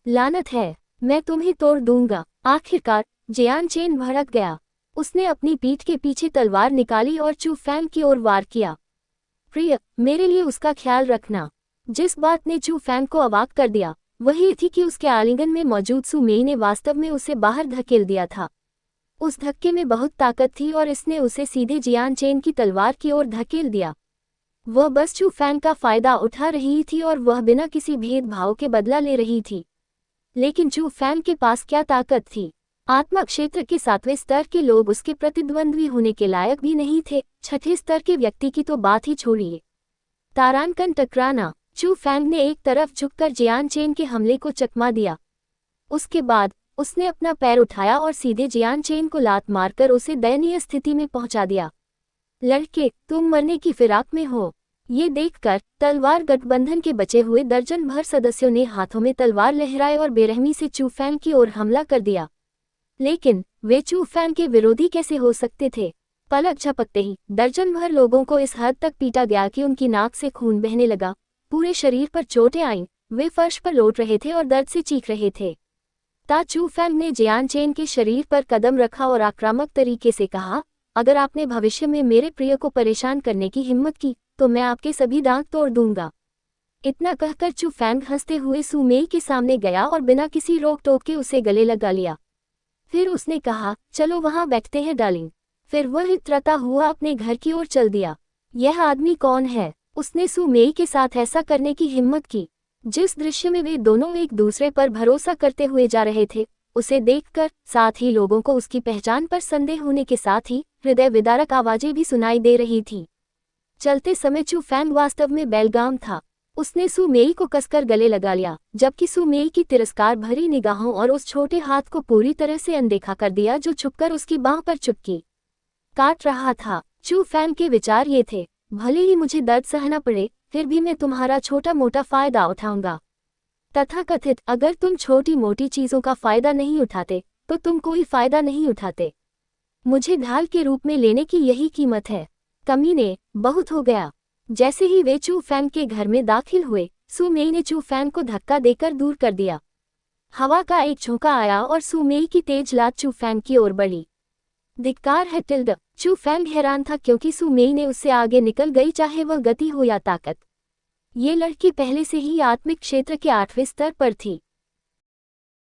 लानत है, मैं तुम्हें तोड़ दूंगा। आखिरकार जियान चेन भड़क गया। उसने अपनी पीठ के पीछे तलवार निकाली और चू फैंग की ओर वार किया। प्रिय, मेरे लिए उसका ख्याल रखना। जिस बात ने चू फैंग को अवाक कर दिया वही थी कि उसके आलिंगन में मौजूद सु मेई ने वास्तव में उसे बाहर धकेल दिया था। उस धक्के में बहुत ताकत थी और इसने उसे सीधे जियान चेन की तलवार की ओर धकेल दिया। वह बस चू फैंग का फायदा उठा रही थी और वह बिना किसी भेदभाव के बदला ले रही थी। लेकिन चू फैंग के पास क्या ताकत थी? आत्मा क्षेत्र के 7वें स्तर के लोग उसके प्रतिद्वंद्वी होने के लायक भी नहीं थे। 6ठे स्तर के व्यक्ति की तो बात ही छोड़िए। तारांकन टकराना। चू फैंग ने एक तरफ झुककर जियान चेन के हमले को चकमा दिया। उसके बाद उसने अपना पैर उठाया और सीधे जियान चेन को लात मारकर उसे दयनीय स्थिति में पहुंचा दिया। लड़के, तुम मरने की फिराक में हो। ये देखकर तलवार गठबंधन के बचे हुए दर्जन भर सदस्यों ने हाथों में तलवार लहराए और बेरहमी से चू फैंग की ओर हमला कर दिया। लेकिन वे चू फैंग के विरोधी कैसे हो सकते थे? पलक झपकते ही दर्जन भर लोगों को इस हद तक पीटा गया कि उनकी नाक से खून बहने लगा, पूरे शरीर पर चोटें आईं, वे फर्श पर लौट रहे थे और दर्द से चीख रहे थे। चू फैंग ने जियान चेन के शरीर पर कदम रखा और आक्रामक तरीके से कहा, अगर आपने भविष्य में मेरे प्रिय को परेशान करने की हिम्मत की तो मैं आपके सभी दांत तोड़ दूंगा। इतना कहकर चू फैंग हंसते हुए सु मेई के सामने गया और बिना किसी रोक टोक के उसे गले लगा लिया। फिर उसने कहा, चलो वहां बैठते हैं डार्लिंग। फिर वह इतराता हुआ अपने घर की ओर चल दिया। यह आदमी कौन है? उसने सु मेई के साथ ऐसा करने की हिम्मत की। जिस दृश्य में वे दोनों एक दूसरे पर भरोसा करते हुए जा रहे थे, उसे देखकर साथ ही लोगों को उसकी पहचान पर संदेह होने के साथ ही हृदय विदारक आवाजें भी सुनाई दे रही थीं। चलते समय चू फैंग वास्तव में बेलगाम था। उसने सु मेई को कसकर गले लगा लिया, जबकि सु मेई की तिरस्कार भरी निगाहों और उस छोटे हाथ को पूरी तरह से अनदेखा कर दिया जो छुपकर उसकी बांह पर चुपकी काट रहा था। चू फैंग के विचार ये थे, भले ही मुझे दर्द सहना पड़े, फिर भी मैं तुम्हारा छोटा मोटा फायदा उठाऊंगा। तथाकथित अगर तुम छोटी मोटी चीजों का फायदा नहीं उठाते तो तुम कोई फायदा नहीं उठाते। मुझे ढाल के रूप में लेने की यही कीमत है। कमीने, बहुत हो गया। जैसे ही वे चू फैंग के घर में दाखिल हुए, सु मेई ने चू फैंग को धक्का देकर दूर कर दिया। हवा का एक झोंका आया और सु मेई की तेज लात चू फैंग की ओर बढ़ी। धिक्कार है टिल्ड। चू फैंग हैरान था क्योंकि सु मेई ने उससे आगे निकल गई, चाहे वह गति हो या ताकत। ये लड़की पहले से ही आत्मिक क्षेत्र के 8वें स्तर पर थी।